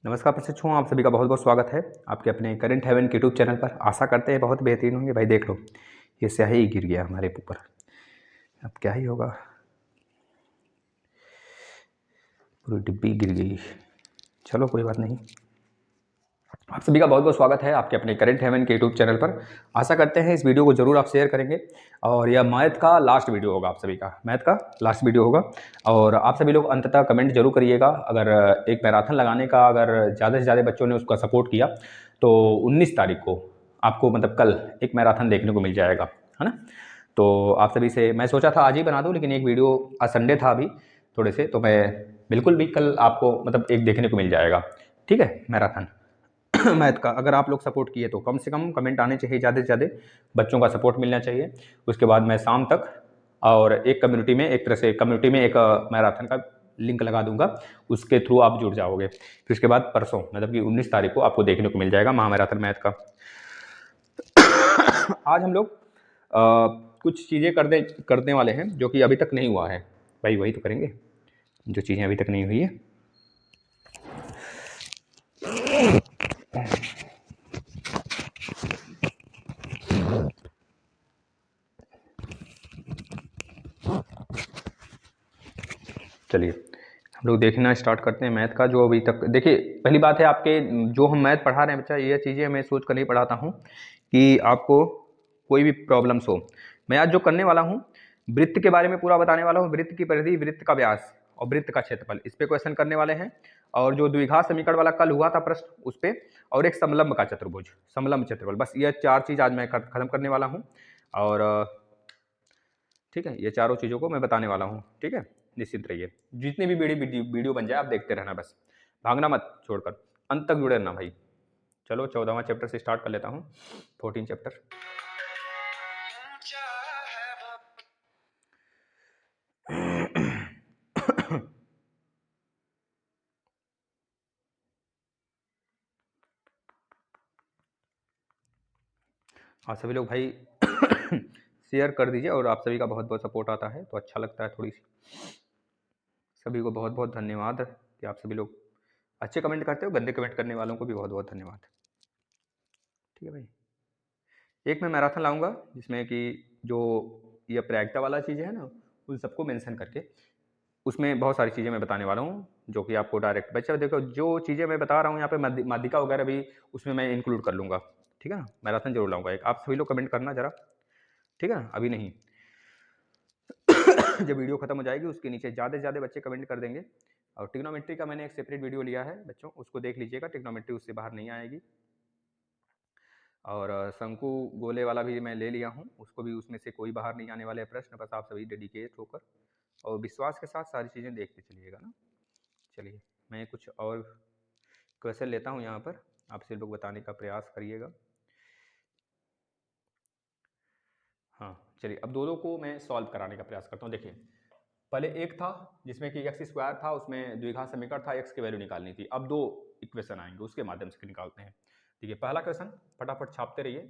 नमस्कार प्रशिक्षुओं, आप सभी का बहुत बहुत स्वागत है आपके अपने करंट हेवन के यूट्यूब चैनल पर। आशा करते हैं बहुत बेहतरीन होंगे। भाई देख लो, ये स्याही गिर गया हमारे ऊपर, अब क्या ही होगा। पूरी डिब्बी गिर गई। चलो कोई बात नहीं। आप सभी का बहुत बहुत स्वागत है आपके अपने करंट हेवन के यूट्यूब चैनल पर। आशा करते हैं इस वीडियो को जरूर आप शेयर करेंगे और यह मैथ का लास्ट वीडियो होगा। आप सभी का मैथ का लास्ट वीडियो होगा और आप सभी लोग अंततः कमेंट जरूर करिएगा। अगर एक मैराथन लगाने का अगर ज़्यादा से ज़्यादा बच्चों ने उसका सपोर्ट किया तो 19 तारीख को आपको मतलब कल एक मैराथन देखने को मिल जाएगा, है ना। तो आप सभी से मैं सोचा था आज ही बना दूँ, लेकिन एक वीडियो आज संडे था अभी थोड़े से, तो मैं बिल्कुल भी कल आपको मतलब एक देखने को मिल जाएगा। ठीक है, मैराथन मैथ का अगर आप लोग सपोर्ट किए तो कम से कम कमेंट आने चाहिए, ज़्यादा से ज़्यादा बच्चों का सपोर्ट मिलना चाहिए। उसके बाद मैं शाम तक और एक कम्युनिटी में एक तरह से कम्युनिटी में एक मैराथन का लिंक लगा दूंगा, उसके थ्रू आप जुड़ जाओगे। फिर उसके बाद परसों मतलब कि 19 तारीख को आपको देखने को मिल जाएगा महामैराथन मैथ का। आज हम लोग कुछ चीज़ें करने वाले हैं जो कि अभी तक नहीं हुआ है। भाई वही तो करेंगे जो चीज़ें अभी तक नहीं हुई है। चलिए हम लोग देखना स्टार्ट करते हैं मैथ का। जो अभी तक देखिए, पहली बात है आपके जो हम मैथ पढ़ा रहे हैं बच्चा, ये चीज़ें मैं सोच कर नहीं पढ़ाता हूँ कि आपको कोई भी प्रॉब्लम्स हो। मैं आज जो करने वाला हूँ वृत्त के बारे में पूरा बताने वाला हूँ। वृत्त की परिधि, वृत्त का व्यास और वृत्त का क्षेत्रफल, इस पे क्वेश्चन करने वाले हैं। और जो द्विघात समीकरण वाला कल हुआ था प्रश्न, उस पर, और एक समलंब का चतुर्भुज, समलंब क्षेत्रफल, बस ये चार चीज़ आज मैं खत्म करने वाला हूँ। और ठीक है, ये चारों चीज़ों को मैं बताने वाला हूँ। ठीक है, निश्चित रहिए। जितनी भी वीडियो बन जाए आप देखते रहना, बस भागना मत छोड़कर, अंत तक जुड़े रहना भाई। चलो 14वां चैप्टर से स्टार्ट कर लेता हूँ। 14 चैप्टर। हाँ सभी लोग भाई शेयर कर दीजिए, और आप सभी का बहुत बहुत सपोर्ट आता है तो अच्छा लगता है थोड़ी सी। सभी को बहुत बहुत धन्यवाद कि आप सभी लोग अच्छे कमेंट करते हो। गंदे कमेंट करने वालों को भी बहुत बहुत धन्यवाद। ठीक है भाई, एक मैं मैराथन लाऊंगा जिसमें कि जो ये प्रायिकता वाला चीज़ें है ना, उन सबको मेंशन करके उसमें बहुत सारी चीज़ें मैं बताने वाला हूँ जो कि आपको डायरेक्ट बच्चा देखो, जो चीज़ें मैं बता रहा हूँ यहाँ पे माध्यिका वगैरह भी उसमें मैं इंक्लूड कर लूँगा। ठीक है ना, मैराथन जरूर लाऊंगा एक। आप सभी लोग कमेंट करना जरा, ठीक है ना, अभी नहीं जब वीडियो खत्म हो जाएगी उसके नीचे ज़्यादा से ज़्यादा बच्चे कमेंट कर देंगे। और ट्रिग्नोमेट्री का मैंने एक सेपरेट वीडियो लिया है बच्चों, उसको देख लीजिएगा। ट्रिग्नोमेट्री उससे बाहर नहीं आएगी। और शंकु गोले वाला भी मैं ले लिया हूँ, उसको भी उसमें से कोई बाहर नहीं आने वाले प्रश्न। बस आप सभी डेडिकेट होकर और विश्वास के साथ सारी चीज़ें देखते चलिएगा ना। चलिए मैं कुछ और क्वेश्चन लेता हूँ यहाँ पर, आपसे लोग बताने का प्रयास करिएगा। हाँ चलिए, अब दो को मैं सॉल्व कराने का प्रयास करता हूँ। देखिए पहले एक था जिसमें कि एक्स स्क्वायर था, उसमें द्विघात समीकरण था, एक्स की वैल्यू निकालनी थी। अब दो इक्वेशन आएंगे उसके माध्यम से निकालते हैं। देखिए पहला क्वेश्चन फटाफट छापते रहिए।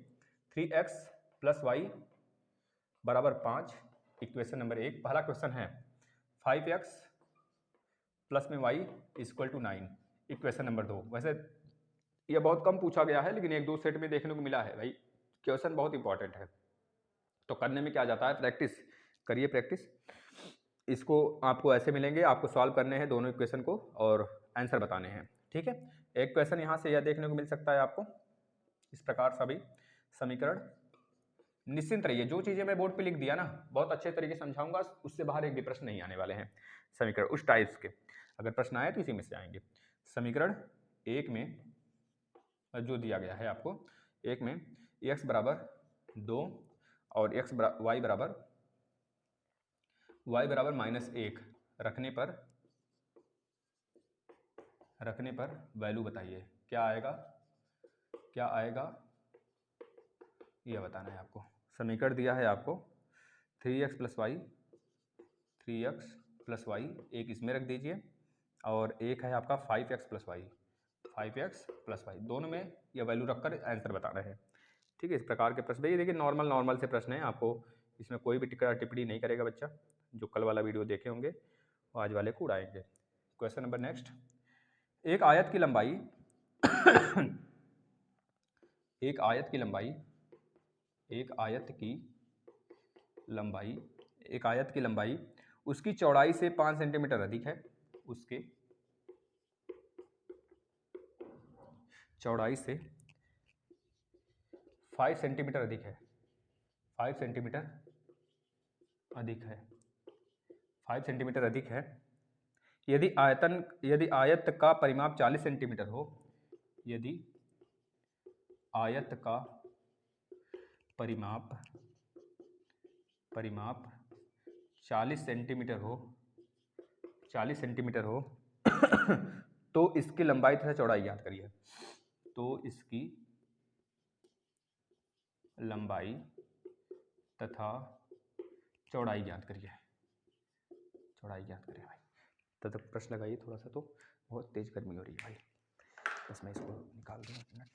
3x + y बराबर 5, इक्वेशन नंबर 1। पहला क्वेश्चन है 5x प्लस में y equal to 9, equation number 2। वैसे यह बहुत कम पूछा गया है, लेकिन एक दो सेट में देखने को मिला है भाई। क्वेश्चन बहुत इंपॉर्टेंट है, तो करने में क्या जाता है, प्रैक्टिस करिए प्रैक्टिस। इसको आपको ऐसे मिलेंगे, आपको सॉल्व करने हैं दोनों इक्वेशन को और आंसर बताने हैं। ठीक है, एक क्वेश्चन यहाँ से यह देखने को मिल सकता है आपको इस प्रकार सभी समीकरण। निश्चिंत रहिए, जो चीज़ें मैं बोर्ड पे लिख दिया ना बहुत अच्छे तरीके से समझाऊंगा, उससे बाहर एक भी प्रश्न नहीं आने वाले हैं। समीकरण उस टाइप्स के अगर प्रश्न आए तो इसी में से आएंगे। समीकरण एक में जो दिया गया है आपको, एक में x बराबर 2 और y बराबर -1 रखने पर वैल्यू बताइए। क्या आएगा यह बताना है आपको। समीकरण दिया है आपको 3x + y, एक इसमें रख दीजिए, और एक है आपका 5x + y, दोनों में यह वैल्यू रखकर आंसर बता रहे हैं। ठीक है, इस प्रकार के प्रश्न ये देखिए नॉर्मल से प्रश्न है। आपको इसमें कोई भी टिक्का टिप्पणी नहीं करेगा बच्चा। जो कल वाला वीडियो देखे होंगे वो आज वाले को उड़ाएंगे। क्वेश्चन नंबर नेक्स्ट, एक आयत की लंबाई एक आयत की लंबाई उसकी चौड़ाई से 5 सेंटीमीटर अधिक है, उसके चौड़ाई से 5 सेंटीमीटर अधिक है, 5 सेंटीमीटर अधिक है। यदि आयत का परिमाप 40 सेंटीमीटर हो, यदि आयत का परिमाप 40 सेंटीमीटर हो तो इसकी लंबाई तथा चौड़ाई ज्ञात करिए। तो इसकी लंबाई तथा चौड़ाई ज्ञात करिए भाई। तब तक प्रश्न लगाइए थोड़ा सा, तो बहुत तेज गर्मी हो रही है भाई, बस मैं इसको निकाल दूँ एक मिनट।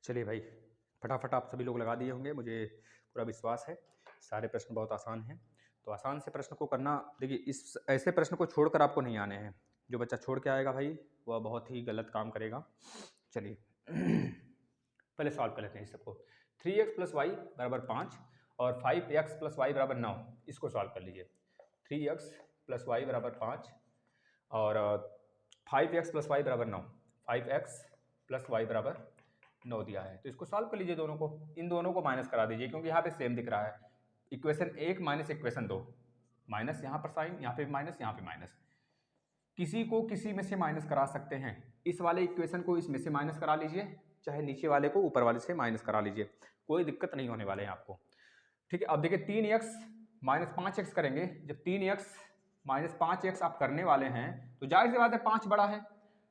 चलिए भाई, फटाफट आप सभी लोग लगा दिए होंगे, मुझे पूरा विश्वास है। सारे प्रश्न बहुत आसान हैं, तो आसान से प्रश्न को करना। देखिए, इस ऐसे प्रश्न को छोड़कर आपको नहीं आने हैं। जो बच्चा छोड़ के आएगा भाई, वह बहुत ही गलत काम करेगा। चलिए पहले सॉल्व कर लेते हैं इस सबको। 3x + y = 5 और 5x + y = 9, इसको सॉल्व कर लीजिए। 3x + y = 5 और 5x + y = 9, 5x + y = 9 दिया है, तो इसको सॉल्व कर लीजिए दोनों को। इन दोनों को माइनस करा दीजिए, क्योंकि यहाँ पे सेम दिख रहा है। इक्वेशन 1 माइनस इक्वेशन 2, माइनस यहाँ पर साइन, यहाँ पे माइनस, यहाँ पे माइनस। किसी को किसी में से माइनस करा सकते हैं। इस वाले इक्वेशन को इसमें से माइनस करा लीजिए, चाहे नीचे वाले को ऊपर वाले से माइनस करा लीजिए, कोई दिक्कत नहीं होने वाले हैं आपको। ठीक है, अब देखिए 3x - 5x करेंगे। जब 3x - 5x आप करने वाले हैं, तो जाहिर सी बात है 5 बड़ा है।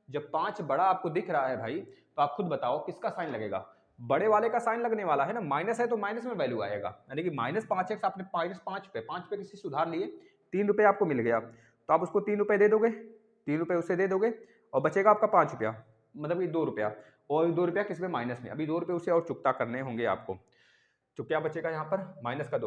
जब 5 बड़ा आपको दिख रहा है भाई, तो आप खुद बताओ किसका साइन लगेगा? बड़े वाले का साइन लगने वाला है ना। माइनस है तो माइनस में वैल्यू आएगा, यानी कि -5x आपने -5 पे किसी सुधार लिए, 3 रुपये आपको मिल गया, तो आप उसको 3 रुपये दे दोगे, 3 रुपये उसे दे दोगे और बचेगा आपका 5 रुपया, मतलब कि 2 रुपया, और 2 रुपया किस में? माइनस में। अभी 2 रुपये उसे और चुकता करने होंगे आपको, तो क्या बचेगा यहाँ पर? माइनस का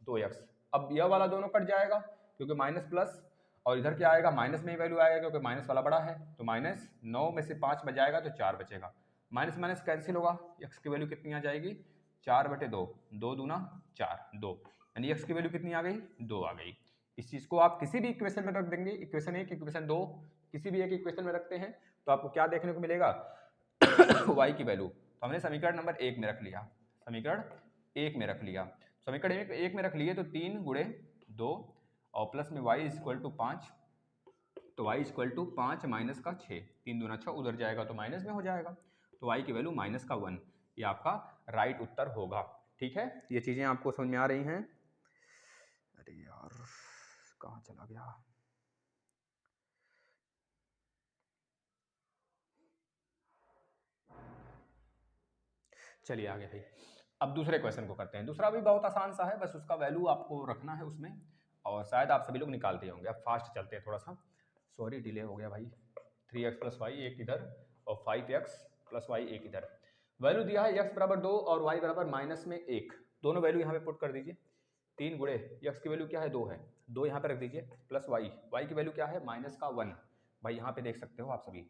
2x। अब यह वाला दोनों कट जाएगा, क्योंकि माइनस प्लस, और इधर क्या आएगा? माइनस में ही वैल्यू आएगा, क्योंकि माइनस वाला बड़ा है। तो -9 में से 5 बच जाएगा, तो 4 बचेगा। माइनस माइनस कैंसिल होगा, x की वैल्यू कितनी आ जाएगी? 4/2, 2 दूना 4, 2, यानी x की वैल्यू कितनी आ गई? 2 आ गई। इस चीज़ को आप किसी भी इक्वेशन में रख देंगे, इक्वेशन 1, इक्वेशन 2, किसी भी एक इक्वेशन में रखते हैं, तो आपको क्या देखने को मिलेगा? y की वैल्यू। तो हमने समीकरण नंबर 1 में रख लिया, समीकरण 1 में रख लिया। समीकरण 1 में रख लिए, तो 3 × 2 और प्लस में y = 5, तो y = 5 माइनस का 6, 3 दूना 6, उधर जाएगा तो माइनस में हो जाएगा, तो y की वैल्यू -1, ये आपका राइट उत्तर होगा। ठीक है, ये चीज़ें आपको समझ में आ रही हैं? अरे यार, कहाँ चला गया? चलिए आगे भाई, अब दूसरे क्वेश्चन को करते हैं। दूसरा भी बहुत आसान सा है, बस उसका वैल्यू आपको रखना है उसमें, और शायद आप सभी लोग निकालते होंगे। अब फास्ट चलते हैं थोड़ा सा, सॉरी डिले हो गया भाई। 3x + y एक इधर और 5x + y एक इधर। वैल्यू दिया है x = 2 और y = -1, दोनों वैल्यू यहाँ पे पुट कर दीजिए। 3 गुणे x की वैल्यू क्या है? 2 है, 2 यहाँ पे रख दीजिए, प्लस y की वैल्यू क्या है? -1, भाई यहाँ पे देख सकते हो आप सभी।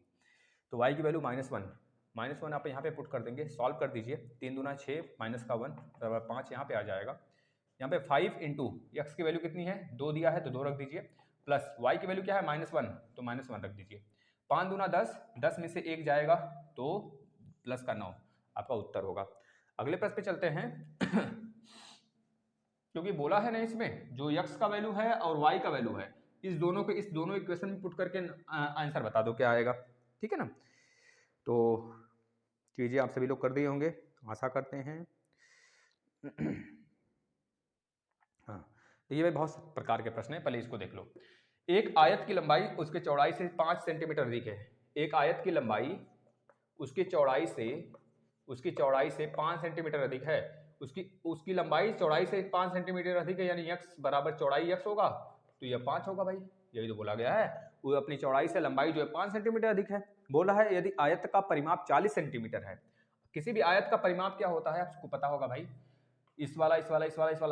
तो y की वैल्यू -1 आप यहाँ पे पुट कर देंगे, सॉल्व कर दीजिए। 3 दूना 6, -1 = 5 यहाँ पे आ जाएगा। यहाँ पे 5 × x की वैल्यू कितनी है? 2 दिया है, तो 2 रख दीजिए, प्लस y की वैल्यू क्या है? -1, तो -1 रख दीजिए। 5 दूना 10, 10 में से 1 जाएगा, तो +9 आपका उत्तर होगा। अगले प्रश्न पे चलते हैं। क्योंकि बोला है ना इसमें, जो x का वैल्यू है और y का वैल्यू है, इस दोनों इक्वेशन में पुट करके आंसर बता दो क्या आएगा, ठीक है ना। तो चीज़ें आप सभी लोग कर दिए होंगे, आशा करते हैं। हाँ, तो ये बहुत प्रकार के प्रश्न है, पहले इसको देख लो। एक आयत की लंबाई उसके चौड़ाई से 5 सेंटीमीटर अधिक है। एक आयत की लंबाई उसकी चौड़ाई से 5 सेंटीमीटर अधिक है। उसकी लंबाई चौड़ाई से 5 सेंटीमीटर अधिक है, यानी x बराबर चौड़ाई x होगा, तो यह 5 होगा भाई, यही तो बोला गया है। वो अपनी चौड़ाई से लंबाई जो है 5 सेंटीमीटर अधिक है। बोला है यदि आयत का परिमाप 40 सेंटीमीटर है। किसी भी आयत का परिमाप क्या होता है आपको पता होगा भाई, इस वाला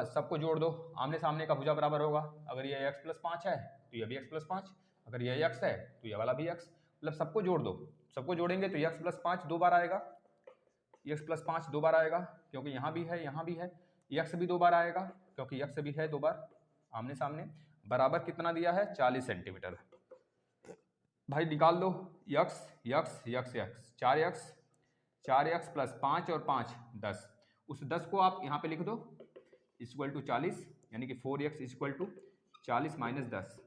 सबको जोड़ दो, आमने सामने का भुजा बराबर होगा। अगर ये x + 5 है तो यह भी x + 5, अगर यह x है तो यह वाला भी x, मतलब सबको जोड़ दो। सबको जोड़ेंगे तो x + 5 दो बार आएगा, x + 5 दो बार आएगा, क्योंकि यहाँ भी है यहाँ भी है। x भी दो बार आएगा क्योंकि x भी है दो बार आमने सामने। बराबर कितना दिया है 40 सेंटीमीटर। भाई निकाल दो x 4x + 5 और 5 10, उस 10 को आप यहाँ पे लिख दो = 40, यानी कि 4x = 40 - 10।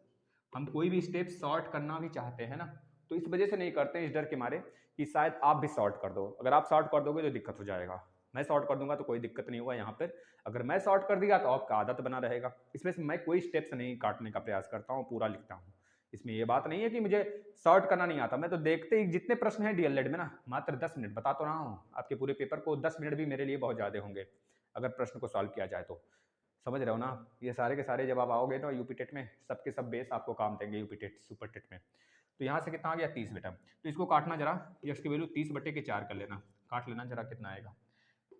हम कोई भी स्टेप शॉर्ट करना भी चाहते हैं ना, तो इस वजह से नहीं करते हैं, इस डर के मारे कि शायद आप भी शॉर्ट कर दो। अगर आप शॉर्ट कर दोगे तो दिक्कत हो जाएगा, मैं शॉर्ट कर दूंगा तो कोई दिक्कत नहीं होगा यहाँ पर। अगर मैं शॉर्ट कर दिया तो आपका आदत बना रहेगा, इसमें से मैं कोई स्टेप्स नहीं काटने का प्रयास करता हूँ, पूरा लिखता हूँ। इसमें ये बात नहीं है कि मुझे शॉर्ट करना नहीं आता, मैं तो देखते ही जितने प्रश्न हैं डीएलएड में ना, मात्र 10 मिनट बता तो रहा हूँ, आपके पूरे पेपर को 10 मिनट भी मेरे लिए बहुत ज़्यादा होंगे अगर प्रश्न को सॉल्व किया जाए तो। समझ रहे हो ना, ये सारे के सारे जब आप आओगे तो यूपी टेट में सबके सब बेस आपको काम देंगे, यूपी टेट सुपर टेट में। तो यहाँ से कितना आ गया 30 बेटा, तो इसको काटना जरा, x की वैल्यू 30/4 कर लेना, काट लेना जरा कितना आएगा।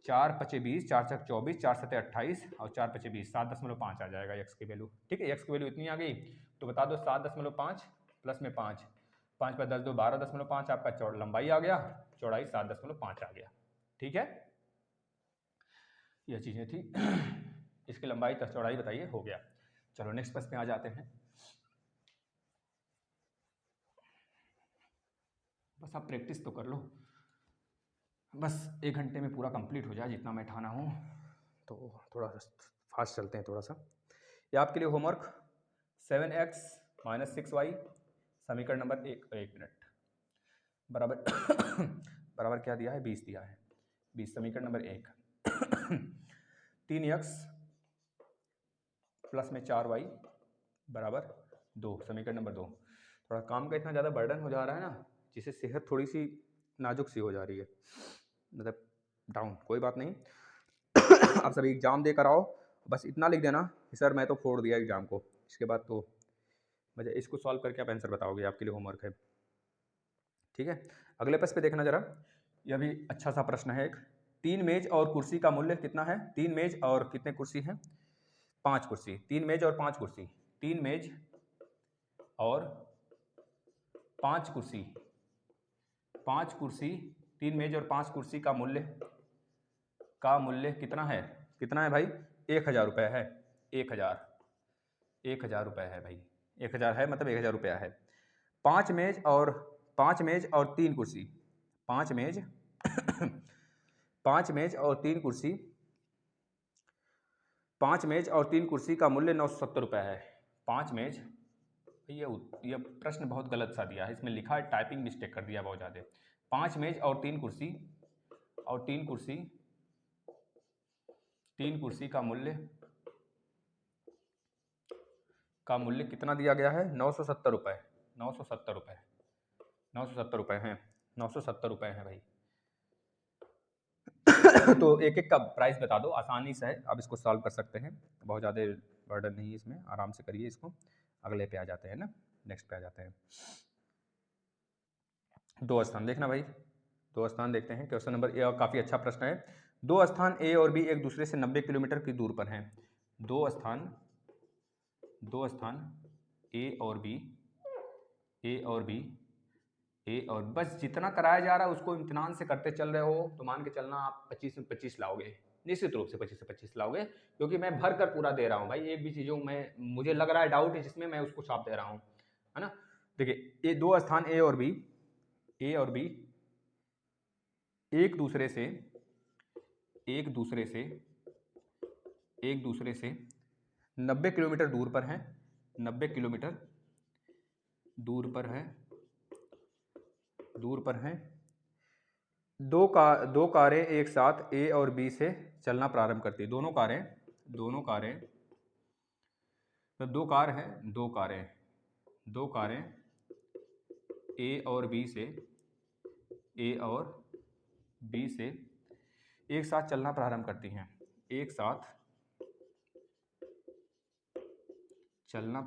4 × 5 = 20, 4 × 24, 4 × 7 = 28 और 4 × 5 = 20, 7.5 आ जाएगा x की वैल्यू। ठीक है, x की वैल्यू इतनी आ गई तो बता दो 7.5 प्लस में 5, 5 × 10 = 12.5, आपका लंबाई आ गया, चौड़ाई 7.5 आ गया। ठीक है, यह चीज़ें थी। इसकी लंबाई तक चौड़ाई बताइए, हो गया। चलो नेक्स्ट प्रश्न पे आ जाते हैं। बस आप प्रैक्टिस तो कर लो, बस 1 घंटे में पूरा कंप्लीट हो जाए जितना मैं ठाना हूँ, तो थोड़ा फास्ट चलते हैं थोड़ा सा। ये आपके लिए होमवर्क 7x - 6y समीकरण नंबर 1 मिनट बराबर बराबर क्या दिया है 20 दिया है, 20 समीकरण नंबर 1 3x + 4y = 2 समीकरण नंबर 2। थोड़ा काम का इतना ज़्यादा बर्डन हो जा रहा है ना, जिससे सेहत थोड़ी सी नाजुक सी हो जा रही है, मतलब डाउन। कोई बात नहीं आप सभी एग्ज़ाम देकर आओ, बस इतना लिख देना कि सर मैं तो फोड़ दिया एग्ज़ाम को, इसके बाद तो मुझे इसको सॉल्व करके आप आंसर बताओगे, आपके लिए होमवर्क है। ठीक है, अगले प्रश्न पे देखना जरा, यह भी अच्छा सा प्रश्न है एक। 3 मेज और कुर्सी का मूल्य कितना है। 3 मेज और कितने कुर्सी हैं, 5 कुर्सी। 3 मेज और 5 कुर्सी, 3 मेज और 5 कुर्सी, 5 कुर्सी, 3 मेज और 5 कुर्सी का मूल्य कितना है। कितना है भाई, 1000 रुपये है। 1000 रुपये है भाई, 1000 है मतलब 1000 रुपया है। 5 मेज और 3 कुर्सी, 5 मेज 5 मेज और 3 कुर्सी, 5 मेज और 3 कुर्सी का मूल्य 970 रुपये है। 5 मेज, ये प्रश्न बहुत गलत सा दिया है, इसमें लिखा है टाइपिंग मिस्टेक कर दिया बहुत ज़्यादा। 5 मेज और 3 कुर्सी और 3 कुर्सी का मूल्य कितना दिया गया है, 970 रुपये। 970 रुपये, 970 रुपये हैं, 970 रुपये हैं भाई। तो एक एक का प्राइस बता दो, आसानी से है, आप इसको सॉल्व कर सकते हैं, बहुत ज़्यादा बर्डन नहीं है इसमें, आराम से करिए इसको। अगले पे आ जाते हैं ना, नेक्स्ट पे आ जाते हैं। 2 स्थान देखना भाई, 2 स्थान देखते हैं। क्वेश्चन नंबर ए काफ़ी अच्छा प्रश्न है। 2 स्थान ए और बी एक दूसरे से 90 किलोमीटर की दूर पर हैं। 2 स्थान ए और बस जितना कराया जा रहा है उसको इम्तिहान से करते चल रहे हो तो मान के चलना आप 25 में 25 लाओगे, निश्चित रूप से 25 से 25 लाओगे, क्योंकि मैं भर कर पूरा दे रहा हूँ भाई। एक भी चीज़ों में मुझे लग रहा है डाउट है जिसमें मैं उसको छाप दे रहा हूँ, है ना। देखिए, ये 2 स्थान ए और बी एक दूसरे से 90 किलोमीटर दूर पर हैं। 90 किलोमीटर दूर पर हैं दो कारें एक साथ ए और बी से चलना प्रारंभ करती है। दोनों कारें तो दो कारें ए और बी से एक साथ चलना प्रारंभ करती हैं। चलना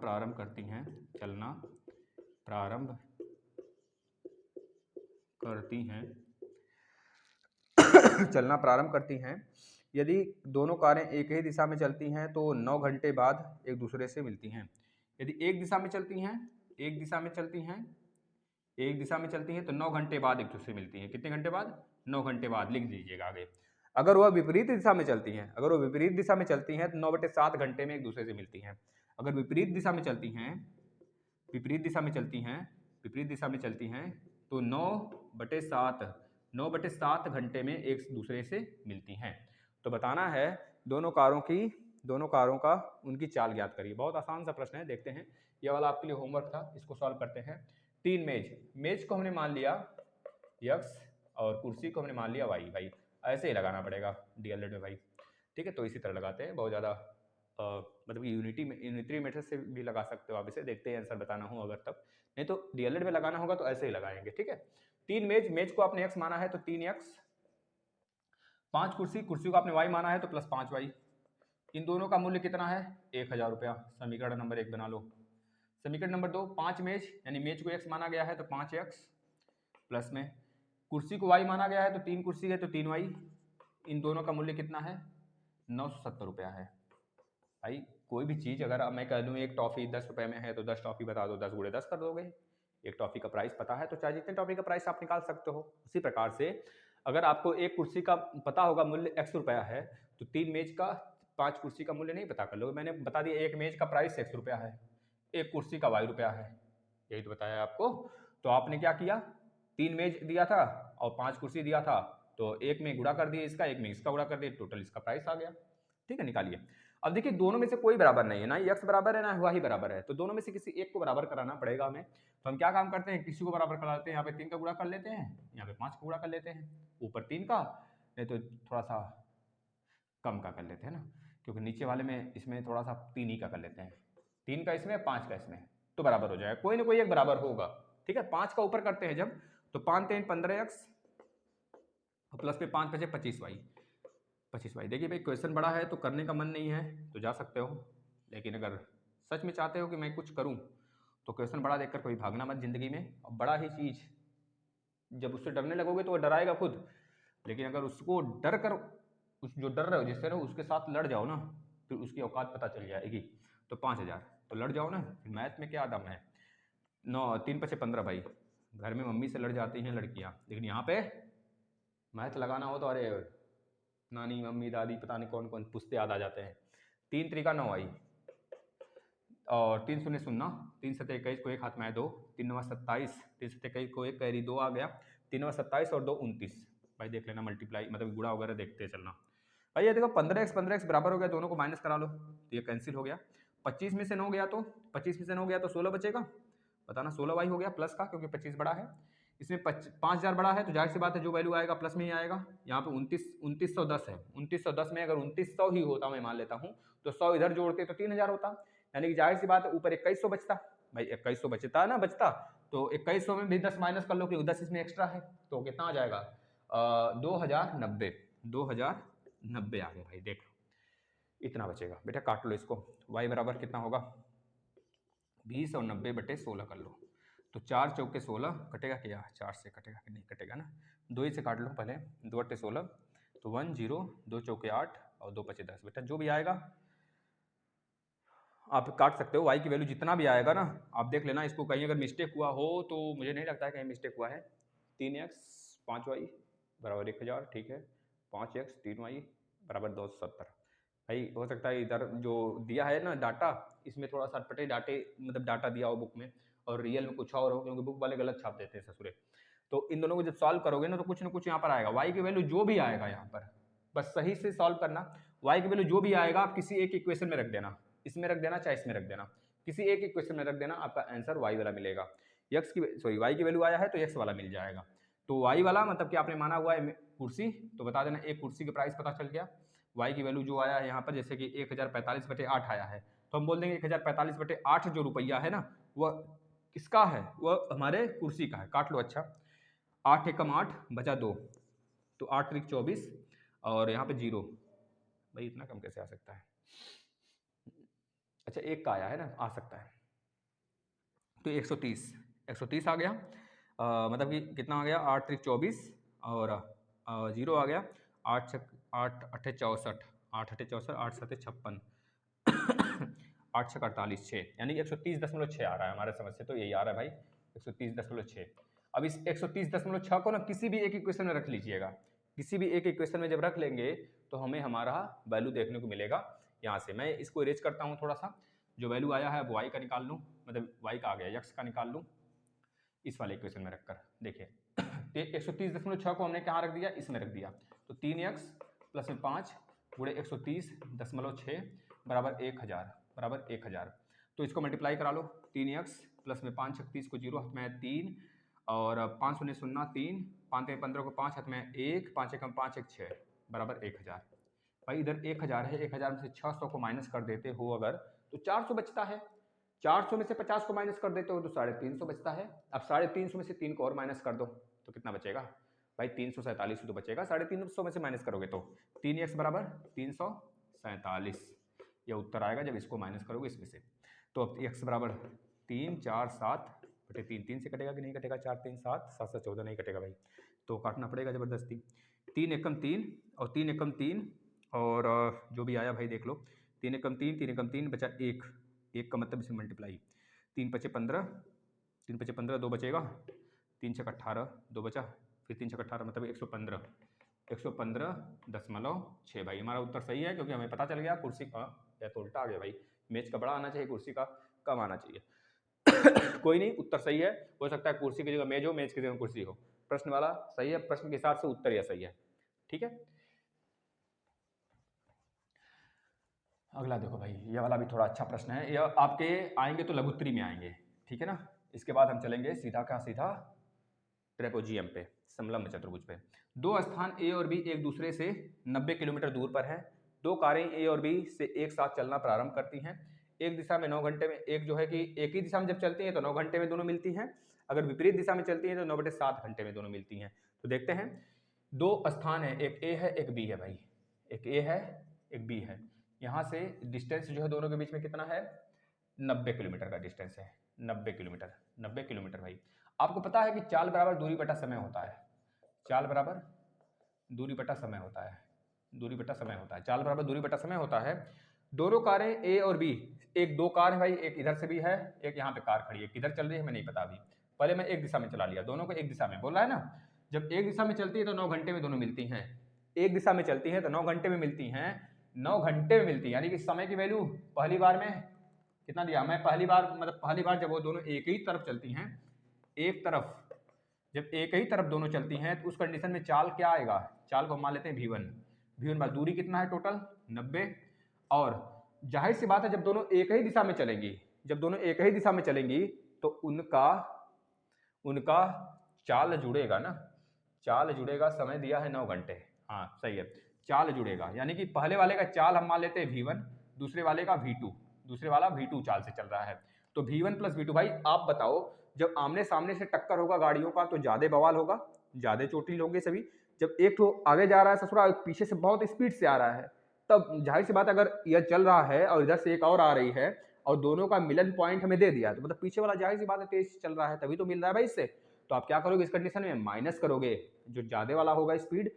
प्रारंभ करती हैं यदि दोनों कारें एक ही दिशा में चलती हैं तो 9 घंटे बाद एक दूसरे से मिलती हैं। यदि एक दिशा में चलती हैं तो 9 घंटे बाद एक दूसरे से मिलती हैं। कितने घंटे बाद? 9 घंटे बाद। लिख दीजिएगा आगे। अगर वह विपरीत दिशा में चलती हैं तो 9/7 घंटे में एक दूसरे से मिलती हैं। अगर विपरीत दिशा में चलती हैं तो 9/7 घंटे में एक दूसरे से मिलती हैं। तो बताना है दोनों कारों का उनकी चाल ज्ञात करिए। बहुत आसान सा प्रश्न है, देखते हैं। यह वाला आपके लिए होमवर्क था, इसको सॉल्व करते हैं। 3 मेज को हमने मान लिया x और कुर्सी को हमने मान लिया y। भाई ऐसे ही लगाना पड़ेगा डीएलएड में भाई, ठीक है। तो इसी तरह लगाते हैं, बहुत ज़्यादा मतलब यूनिटरी मेथड से भी लगा सकते हो आप इसे। देखते हैं आंसर बताना हो अगर तब, नहीं तो डीएलएड में लगाना होगा तो ऐसे ही लगाएंगे, ठीक है। 3 मेज को आपने x माना है तो 3x, 5 कुर्सी को आपने y माना है तो +5y। इन दोनों का मूल्य कितना है? 1000 रुपया। समीकरण नंबर 1 बना लो। समीकरण नंबर 2, 5 मेज यानी मेज को x माना गया है तो 5x प्लस में कुर्सी को y माना गया है तो 3 कुर्सी है तो 3y। इन दोनों का मूल्य कितना है? 970 रुपया है। भाई कोई भी चीज़ अगर मैं कह दूँ एक टॉफ़ी 10 रुपये में है तो 10 टॉफ़ी बता दो, 10 × 10 कर दोगे। एक टॉफ़ी का प्राइस पता है तो चाहे जितने टॉफ़ी का प्राइस आप निकाल सकते हो। उसी प्रकार से अगर आपको एक कुर्सी का पता होगा मूल्य x रुपया है तो 3 मेज का 5 कुर्सी का मूल्य नहीं पता कर लोगे। मैंने बता दिया एक मेज का प्राइस x रुपया है, एक कुर्सी का y रुपया है, यही तो बताया आपको। तो आपने क्या किया, 3 मेज दिया था और 5 कुर्सी दिया था तो एक में गुणा कर दिए इसका, एक में इसका गुणा कर दिए, टोटल इसका प्राइस आ गया, ठीक है। निकालिए। अब देखिए दोनों में से कोई बराबर नहीं है, ना ही x बराबर है ना y बराबर है, तो दोनों में से किसी एक को बराबर कराना पड़ेगा हमें। तो हम क्या काम करते हैं, किसी को बराबर कराते हैं। यहाँ पे 3 का गुणा कर लेते हैं, यहाँ पे 5 का गुणा कर लेते हैं। ऊपर 3 का, नहीं तो थोड़ा सा कम का कर लेते हैं ना, क्योंकि नीचे वाले में इसमें थोड़ा सा 3 ही का कर लेते हैं। 3 का इसमें, 5 का इसमें, तो बराबर हो जाएगा। कोई ना कोई एक बराबर होगा, ठीक है। 5 का ऊपर करते हैं जब, तो 5 3 15x प्लस में 5 बचे 25y। देखिए भाई क्वेश्चन बड़ा है तो करने का मन नहीं है तो जा सकते हो, लेकिन अगर सच में चाहते हो कि मैं कुछ करूं तो क्वेश्चन बड़ा देखकर कोई भागना मत जिंदगी में। और बड़ा ही चीज़ जब उससे डरने लगोगे तो वो डराएगा खुद, लेकिन अगर उसको डर कर उस जो डर रहे हो जिससे रहो उसके साथ लड़ जाओ ना, फिर उसकी औकात पता चल जाएगी। तो 5000 तो लड़ जाओ ना, फिर मैथ में क्या दम है। 9 3 5 15 भाई, घर में मम्मी से लड़ जाती हैं लड़कियां, लेकिन यहाँ पे मैथ लगाना हो तो अरे नानी मम्मी दादी पता नहीं कौन कौन पूछते याद आ जाते हैं। 3 3 9 आई और 3 0 0, 3 7 21 को एक हाथ में आए 2, 3 9 27, 3 7 21 को एक कैरी 2 आ गया, 3 9 27 और 2 29। भाई देख लेना मल्टीप्लाई मतलब गुणा वगैरह देखते चलना। भाई ये देखो 15x बराबर हो गया, दोनों को माइनस करा लो तो ये कैंसिल हो गया। 25 में से 9 गया तो 16 बचेगा, बताना 16y हो गया प्लस का, क्योंकि 25 बड़ा है। इसमें 5000 बड़ा है तो जाहिर सी बात है जो वैल्यू आएगा प्लस में ही आएगा। यहाँ पे 2910 है, 2910 में अगर 2900 ही होता मैं मान लेता हूँ तो 100 इधर जोड़ते तो 3000 होता, यानी कि जाहिर सी बात है ऊपर 2100 बचता। भाई 2100 बचता है ना, बचता तो 2100 में भी 10 माइनस कर लो क्योंकि 10 इसमें एक्स्ट्रा है, तो कितना आ जाएगा 2090 आ गया। भाई देख इतना बचेगा, बेटा काट लो इसको। y बराबर कितना होगा 20 और 90/16 कर लो, तो 4 चौके 16 कटेगा क्या, 4 से कटेगा कि नहीं कटेगा ना, 2 ही से काट लो पहले, 2 × 16 तो 1 0, 2 चौके 8 और 2 5 10। बेटा जो भी आएगा आप काट सकते हो, y की वैल्यू जितना भी आएगा ना आप देख लेना। इसको कहीं अगर मिस्टेक हुआ हो तो मुझे नहीं लगता है कहीं मिस्टेक हुआ है। 3x 5y बराबर 1000, ठीक है। 5x 3y बराबर 270। भाई हो सकता है इधर जो दिया है ना डाटा, इसमें थोड़ा सा अटपटे मतलब डाटा दिया हो बुक में और रियल में कुछ और हो, क्योंकि बुक वाले गलत छाप देते हैं ससुरे। तो इन दोनों को जब सॉल्व करोगे ना तो कुछ ना कुछ यहाँ पर आएगा। y की वैल्यू जो भी आएगा यहाँ पर बस सही से सॉल्व करना। y की वैल्यू जो भी आएगा आप किसी एक इक्वेशन में रख देना, इसमें रख देना चाहे इसमें रख देना, किसी एक इक्वेशन में रख देना, आपका आंसर वाई वाला मिलेगा। वाई की वैल्यू आया है तो एक्स वाला मिल जाएगा। तो वाई वाला मतलब कि आपने माना हुआ है कुर्सी, तो बता देना एक कुर्सी के प्राइस पता चल गया। वाई की वैल्यू जो आया है यहाँ पर, जैसे कि 1045/8 आया है, तो हम बोल देंगे 1045/8 जो रुपया है ना, वह किसका है, वह हमारे कुर्सी का है। काट लो। अच्छा, 8 एकम 8 बचा 2, तो 8 त्रिक 24 और यहाँ पे 0। भाई इतना कम कैसे आ सकता है? अच्छा, एक का आया है ना, आ सकता है। तो 130 आ गया। मतलब कि कितना आ गया, 8 त्रिक 24 और 0 आ गया। 8 अट्ठे 64, 8 अट्ठे 64, 8 सत्ते 56, 8 छः 48, 6, यानी कि 130.6 आ रहा है हमारे समझ से। तो यही आ रहा है भाई 130.6। अब इस 130.6 को ना किसी भी एक इक्वेशन में रख लीजिएगा। किसी भी एक इक्वेशन में जब रख लेंगे तो हमें हमारा वैल्यू देखने को मिलेगा। यहाँ से मैं इसको इरेज करता हूँ थोड़ा सा। जो वैल्यू आया है अब वाई का निकाल लूँ, मतलब वाई का आ गया, एक्स का निकाल लूँ इस वाले इक्वेशन में रखकर। देखिए 130.6 को हमने कहाँ रख दिया, इसमें रख दिया। तो 3x प्लस में 5 गुणे 130.6 बराबर 1000। तो इसको मल्टीप्लाई करा लो। 3x प्लस में 5 36 को 0 हाथ में 3 और 5 शून्य 0 3, 5 15 को 5 हाथ में 1, 5 एकम 5 1 6 बराबर 1000। भाई इधर 1000 है, 1000 में से 600 को माइनस कर देते हो अगर तो 400 बचता है। 400 में से 50 को माइनस कर देते हो तो 350 बचता है। अब 350 में से 3 को और माइनस कर दो तो कितना बचेगा भाई, 347 तो बचेगा। 350 में से माइनस करोगे तो 3x बराबर 347, यह उत्तर आएगा जब इसको माइनस करोगे इसमें से। तो अब x बराबर 3 4 7 बटे 3, 3 से कटेगा कि नहीं कटेगा, 4 3 7 7 7 14 नहीं कटेगा भाई, तो काटना पड़ेगा ज़बरदस्ती। 3 एकम 3 और 3 एकम 3 और जो भी आया भाई देख लो। 3 एकम 3, 3 एकम 3 बचा 1, 1 का मतलब इसमें मल्टीप्लाई। 3 पचे 15, 3 पचे 15, 2 बचेगा, 3 छक 18, 2 बचा, फिर 3 छक 18 मतलब 115, 115.6 भाई हमारा उत्तर सही है, क्योंकि हमें पता चल गया कुर्सी का, या तो उल्टा आ गया भाई, मेज का बड़ा आना चाहिए, कुर्सी का कम आना चाहिए। कोई नहीं, उत्तर सही है। हो सकता है कुर्सी की जगह मेज हो, मेज की जगह कुर्सी हो। प्रश्न वाला सही है, प्रश्न के हिसाब से उत्तर यह सही है। ठीक है, अगला देखो भाई, यह वाला भी थोड़ा अच्छा प्रश्न है। यह आपके आएंगे तो लघुत्तरी में आएंगे, ठीक है ना। इसके बाद हम चलेंगे सीधा का सीधा ट्रेपोजियम पे, समलंब चतुर्भुज पे। दो स्थान ए और बी एक दूसरे से 90 किलोमीटर दूर पर हैं। दो कारें ए और बी से एक साथ चलना प्रारंभ करती हैं। एक दिशा में 9 घंटे में, एक जो है कि एक ही दिशा में जब चलती हैं तो 9 घंटे में दोनों मिलती हैं। अगर विपरीत दिशा में चलती हैं तो 9/7 घंटे में दोनों मिलती हैं। तो देखते हैं, दो स्थान है, एक ए है एक बी है भाई, एक ए है एक बी है। यहाँ से डिस्टेंस जो है दोनों के बीच में कितना है, 90 किलोमीटर का डिस्टेंस है। 90 किलोमीटर, 90 किलोमीटर भाई। आपको पता है कि चाल बराबर दूरी बटा समय होता है। चाल बराबर दूरी बटा समय होता है। दूरी बटा समय होता है, चाल बराबर दूरी बटा समय होता है। दोनों कारें ए और बी, एक दो कार है भाई, एक इधर से भी है, एक यहाँ पे कार खड़ी है, किधर चल रही है हमें नहीं पता अभी। पहले मैं एक दिशा में चला लिया, दोनों को एक दिशा में बोल रहा है ना। जब एक दिशा में चलती है तो 9 घंटे में दोनों मिलती हैं। एक दिशा में चलती है तो 9 घंटे में मिलती हैं, 9 घंटे में मिलती है। यानी कि समय की वैल्यू पहली बार में कितना दिया मैं, पहली बार जब वो दोनों एक ही तरफ चलती हैं, एक तरफ जब एक ही तरफ दोनों चलती हैं तो उस कंडीशन में चाल क्या आएगा, चाल को मान लेते हैं v1। v1 बार दूरी कितना है टोटल 90। और जाहिर सी बात है जब दोनों एक ही दिशा में चलेंगी, जब दोनों एक ही दिशा में चलेंगी तो उनका चाल जुड़ेगा ना, चाल जुड़ेगा। समय दिया है 9 घंटे, हाँ सही है, चाल जुड़ेगा। यानी कि पहले वाले का चाल हम मान लेते हैं v1, दूसरे वाले का v2, दूसरे वाला v2 चाल से चल रहा है। तो v1 प्लस v2 भाई आप बताओ, जब आमने सामने से टक्कर होगा गाड़ियों का तो ज्यादा बवाल होगा, ज्यादा चोटिल होंगे सभी। जब एक तो आगे जा रहा है ससुरा, पीछे से बहुत स्पीड से आ रहा है, तब जाहिर सी बात अगर यह चल रहा है और इधर से एक और आ रही है और दोनों का मिलन पॉइंट हमें दे दिया, तो मतलब पीछे वाला जाहिर सी बात है तेज चल रहा है, तभी तो मिल रहा है भाई इससे। तो आप क्या करोगे इस कंडीशन में, माइनस करोगे, जो ज्यादा वाला होगा स्पीड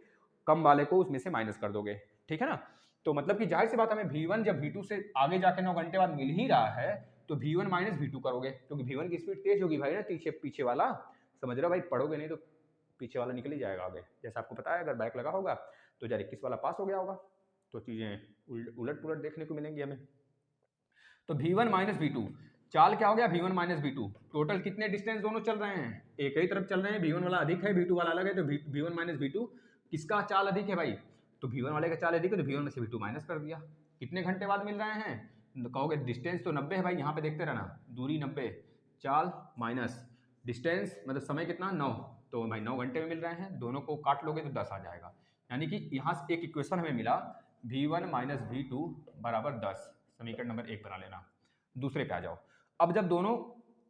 कम वाले को उसमें से माइनस कर दोगे, ठीक है ना। तो मतलब कि जाहिर सी बात हमें v1 जब v2 से आगे जाके 9 घंटे बाद मिल ही रहा है तो v1 माइनस v2 करोगे, क्योंकि v1 की स्पीड तेज होगी भाई ना, पीछे वाला, समझ रहे हो भाई। पढ़ोगे नहीं तो पीछे वाला निकल ही जाएगा आगे। जैसा आपको पता है अगर बैक लगा होगा तो 2021 वाला पास हो गया होगा, तो चीजें उलट पुलट देखने को मिलेंगी हमें। तो v1 माइनस v2, चाल क्या हो गया v1 माइनस v2। टोटल कितने डिस्टेंस दोनों चल रहे हैं, एक ही तरफ चल रहे हैं, v1 वाला अधिक है v2 वाला अलग है, तो v1 माइनस v2 किसका चाल अधिक है भाई, तो v1 वाले का चाल अधिक है तो v1 में से v2 माइनस कर दिया। कितने घंटे बाद मिल रहे हैं, कहोगे डिस्टेंस तो 90 है भाई, यहाँ पे देखते रहना, दूरी 90, चाल माइनस डिस्टेंस मतलब समय कितना 9, तो भाई 9 घंटे में मिल रहे हैं, दोनों को काट लोगे तो 10 आ जाएगा। यानी कि यहाँ से एक इक्वेशन हमें मिला v1 माइनस v2 बराबर 10, समीकरण नंबर 1 बना लेना। दूसरे पे आ जाओ। अब जब दोनों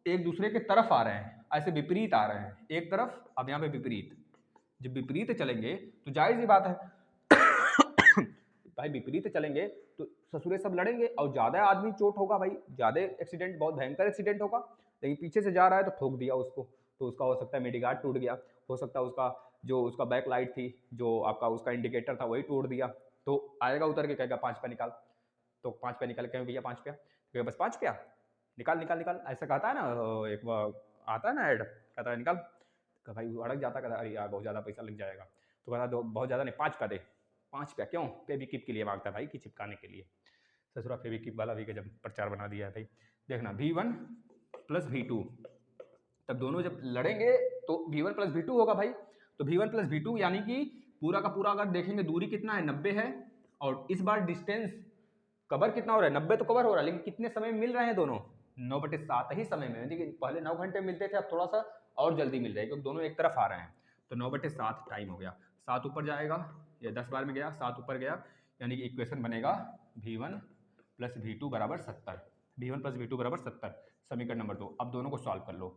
एक दूसरे के तरफ आ रहे हैं, ऐसे विपरीत आ रहे हैं, एक तरफ अब यहाँ पे विपरीत, जब विपरीत चलेंगे तो जाहिर सी बात है भाई विपरीत चलेंगे तो ससुरे सब लड़ेंगे और ज्यादा आदमी चोट होगा भाई, ज्यादा एक्सीडेंट, बहुत भयंकर एक्सीडेंट होगा। लेकिन पीछे से जा रहा है तो ठोक दिया उसको, तो उसका हो सकता है मेडिगार्ड टूट गया, हो सकता है उसका जो उसका बैक लाइट थी, जो आपका उसका इंडिकेटर था वही टूट दिया, तो आएगा उतर के कहेगा 5 पे निकाल, तो 5 पे निकाल के भैया 5 पे, तो बस 5 पे निकाल निकाल निकाल, ऐसा कहता है ना, एक आता है ना ऐड, कहता है निकाल, तो भाई अड़क जाता, कहता अरे यार बहुत ज़्यादा पैसा लग जाएगा, तो कहता बहुत ज़्यादा नहीं 5 का दे, 5 का क्यों, फेविक्विक के लिए मांगता है भाई कि चिपकाने के लिए। ससुरा फेविक्विक वाला भी जब प्रचार बना दिया है भाई। देखना v1 प्लस v2, तब दोनों जब लड़ेंगे तो v1 प्लस v2 होगा भाई, तो v1 प्लस v2 यानी कि पूरा का पूरा अगर देखेंगे दूरी कितना है 90 है, और इस बार डिस्टेंस कवर कितना हो रहा है 90 तो कवर हो रहा है, लेकिन कितने समय में मिल रहे हैं दोनों 9/7 ही समय में, देखिए पहले 9 घंटे मिलते थे, अब थोड़ा सा और जल्दी मिल रहा है क्योंकि दोनों एक तरफ आ रहे हैं, तो 9/7 टाइम हो गया, 7 ऊपर जाएगा, ये 10 बार में गया 7 ऊपर गया, यानी कि इक्वेशन बनेगा v1 प्लस v2 बराबर 70, v1 प्लस v2 बराबर 70, समीकरण नंबर 2। अब दोनों को सॉल्व कर लो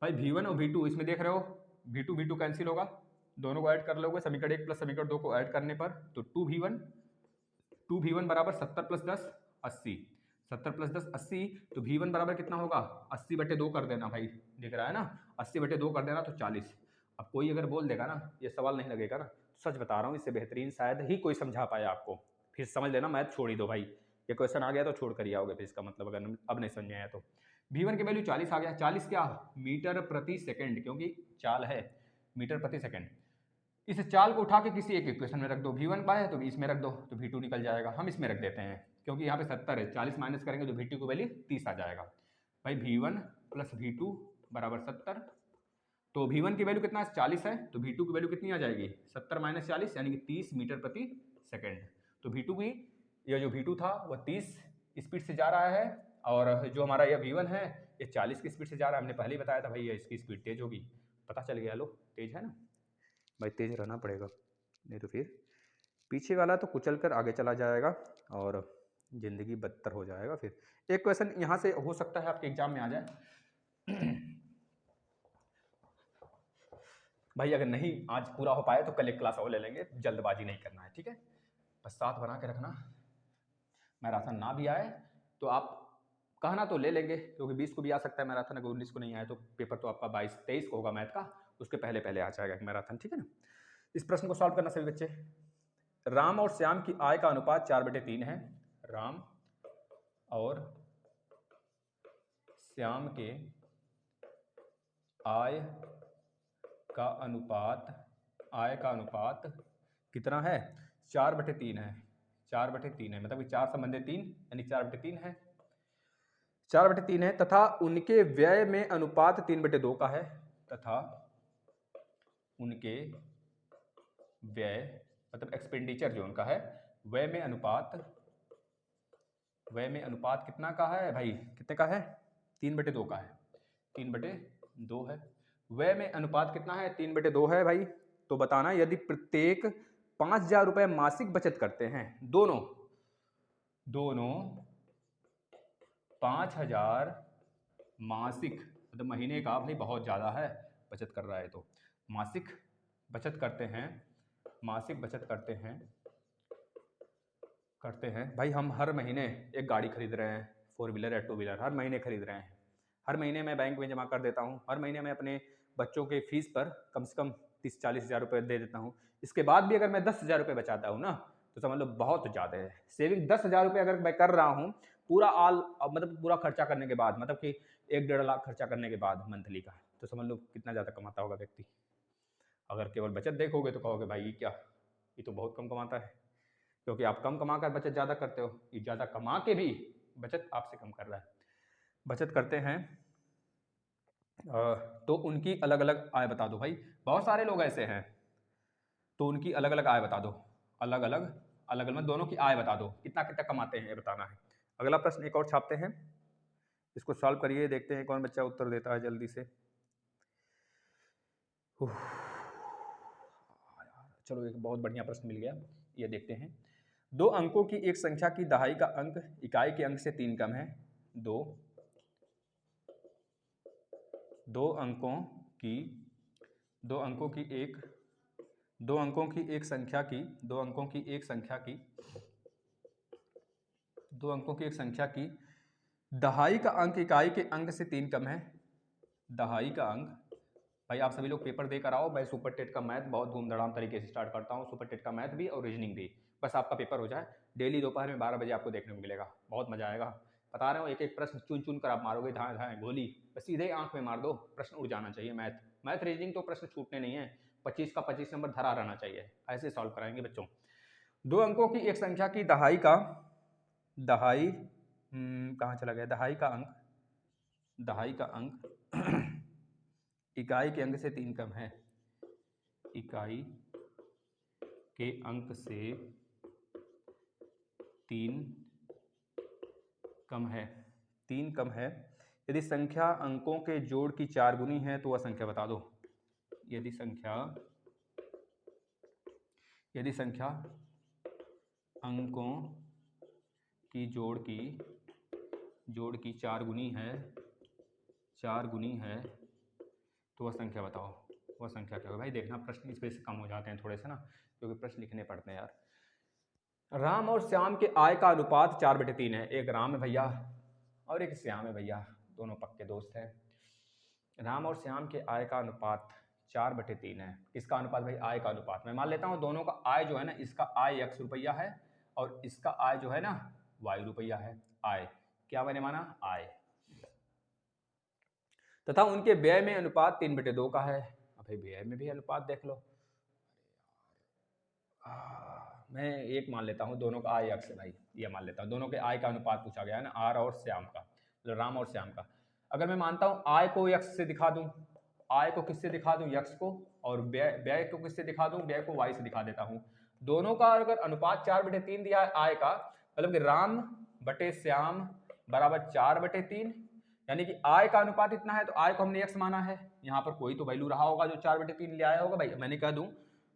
भाई, v1 और v2 इसमें देख रहे हो v2 v2 कैंसिल होगा, दोनों को ऐड कर लोगे समीकरण 1 प्लस समीकरण 2 को ऐड करने पर, तो 2v1 बराबर 70 प्लस 10 80, 70 प्लस 10 80, तो v1 बराबर कितना होगा 80/2 कर देना भाई, दिख रहा है ना 80/2 कर देना तो 40। अब कोई अगर बोल देगा ना ये सवाल नहीं लगेगा ना, सच बता रहा हूँ, इससे बेहतरीन शायद ही कोई समझा पाया आपको, फिर समझ लेना मैथ छोड़ ही दो भाई, ये क्वेश्चन आ गया तो छोड़ कर ही आओगे फिर, इसका मतलब अगर अब नहीं समझ में आया तो। v1 की वैल्यू 40 आ गया, 40 क्या मीटर प्रति सेकंड, क्योंकि चाल है मीटर प्रति सेकंड, इस चाल को उठा के किसी एक इक्वेशन में रख दो, v1 पाए तो इसमें रख दो तो v2 निकल जाएगा, हम इसमें रख देते हैं क्योंकि यहाँ पे 70 है, 40 माइनस करेंगे तो v2 की वैल्यू 30 आ जाएगा भाई, v1 प्लस v2 बराबर 70, तो v1 की वैल्यू कितना है 40 है, तो v2 की वैल्यू कितनी आ जाएगी 70 माइनस 40 यानी कि 30 मीटर प्रति सेकेंड, तो v2 की यह जो v2 था वह 30 स्पीड से जा रहा है, और जो हमारा यह v1 है ये 40 की स्पीड से जा रहा है, हमने पहले ही बताया था भाई ये इसकी स्पीड तेज होगी, पता चल गया, लो तेज है ना भाई, तेज रहना पड़ेगा नहीं तो फिर पीछे वाला तो कुचल कर आगे चला जाएगा और जिंदगी बदतर हो जाएगा। फिर एक क्वेश्चन यहाँ से हो सकता है आपके एग्जाम में आ जाए भाई, अगर नहीं आज पूरा हो पाए तो कल एक क्लास और ले लेंगे, जल्दबाजी नहीं करना है, ठीक है, बस साथ बना के रखना, मैराथन ना भी आए तो आप कहना तो ले लेंगे, क्योंकि 20 को भी आ सकता है मैराथन, अगर 19 को नहीं आए तो पेपर तो आपका 22-23 को होगा मैथ का, उसके पहले पहले आ जाएगा मैराथन, ठीक है ना। इस प्रश्न को सॉल्व करना सभी बच्चे, राम और श्याम की आय का अनुपात 4/3 है, राम और श्याम के आय का अनुपात कितना है 4/3 है, 4/3 है, मतलब कि 4 संबंधे 3 यानी 4/3 है, 4/3 है, तथा उनके व्यय में अनुपात 3/2 का है, तथा उनके व्यय मतलब एक्सपेंडिचर जो उनका है व्यय में अनुपात कितना का है भाई, कितने का है 3/2 का है, 3/2 है, व्यय में अनुपात कितना है 3/2 है भाई। तो बताना यदि प्रत्येक 5,000 रुपए मासिक बचत करते हैं, दोनों 5,000 मासिक, मतलब महीने का भाई बहुत ज़्यादा है बचत कर रहा है, तो मासिक बचत करते हैं भाई, हम हर महीने एक गाड़ी खरीद रहे हैं, 4 व्हीलर या 2 व्हीलर हर महीने खरीद रहे हैं, हर महीने मैं बैंक में जमा कर देता हूँ, हर महीने मैं अपने बच्चों के फीस पर कम से कम 30-40 हज़ार रुपये दे देता हूँ, इसके बाद भी अगर मैं 10,000 रुपये बचाता हूँ ना तो समझ लो बहुत ज़्यादा है सेविंग, 10,000 रुपये अगर मैं कर रहा हूँ पूरा मतलब पूरा खर्चा करने के बाद, मतलब कि 1-1.5 लाख खर्चा करने के बाद मंथली का, तो समझ लो कितना ज़्यादा कमाता होगा व्यक्ति। अगर केवल बचत देखोगे तो कहोगे भाई क्या, ये तो बहुत कम कमाता है, क्योंकि आप कम कमा कर बचत ज़्यादा करते हो, ये ज़्यादा कमा के भी बचत आपसे कम कर रहा है। बचत करते हैं तो उनकी अलग अलग आय बता दो भाई, बहुत सारे लोग ऐसे हैं, तो उनकी अलग अलग आय बता दो, अलग अलग दोनों की आय बता दो, कितना कितना कमाते हैं ये बताना है। अगला प्रश्न एक और छापते हैं, इसको सॉल्व करिए, देखते हैं कौन बच्चा उत्तर देता है जल्दी से। चलो एक बहुत बढ़िया प्रश्न मिल गया, ये देखते हैं। दो अंकों की एक संख्या की दहाई का अंक इकाई के अंक से 3 कम है। दो अंकों की एक संख्या की दहाई का अंक इकाई के अंक से 3 कम है। दहाई का अंक, भाई आप सभी लोग पेपर देकर आओ, मैं सुपर टेट का मैथ बहुत धूमधड़ाम तरीके से स्टार्ट करता हूँ, सुपर टेट का मैथ भी और रीजनिंग भी। बस आपका पेपर हो जाए, डेली दोपहर में 12 बजे आपको देखने को मिलेगा, बहुत मजा आएगा। बता रहा हूँ, एक एक प्रश्न चुन चुन कर आप मारोगे, धाए धाए गोली, बस सीधे आंख में मार दो, प्रश्न उड़ जाना चाहिए। मैथ रीजनिंग तो प्रश्न छूटने नहीं है, 25 का 25 नंबर धरा रहना चाहिए, ऐसे सॉल्व कराएंगे बच्चों। दो अंकों की एक संख्या की दहाई कहाँ चला गया, दहाई का अंक इकाई के अंक से 3 कम है। इकाई के अंक से 3 कम है। यदि संख्या अंकों के जोड़ की 4 गुनी है तो वह संख्या बता दो। यदि संख्या अंकों की जोड़ की 4 गुनी है तो वह संख्या बताओ। वह संख्या क्या होगा? भाई देखना, प्रश्न इस वजह से कम हो जाते हैं थोड़े से ना, क्योंकि प्रश्न लिखने पड़ते हैं यार। राम और श्याम के आय का अनुपात 4/3 है। एक राम है भैया और एक श्याम है भैया, दोनों पक्के दोस्त हैं। राम और श्याम के आय का अनुपात 4/3 है। किसका अनुपात भाई? आय का अनुपात। मैं मान लेता हूं दोनों का आय जो है ना, इसका आय x रुपया है और इसका आय जो है ना y रुपया है। आय क्या मैंने माना? आय। तथा उनके व्यय में अनुपात 3/2 का है। अब भाई व्यय में भी अनुपात देख लो। मैं एक मान लेता हूँ, दोनों का आय x है भाई, ये मान लेता हूँ। दोनों के आय का अनुपात पूछा गया है ना, आर और श्याम का, मतलब राम और श्याम का। अगर मैं मानता हूँ आय को x से दिखा दूं, आय को किससे दिखा दूं? x को, और व्यय को किससे दिखा दूं? व्यय को y से दिखा देता हूँ। दोनों का अगर अनुपात 4/3 दिया है आय का, मतलब कि राम बटे श्याम बराबर 4/3, यानी कि आय का अनुपात इतना है तो आय को हमने x माना है। यहाँ पर कोई तो वैल्यू रहा होगा जो 4/3 ले आया होगा भाई। मैं कह दूं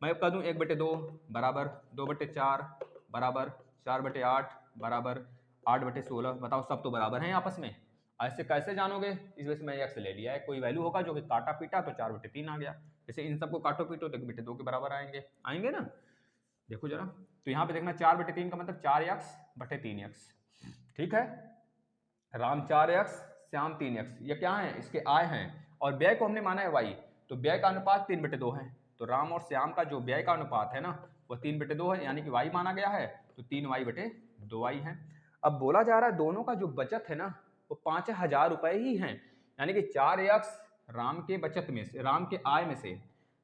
1/2 बराबर 2/4 बराबर 4/8 बराबर 8/16। बताओ, सब तो बराबर हैं आपस में, ऐसे कैसे जानोगे? इस वजह से मैं x ले लिया है। कोई वैल्यू होगा जो कि काटा पीटा तो 4/3 आ गया। जैसे इन सबको काटो पीटो तो 1/2 के बराबर आएंगे ना। देखो जरा, तो यहाँ पे देखना 4/3 का मतलब 4x/3x। ठीक है, राम 4x श्याम 3x, ये क्या है? इसके आय हैं। और व्यय को हमने माना है y, तो व्यय का अनुपात 3/2 है। तो राम और श्याम का जो व्यय का अनुपात है ना वो 3/2 है, यानी कि y माना गया है, तो 3y/2y है। अब बोला जा रहा है दोनों का जो बचत है ना वो 5,000 रुपए ही है, यानी कि 4x राम के बचत में से, राम के आय में से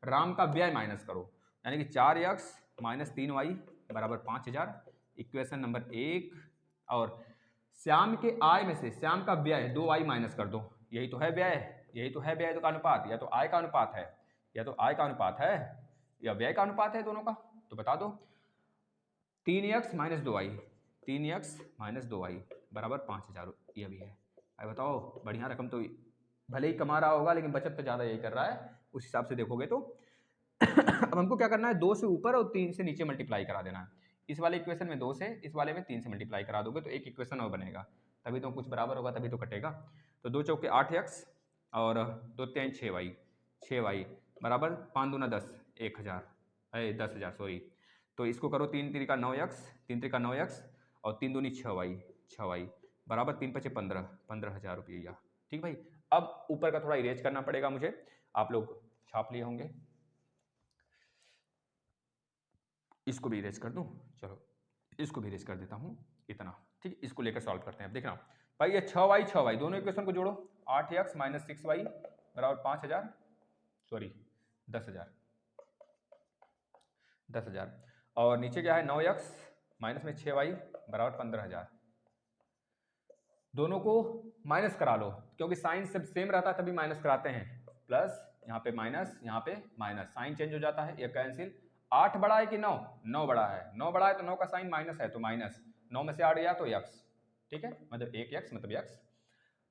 राम का व्यय माइनस करो, यानी कि 4x - 3y बराबर 5,000, इक्वेशन नंबर 1। और श्याम के आय में से श्याम का व्यय 2y माइनस कर दो, यही तो है व्यय, तो का अनुपात, या तो आय का अनुपात है, या तो आय का अनुपात है, या व्यय का अनुपात है दोनों का। तो बता दो, 3x - 2y, 3x - 2y बराबर 5,000, ये भी है। अब बताओ, बढ़िया रकम तो भले ही कमा रहा होगा लेकिन बचत तो ज़्यादा यही कर रहा है उस हिसाब से देखोगे तो। अब हमको क्या करना है? 2 से ऊपर और 3 से नीचे मल्टीप्लाई करा देना है। इस वाले इक्वेशन में 2 से, इस वाले में 3 से मल्टीप्लाई करा दोगे तो एक इक्वेशन और बनेगा, तभी तो कुछ बराबर होगा, तभी तो कटेगा। तो 2 चौके 8x और 2 3 6y, 6y बराबर 5 दूना 10, 10,000 सॉरी। तो इसको करो 3 त्रिका 9x, 3 त्रिका 9x और 3 दूनी 6y बराबर 3 5 15, 15,000 रुपया। ठीक भाई, अब ऊपर का थोड़ा इरेज करना पड़ेगा मुझे, आप लोग छाप लिए होंगे, इसको भी इरेज कर दूं। चलो इसको भी इरेज कर देता हूं, इतना ठीक। इसको लेकर सॉल्व करते हैं। अब देखना भाई, ये 6y दोनों इक्वेशन को जोड़ो, 8x - 6y बराबर 5,000, सॉरी 10,000 और नीचे क्या है? 9x माइनस में 6y बराबर 15,000। दोनों को माइनस करा लो, क्योंकि साइन सब सेम रहता है तभी माइनस कराते हैं। प्लस यहाँ पे माइनस, यहाँ पे माइनस, साइन चेंज हो जाता है, ये कैंसिल। 8 बड़ा है कि 9? 9 बड़ा है, 9 बड़ा है तो 9 का साइन माइनस है तो माइनस, 9 में से 8 गया तो x। ठीक है, मतलब 1x मतलब x।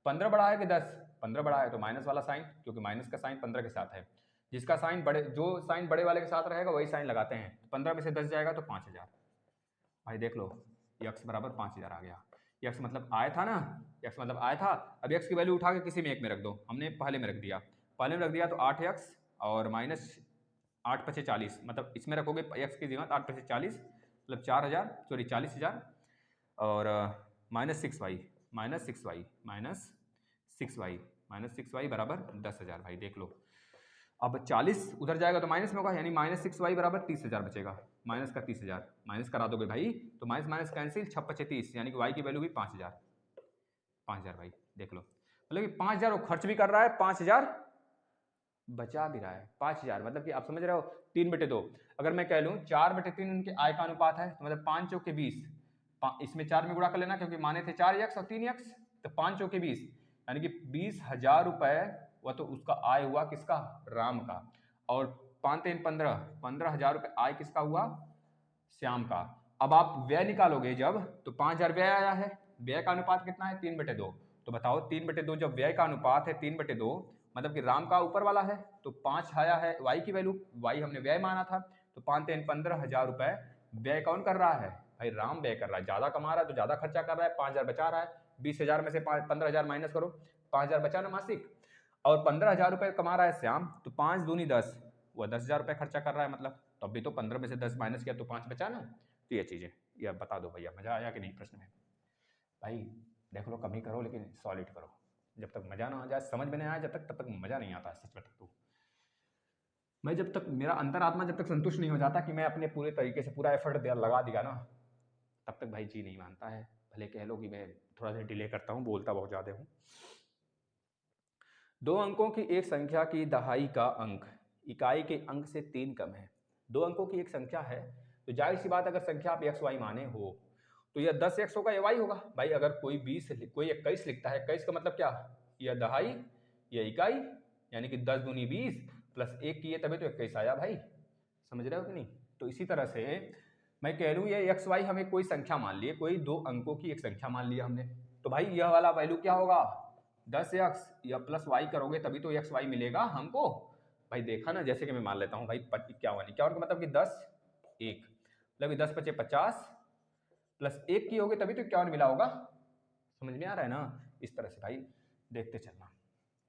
15 बड़ा है कि 10? 15 बड़ा है तो माइनस वाला साइन, क्योंकि माइनस का साइन 15 के साथ है। जिसका साइन बड़े, जो साइन बड़े वाले के साथ रहेगा वही साइन लगाते हैं। 15 में से 10 जाएगा तो 5000। भाई देख लो, x बराबर 5000 आ गया। x मतलब आया था ना, x मतलब आया था। अब x की वैल्यू उठा के किसी में एक में रख दो, हमने पहले में रख दिया। पहले में रख दिया तो 8x और माइनस 8 पचे 40, मतलब इसमें रखोगे x की जगह 8 पचे 40 मतलब 4000, सॉरी 40000 और minus 6y minus 6y minus 6y minus 6y बराबर 10,000। भाई देख लो, अब 40 उधर जाएगा तो माइनस में होगा, यानी माइनस 6y बराबर 30,000 बचेगा। माइनस का 30,000 माइनस करा दोगे भाई तो माइनस माइनस कैंसिल, 6 पचे 30, यानी कि y की वैल्यू भी 5000। 5000 भाई देख लो, मतलब कि 5000 वो खर्च भी कर रहा है, 5000 बचा भी रहा है। 5000 मतलब कि आप समझ रहे हो 3/2। अगर मैं कह लूँ 4/3 उनके आय का अनुपात है तो मतलब 5 चौके 20, इसमें 4 में गुणा कर लेना क्योंकि माने थे 4x और 3x, तो 5 चौके 20 यानी कि 20,000 रुपए वह तो उसका आय हुआ, किसका? राम का। और 5 3 15, 15,000 रुपये आय किसका हुआ? श्याम का। अब आप व्यय निकालोगे जब तो 5,000 व्यय आया है, व्यय का अनुपात कितना है? 3/2। तो बताओ 3/2 जब व्यय का अनुपात है 3/2 मतलब कि राम का ऊपर वाला है तो 5 आया है y की वैल्यू, y हमने व्यय माना था, तो 5 3 15,000 रुपए व्यय कौन कर रहा है? भाई राम व्यय कर रहा है, ज्यादा कमा रहा है तो ज्यादा खर्चा कर रहा है, 5,000 बचा रहा है। 20,000 में से 15,000 माइनस करो, 5,000 बचा ना मासिक, और 15,000 रुपये कमा रहा है श्याम, तो 5 दूनी 10, वह 10,000 रुपये खर्चा कर रहा है, मतलब तब भी तो 15 में से 10 माइनस किया तो 5 बचा ना। तो ये चीज़ें ये बता दो भैया, मजा आया कि नहीं प्रश्न में? भाई देख लो, कमी करो लेकिन सॉलिड करो। जब तक मजा ना आ जाए, समझ में नहीं आए जब तक, तब तक मजा नहीं आता सच में। तो मैं जब तक, मेरा अंतरात्मा जब तक संतुष्ट नहीं हो जाता कि मैं अपने पूरे तरीके से पूरा एफर्ट लगा दिया ना, तब तक भाई जी नहीं मानता है। भले कह लो कि मैं थोड़ा सा डिले करता हूँ, बोलता बहुत ज़्यादा हूँ। 2 अंकों की एक संख्या की दहाई का अंक इकाई के अंक से 3 कम है। 2 अंकों की एक संख्या है तो जाहिर सी बात, अगर संख्या आप एक्स वाई माने हो तो यह 10x होगा, यह y होगा। भाई अगर कोई 20 कोई 21 लिखता है, 21 का मतलब क्या? यह दहाई, यह इकाई, यानी कि 10 दूनी 20 प्लस 1 किए तभी तो 21 आया। भाई समझ रहे हो कि नहीं? तो इसी तरह से मैं कह लूँ ये एक्स वाई हमें कोई संख्या मान लिए, कोई 2 अंकों की एक संख्या मान लिया हमने, तो भाई यह वाला वैल्यू क्या होगा? 10x या प्लस वाई करोगे तभी तो एक्स वाई मिलेगा हमको। भाई देखा ना, जैसे कि मैं मान लेता हूँ भाई 51, 51 का मतलब कि 10 1 मतलब कि 10 पचे 50 प्लस 1 की होगी तभी तो 51 मिला होगा। समझ में आ रहा है ना? इस तरह से भाई देखते चलना।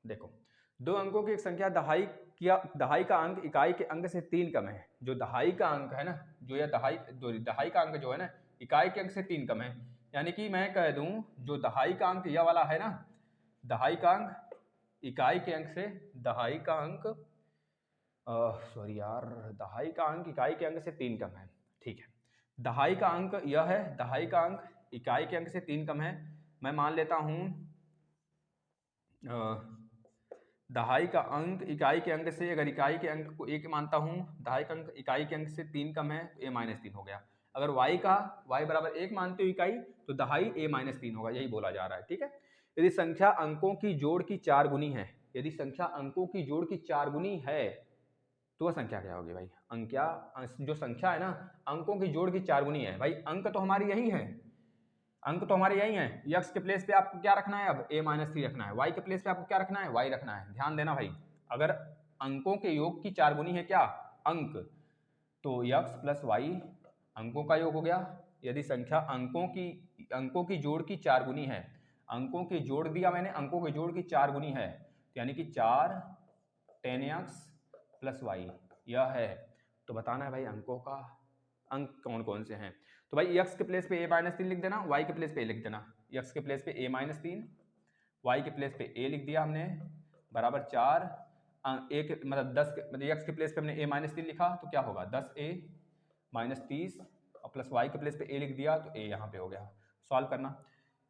देखो 2 अंकों की एक संख्या दहाई का अंक इकाई के अंक से 3 कम है। जो दहाई का अंक है ना, जो यह दहाई का अंक जो है ना, इकाई के अंक से 3 कम है, यानी कि मैं कह दूं जो दहाई का अंक यह वाला है ना, दहाई का अंक इकाई के अंक से, दहाई का अंक सॉरी यार, दहाई का अंक इकाई के अंक से 3 कम है। ठीक है, दहाई का अंक यह है, दहाई का अंक इकाई के अंक से 3 कम है। मैं मान लेता हूं दहाई का अंक इकाई के अंक से, अगर इकाई के अंक को 1 मानता हूं, दहाई का अंक इकाई के अंक से 3 कम है तो a-3 हो गया। अगर y बराबर 1 मानते हो इकाई तो दहाई a-3 होगा, यही बोला जा रहा है। ठीक है, यदि संख्या अंकों की जोड़ की 4 गुनी है, यदि संख्या अंकों की जोड़ की 4 गुनी है तो वह संख्या क्या होगी? भाई जो संख्या है ना, अंकों की जोड़ की 4 गुनी है। भाई अंक तो हमारी यही है, अंक तो हमारे यही हैं। x के प्लेस पे आपको क्या रखना है? अब a-3 रखना है। y के प्लेस पे आपको क्या रखना है? y रखना है। ध्यान देना भाई, अगर अंकों के योग की 4 गुनी है क्या? अंक, तो x प्लस वाई अंकों का योग हो गया। यदि संख्या अंकों की जोड़ की 4 गुनी है, अंकों की जोड़ दिया मैंने, अंकों के जोड़ की 4 गुनी है, तो यानी कि 4 10x प्लस वाई यह है। तो बताना है भाई अंकों का अंक कौन कौन से हैं। तो भाई x के प्लेस पे a-3 लिख देना, y के प्लेस पे a लिख देना। x के प्लेस पे a-3, y के प्लेस पे a लिख दिया हमने, बराबर 4 एक मतलब 10 मतलब x के प्लेस पे हमने a-3 लिखा तो क्या होगा? 10a माइनस 30 और प्लस y के प्लेस पे a लिख दिया तो a यहाँ पे हो गया। सॉल्व करना,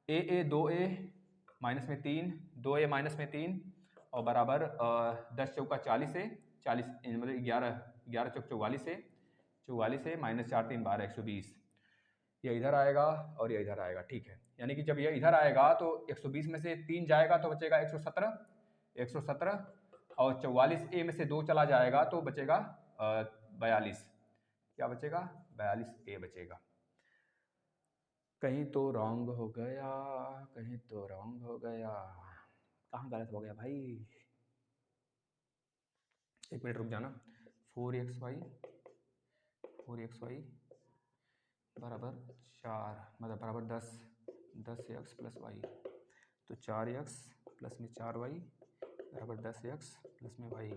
a 2a माइनस में 3, 2a माइनस में 3 और बराबर 10 चौका 40a, 40 मतलब 11 चौक 44a, 44a माइनस 4 3 12 120, ये इधर आएगा और ये इधर आएगा। ठीक है, यानी कि जब ये इधर आएगा तो 120 में से 3 जाएगा तो बचेगा 117 और 44a में से 2 चला जाएगा तो बचेगा 42। क्या बचेगा? 42a बचेगा। कहीं तो रॉन्ग हो गया, कहीं तो रॉन्ग हो गया, कहाँ गलत हो गया भाई? एक मिनट रुक जाना। 4xy बराबर 4 मतलब बराबर 10x प्लस वाई, तो 4x प्लस में 4y बराबर 10x प्लस में y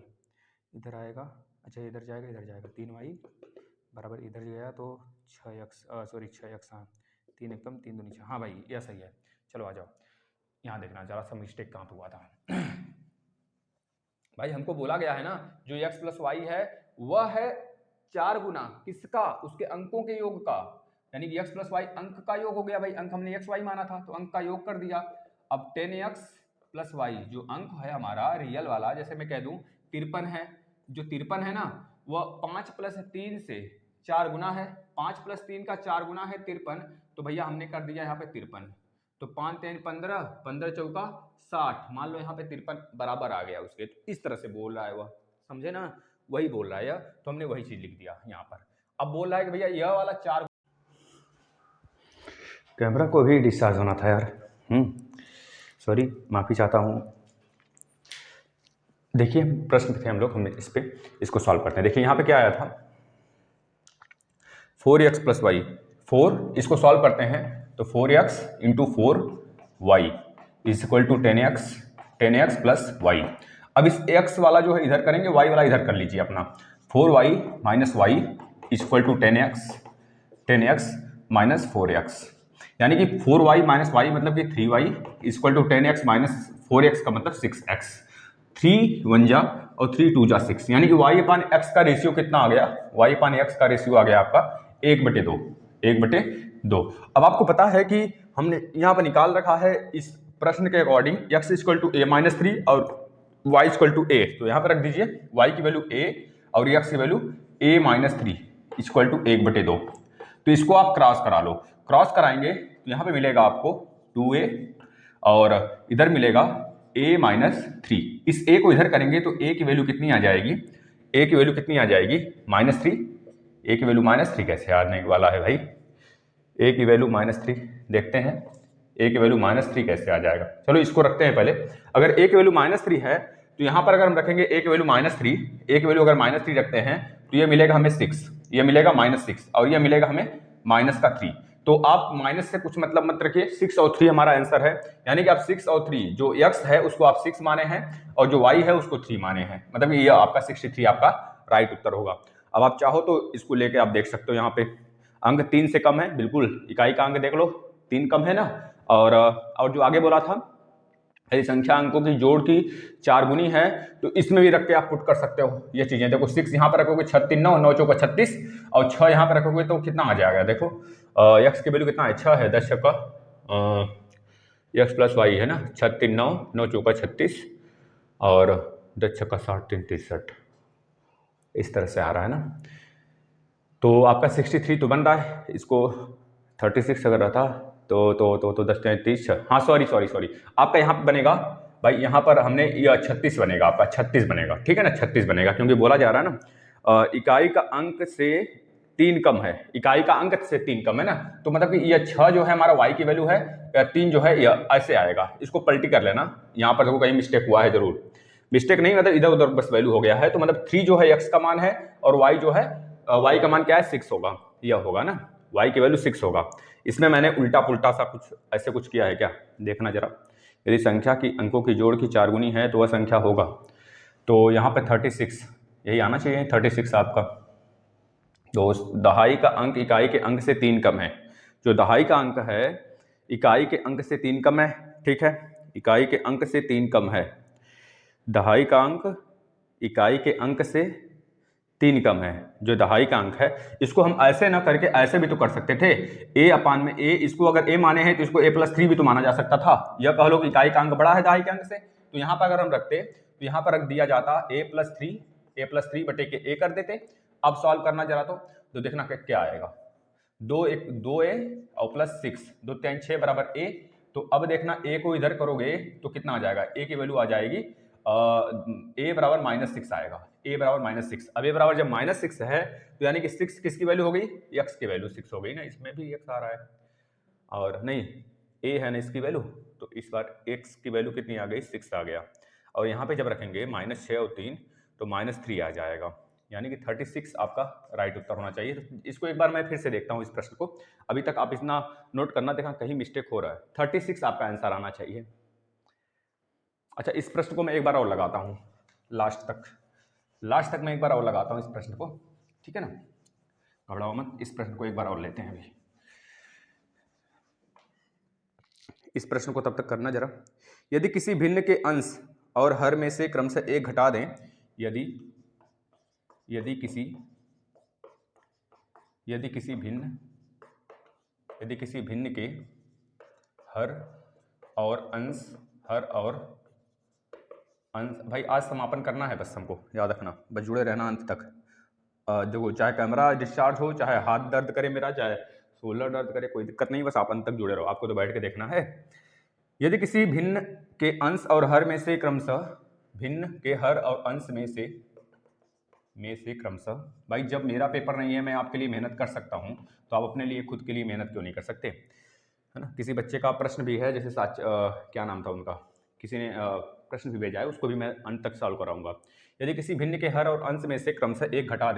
इधर आएगा। अच्छा इधर जाएगा 3y बराबर इधर गया तो 6x 6x, हाँ 3 एक कम 3 दूनी 6, हाँ भाई यह सही है। चलो आ जाओ यहाँ देखना जरा सा मिस्टेक कहाँ पे हुआ था। भाई हमको बोला गया है ना जो x प्लस वाई है वह है 4 गुना किसका, उसके अंकों के योग का, यानी कि x प्लस वाई अंक का योग हो गया। भाई अंक हमने x y माना था तो अंक का योग कर दिया। अब 10x प्लस वाई जो अंक है हमारा रियल वाला, जैसे मैं कह दूं 53 है, जो 53 है ना वह 5 प्लस 3 से 4 गुना है, 5 प्लस 3 का 4 गुना है 53, तो भैया हमने कर दिया यहाँ पे 53, तो 5 3 15, 15 चौका 60, मान लो यहाँ पे 53 बराबर आ गया उसके, तो इस तरह से बोल रहा है वह, समझे ना, वही बोल रहा है, तो हमने वही चीज लिख दिया यहाँ पर। अब बोल रहा है कि भैया यह वाला 4, कैमरा को भी डिस्चार्ज होना था यार, सॉरी माफी चाहता हूँ। देखिए प्रश्न थे हम लोग, हमने इस पे इसको सॉल्व करते हैं। देखिए यहाँ पे क्या आया था 4x प्लस वाई, 4 इसको सॉल्व करते हैं तो 4x into 4y is equal to 10x plus y. अब इस x वाला जो है इधर करेंगे, y वाला इधर कर लीजिए अपना, 4y minus y is equal to 10x minus 4x, यानी कि 4y माइनस वाई मतलब कि 3y is equal to 10x minus 4x का मतलब 6x, 3 1 जा और 3 2 जा 6, यानी कि y अपान x का रेशियो कितना आ गया, y अपान x का रेशियो आ गया आपका 1/2। अब आपको पता है कि हमने यहाँ पर निकाल रखा है इस प्रश्न के according x equal to a minus 3 और y इक्वल टू a, तो यहाँ पर रख दीजिए y की वैल्यू a और x की value a minus 3 equal to 1/2। तो इसको आप क्रॉस करा लो, क्रॉस कराएंगे तो यहाँ पे मिलेगा आपको 2a और इधर मिलेगा a माइनस 3, इस a को इधर करेंगे तो a की वैल्यू कितनी आ जाएगी, a की वैल्यू कितनी आ जाएगी -3, a की वैल्यू -3 कैसे आने वाला है भाई, a की वैल्यू -3 देखते हैं, a की वैल्यू -3 कैसे आ जाएगा। चलो इसको रखते हैं पहले, अगर a की वैल्यू -3 है तो यहाँ पर अगर हम रखेंगे a की वैल्यू -3, a की वैल्यू अगर -3 रखते हैं तो ये मिलेगा हमें 6, ये मिलेगा -6 और ये मिलेगा हमें -3, तो आप माइनस से कुछ मतलब मत रखिए, 6 और 3 हमारा आंसर है, यानी कि आप 6 और 3 जो x है उसको आप 6 माने हैं और जो y है उसको 3 माने हैं, मतलब ये आपका 63 आपका राइट उत्तर होगा। अब आप चाहो तो इसको लेके आप देख सकते हो, यहाँ पे अंक 3 से कम है, बिल्कुल इकाई का अंक देख लो 3 कम है ना, और जो आगे बोला था यदि संख्या अंकों की जोड़ की 4 गुनी है तो इसमें भी रख के आप पुट कर सकते हो ये चीजें। देखो 6 यहाँ पर रखोगे 6 3 9 9 चौका 36 और 6 यहाँ पर रखोगे तो कितना आ जाएगा, देखो x की वैल्यू कितना है 6 है, 10 छक्का x प्लस वाई है ना, 6 3 9 9 चौका 36 और 10 छक्का 60 3 63, इस तरह से आ रहा है ना। तो आपका 63 तो बन रहा है, इसको 36 अगर रहता तो 10 30, हाँ सॉरी आपका यहाँ पे बनेगा भाई, यहाँ पर हमने यह 36 बनेगा, आपका 36 बनेगा, ठीक है ना, 36 बनेगा, क्योंकि बोला जा रहा है ना इकाई का अंक से 3 कम है, इकाई का अंक से 3 कम है ना, तो मतलब कि यह 6 जो है हमारा y की वैल्यू है, 3 जो है यह ऐसे आएगा, इसको पलटी कर लेना, यहाँ पर देखो कहीं मिस्टेक हुआ है, जरूर मिस्टेक नहीं मतलब इधर उधर बस वैल्यू हो गया है, तो मतलब 3 जो है x का मान है और y जो है y का मान क्या है 6 होगा, यह होगा ना, y की वैल्यू 6 होगा। इसमें मैंने उल्टा पुल्टा सा कुछ ऐसे कुछ किया है क्या, देखना जरा, यदि संख्या की अंकों की जोड़ की 4 गुनी है तो वह संख्या होगा, तो यहाँ पे 36 यही आना चाहिए, 36 आपका। तो दहाई का अंक इकाई के अंक से 3 कम है, जो दहाई का अंक है इकाई के अंक से 3 कम है, ठीक है, इकाई के अंक से 3 कम है, दहाई का अंक इकाई के अंक से 3 कम है, जो दहाई का अंक है, इसको हम ऐसे ना करके ऐसे भी तो कर सकते थे, a अपान में a, इसको अगर a माने हैं तो इसको a+3 भी तो माना जा सकता था, यह कह लो कि इकाई का अंक बड़ा है दहाई के अंक से, तो यहाँ पर अगर हम रखते तो यहाँ पर रख दिया जाता a+3 बटे के a कर देते। अब सॉल्व करना जरा तो देखना क्या आएगा, 2a और +6 2 3 6 बराबर a, तो अब देखना a को इधर करोगे तो कितना आ जाएगा, a की वैल्यू आ जाएगी a बराबर -6 आएगा, a बराबर -6। अब a बराबर जब -6 है तो यानी कि 6 किसकी वैल्यू हो गई, x की वैल्यू 6 हो गई ना, इसमें भी x आ रहा है, और नहीं a है ना इसकी वैल्यू, तो इस बार x की वैल्यू कितनी आ गई, 6 आ गया। और यहाँ पे जब रखेंगे -6 और 3 तो -3 आ जाएगा, यानी कि 36 आपका राइट उत्तर होना चाहिए। तो इसको एक बार मैं फिर से देखता हूँ इस प्रश्न को, अभी तक आप इतना नोट करना, देखा कहीं मिस्टेक हो रहा है। 36 आपका आंसर आना चाहिए। अच्छा, इस प्रश्न को मैं एक बार और लगाता हूँ लास्ट तक मैं एक बार और लगाता हूँ इस प्रश्न को, ठीक है ना, घबराओ मत। इस प्रश्न को एक बार और लेते हैं अभी। इस प्रश्न को तब तक करना जरा। यदि किसी भिन्न के अंश और हर में से क्रमशः एक घटा दें, यदि किसी भिन्न के हर और अंश भाई आज समापन करना है, बस हमको याद रखना, बस जुड़े रहना अंत तक। देखो, चाहे कैमरा डिस्चार्ज हो, चाहे हाथ दर्द करे मेरा, चाहे शोल्डर दर्द करे, कोई दिक्कत नहीं, बस आप अंत तक जुड़े रहो, आपको तो बैठ के देखना है। यदि किसी भिन्न के अंश और हर में से क्रमशः भाई जब मेरा पेपर नहीं है, मैं आपके लिए मेहनत कर सकता हूं, तो आप अपने लिए खुद के लिए मेहनत क्यों नहीं कर सकते, है ना। किसी बच्चे का प्रश्न भी है, जैसे क्या नाम था उनका, किसी ने प्रश्न भी भेजा है, उसको भी मैं अंत तक सॉल्व कराऊंगा। यदि किसी भिन्न के हर और अंश में से क्रमशः एक घटा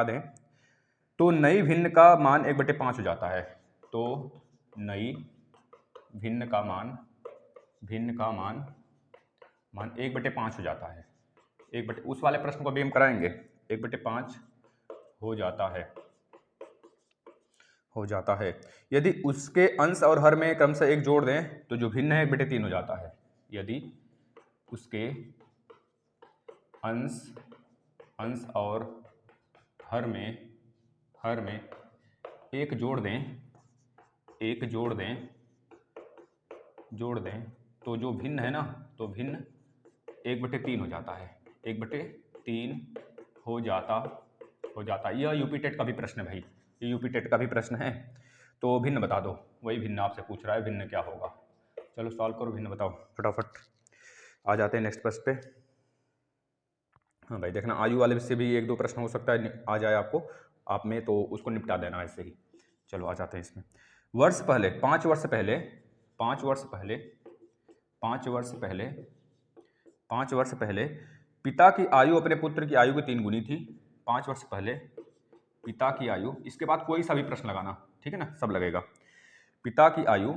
दें, तो नई भिन्न का मान 1/5 हो जाता है। तो नई भिन्न का मान 1/5 हो जाता है। उस वाले प्रश्न को भी हम कराएंगे। 1/5 हो जाता है। यदि उसके अंश और हर में क्रमशः एक जोड़ दें, तो जो भिन्न है 1/3 हो जाता है। यदि उसके अंश और हर में एक जोड़ दें, तो जो भिन्न है ना, तो भिन्न 1/3 हो जाता है। 1/3 हो जाता। यह यूपी टेट का भी प्रश्न है भाई, ये यूपी टेट का भी प्रश्न है। तो भिन्न बता दो, वही भिन्न आपसे पूछ रहा है, भिन्न क्या होगा। चलो सॉल्व करो, भिन्न बताओ फटाफट। आ जाते हैं नेक्स्ट प्रश्न पे। हाँ भाई देखना, आयु वाले से भी 1-2 प्रश्न हो सकता है आ जाए आपको, आप में तो उसको निपटा देना ऐसे ही। चलो आ जाते हैं इसमें। 5 वर्ष पहले पिता की आयु अपने पुत्र की आयु की 3 गुनी थी। 5 वर्ष पहले पिता की आयु, इसके बाद कोई सा भी प्रश्न लगाना, ठीक है ना, सब लगेगा। पिता की आयु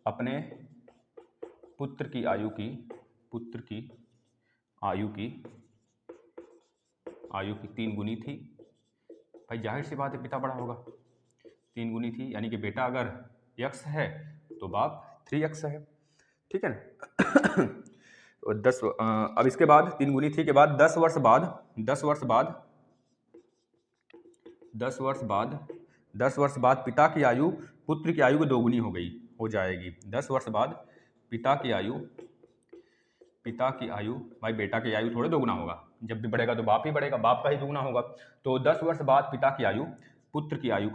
अपने पुत्र की आयु की 3 गुनी थी। भाई जाहिर सी बात है, पिता बड़ा होगा, 3 गुनी थी, यानी कि बेटा अगर x है तो बाप 3x है, ठीक है ना। अब इसके बाद 3 गुनी थी के बाद 10 वर्ष बाद पिता की आयु पुत्र की आयु की 2 गुनी हो जाएगी। 10 वर्ष बाद पिता की आयु भाई बेटा की आयु थोड़े 2 गुना होगा, जब भी बढ़ेगा तो बाप ही बढ़ेगा, बाप का ही 2 गुना होगा। तो 10 वर्ष बाद पिता की आयु पुत्र की आयु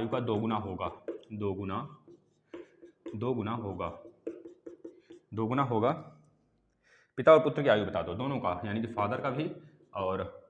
का 2 गुना होगा। 2 गुना होगा। पिता और पुत्र की आयु बता दो, दोनों का, यानी कि फादर का भी और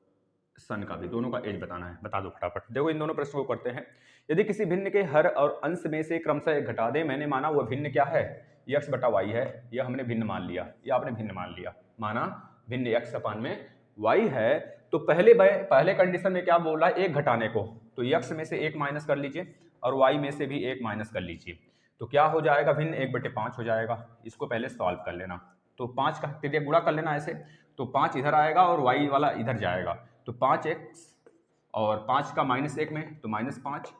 सन का भी, दोनों का एज बताना है। बता दो फटाफट। देखो इन दोनों प्रश्नों को करते हैं। यदि किसी भिन्न के हर और अंश में से क्रमशः एक घटा दे, मैंने माना वह भिन्न क्या है, x/y है, यह हमने भिन्न मान लिया, यह आपने भिन्न मान लिया, माना भिन्न x/y है। तो पहले कंडीशन में क्या बोल रहा है, 1 घटाने को, तो x में से 1 माइनस कर लीजिए और y में से भी 1 माइनस कर लीजिए, तो क्या हो जाएगा, भिन्न 1/5 हो जाएगा। इसको पहले सॉल्व कर लेना, तो 5 का तिर्यक गुणा कर लेना ऐसे, तो 5 इधर आएगा और y वाला इधर जाएगा, तो 5x और 5 का -1 में तो -5,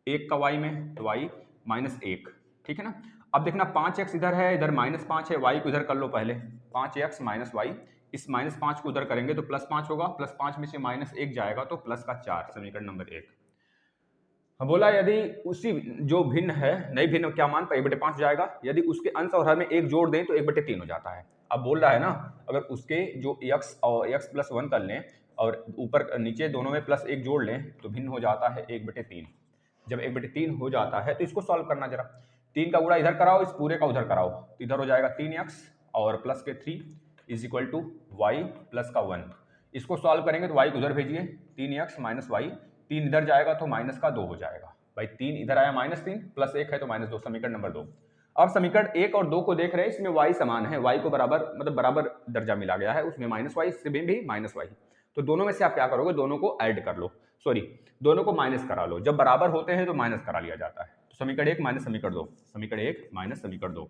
1 का y में तो y -1, ठीक है ना। अब देखना 5x इधर है, इधर -5 है, y को इधर कर लो पहले, 5x - y, इस -5 को उधर करेंगे तो +5 होगा, +5 में से -1 जाएगा तो +4, समीकरण नंबर 1। हम बोला यदि उसी जो भिन्न है, नई भिन्न क्या मान 1/5 जाएगा, यदि उसके अंश और हर में एक जोड़ दें तो 1/3 हो जाता है। अब बोल रहा है ना, अगर उसके जो x और x+1 कर लें और ऊपर नीचे दोनों में +1 जोड़ लें तो भिन्न हो जाता है 1/3। जब 1/3 हो जाता है तो इसको सॉल्व करना जरा, 3 का गुणा इधर कराओ, इस पूरे का उधर कराओ, तो इधर हो जाएगा 3x और प्लस के 3, is equal to y plus का 1। इसको सॉल्व करेंगे तो वाई को उधर भेजिए, 3x माइनस वाई, 3 इधर जाएगा तो माइनस का 2 हो जाएगा भाई, 3 इधर आया -3 प्लस 1 है तो -2, समीकरण नंबर 2। अब समीकरण 1 और 2 को देख रहे हैं, इसमें y समान है, y को बराबर मतलब बराबर दर्जा मिला गया है, उसमें -y इसमें भी -y, तो दोनों में से आप क्या करोगे, दोनों को ऐड कर लो, सॉरी दोनों को माइनस करा लो, जब बराबर होते हैं तो माइनस करा लिया जाता है। तो समीकरण 1 माइनस समीकरण 2, समीकरण 1 माइनस समीकरण 2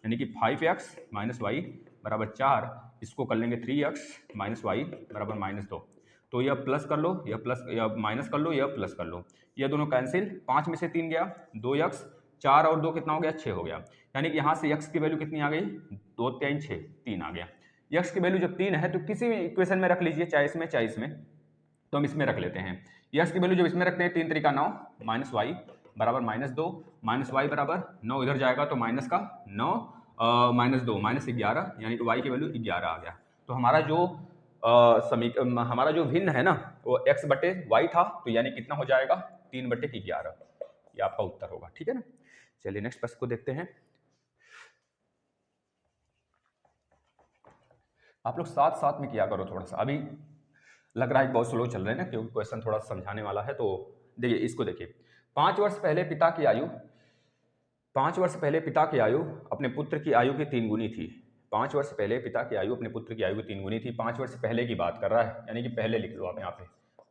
यानी कि 5x माइनस वाई बराबर 4, इसको कर लेंगे 3x माइनस वाई बराबर -2, तो यह प्लस कर लो, यह प्लस, यह माइनस कर लो, यह प्लस कर लो, यह दोनों कैंसिल, 5 में से 3 गया, 2x, 4 और 2 कितना हो गया, 6 हो गया, यानी कि यहाँ से x की वैल्यू कितनी आ गई, 2 3 6, 3 आ गया। x की वैल्यू जब 3 है तो किसी भी इक्वेशन में रख लीजिए, चाहे इसमें चाहे इसमें, तो हम इसमें रख लेते हैं। x की वैल्यू जब इसमें रखते हैं 3 3 9 माइनस वाई बराबर -2, माइनस वाई बराबर 9 इधर जाएगा तो माइनस का 9 -2 -11, यानी कि y की वैल्यू 11 आ गया। तो हमारा जो हमारा जो भिन्न है ना वो x बटे वाई था, तो यानी कितना हो जाएगा, 3 बटे 11, ये आपका उत्तर होगा, ठीक है ना। चलिए नेक्स्ट प्रश्न को देखते हैं। आप लोग साथ साथ में किया करो थोड़ा सा, अभी लग रहा है बहुत स्लो चल रहे हैं ना, क्योंकि क्वेश्चन थोड़ा समझाने वाला है। तो देखिए इसको देखिए, 5 वर्ष पहले पिता की आयु 5 वर्ष पहले पिता की आयु अपने पुत्र की आयु की 3 गुनी थी। 5 वर्ष पहले पिता की आयु अपने पुत्र की आयु की 3 गुनी थी। 5 वर्ष पहले की बात कर रहा है, यानी कि पहले लिख लो आप यहाँ पे,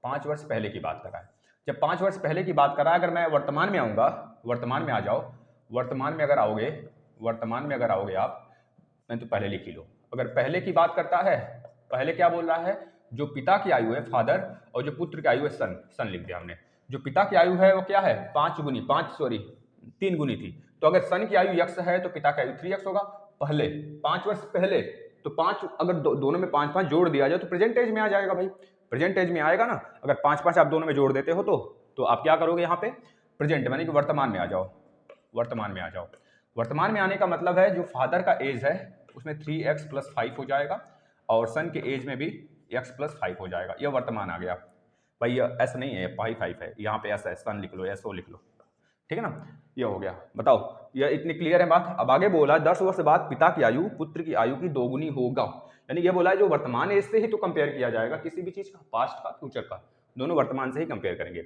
5 वर्ष पहले की बात कर रहा है। जब 5 वर्ष पहले की बात कर रहा है, अगर मैं वर्तमान में आऊँगा, वर्तमान में आ जाओ, वर्तमान में अगर आओगे आप, मैं तो पहले लिख ही लो। अगर पहले की बात करता है, पहले क्या बोल रहा है, जो पिता की आयु है फादर, और जो पुत्र की आयु है सन, सन लिख दिया हमने। जो पिता की आयु है वो क्या है, 3 गुनी थी। तो अगर सन की आयु x है तो पिता की आयु 3x होगा, पहले 5 वर्ष पहले। तो 5 अगर दोनों में 5 5 जोड़ दिया जाए तो प्रेजेंट एज में आ जाएगा भाई, प्रेजेंट एज में आएगा ना। अगर 5 5 आप दोनों में जोड़ देते हो तो आप क्या करोगे, यहाँ पे प्रेजेंट यानी कि वर्तमान में आ जाओ, वर्तमान में आ जाओ। वर्तमान में आने का मतलब है जो फादर का एज है उसमें 3x + 5 हो जाएगा, और सन के एज में भी x + 5 हो जाएगा। यह वर्तमान आ गया भाई, यह s नहीं है, 5 है, यहाँ पे s है, सन लिख लो, SO लिख लो, ठीक है ना। यह हो गया, बताओ यह इतनी क्लियर है बात। अब आगे बोला 10 वर्ष बाद पिता की आयु पुत्र की आयु की 2 गुनी होगा, यानी यह बोला है जो वर्तमान एज से ही तो कंपेयर किया जाएगा, किसी भी चीज का, पास्ट का, फ्यूचर का, दोनों वर्तमान से ही कंपेयर करेंगे।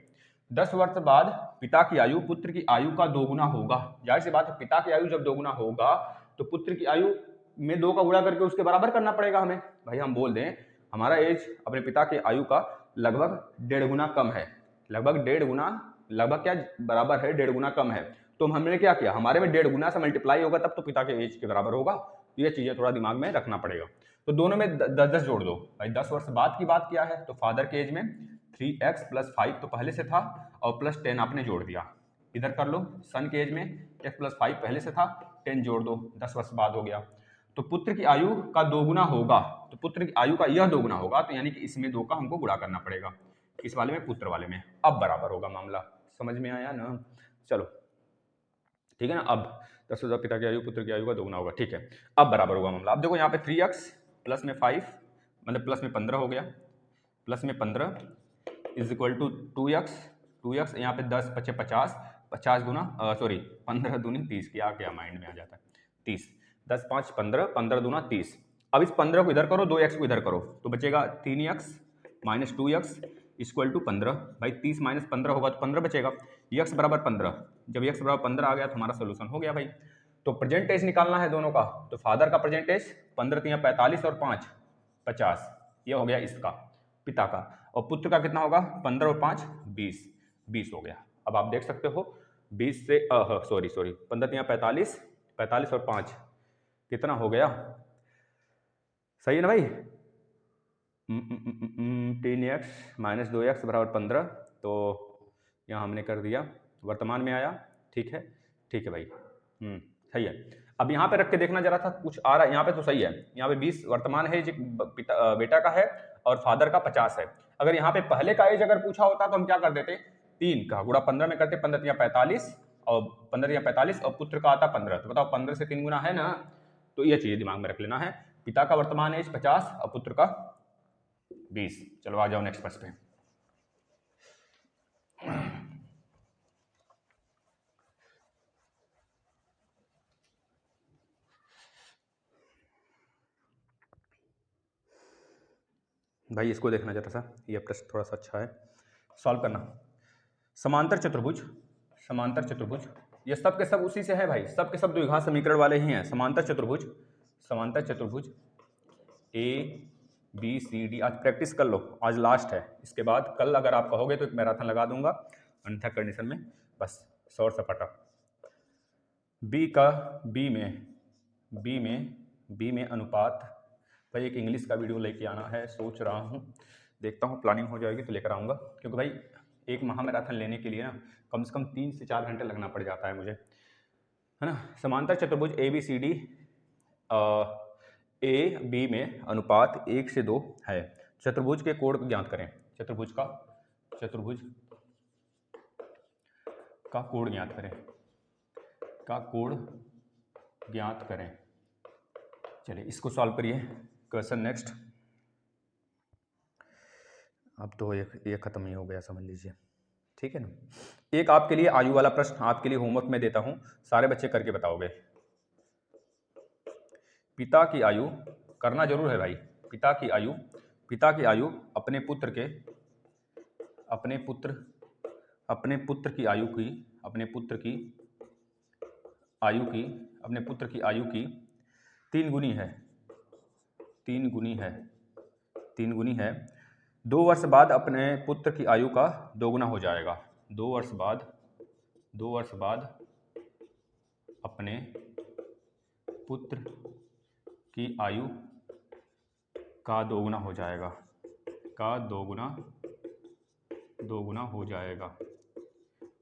10 वर्ष बाद पिता की आयु पुत्र की आयु का 2 गुना होगा। जाहिर सी बात है, पिता की आयु जब 2 गुना होगा तो पुत्र की आयु में 2 का गुणा करके उसके बराबर करना पड़ेगा हमें। भाई हम बोल दें हमारा एज अपने पिता की आयु का लगभग 1.5 गुना कम है, लगभग 1.5 गुना, लगभग क्या बराबर है, 1.5 गुना कम है। तो हमने क्या किया, हमारे में 1.5 गुना से मल्टीप्लाई होगा तब तो पिता के एज के बराबर होगा। ये चीजें थोड़ा दिमाग में रखना पड़ेगा। तो दोनों में 10 10 जोड़ दो भाई, 10 वर्ष बाद की बात किया है तो फादर के एज में 3x + 5 तो पहले से था, और +10 आपने जोड़ दिया, इधर कर लो। सन के एज में x + 5 पहले से था, 10 जोड़ दो, 10 वर्ष बाद हो गया। तो पुत्र की आयु का 2 गुना होगा, तो पुत्र की आयु का यह 2 गुना होगा, तो यानी कि इसमें 2 का हमको गुणा करना पड़ेगा, इस वाले में, पुत्र वाले में। अब बराबर होगा मामला, समझ में आया ना। चलो ठीक है ना। अब 10 वर्ष पिता की आयु पुत्र की आयु का 2 गुना होगा, ठीक है, अब बराबर होगा मामला। अब देखो यहाँ पे 3x प्लस में 5 मतलब प्लस में 15 हो गया, प्लस में 15 इज इक्वल टू 2x यहाँ पे 10 × 5 = 50 गुना, सॉरी 15 दूनी 30, क्या माइंड में आ जाता है, 30, 10 5 15, 15 दूना 30। अब इस 15 को इधर करो, 2x को इधर करो, तो बचेगा 3x - 2x = 15। भाई 30 - 15 होगा तो 15 बचेगा, x बराबर 15। जब x बराबर 15 आ गया तो हमारा सोल्यूशन हो गया भाई। तो प्रेजेंट एज निकालना है दोनों का, तो फादर का प्रेजेंट एज 15 × 3 = 45 और 5 = 50, ये हो गया इसका पिता का। और पुत्र का कितना होगा, 15 और 5 20, 20 हो गया। अब आप देख सकते हो 20 से सॉरी 15 × 3 = 45, 45 और 5 कितना हो गया, सही है ना भाई। 3x - 2x = 15, तो यहाँ हमने कर दिया, वर्तमान में आया, ठीक है भाई, सही है। अब यहाँ पे रख के देखना जरा था, कुछ आ रहा है यहाँ पे, तो सही है, यहाँ पे 20 वर्तमान है, बेटा का है, और फादर का 50 है। अगर यहाँ पे पहले का एज अगर पूछा होता तो हम क्या कर देते, 3 का गुणा 15 में करते, 15 × 3 = 45, और 15 × 45 और पुत्र का आता 15, तो बताओ 15 से 3 गुना है ना। तो ये चीजें दिमाग में रख लेना है, पिता का वर्तमान एज 50 और पुत्र का 20। चलो आ जाओ नेक्स्ट प्रश्न पे। भाई इसको देखना जरा सा, ये प्रश्न थोड़ा सा अच्छा है, सॉल्व करना। समांतर चतुर्भुज, समांतर चतुर्भुज, ये सब के सब उसी से है भाई, सब के सब द्विघात समीकरण वाले ही हैं। समांतर चतुर्भुज, समांतर चतुर्भुज ए बी सी डी, आज प्रैक्टिस कर लो, आज लास्ट है, इसके बाद कल अगर आप कहोगे तो एक मैराथन लगा दूंगा, अन्यथा कंडीशन में बस शॉर्ट सपाटा। बी का बी में अनुपात, भाई एक इंग्लिश का वीडियो लेके आना है, सोच रहा हूँ, देखता हूँ प्लानिंग हो जाएगी तो लेकर आऊँगा, क्योंकि भाई एक महामैराथन लेने के लिए ना कम से कम 3 से 4 घंटे लगना पड़ जाता है मुझे, है ना। समांतर चतुर्भुज A B C D, A B में अनुपात 1 से 2 है। चतुर्भुज के कोण ज्ञात करें, चतुर्भुज का कोण ज्ञात करें, का कोण ज्ञात करें। चलिए इसको सॉल्व करिए। Question next. अब तो ये खत्म ही हो गया, समझ लीजिए, ठीक है ना। एक आपके लिए आयु वाला प्रश्न आपके लिए होमवर्क में देता हूं, सारे बच्चे करके बताओगे। पिता की आयु, करना जरूर है भाई, पिता की आयु अपने पुत्र की आयु की 3 गुनी है। 2 वर्ष बाद अपने पुत्र की आयु का दोगुना हो जाएगा। 2 वर्ष बाद अपने पुत्र की आयु का दोगुना हो जाएगा,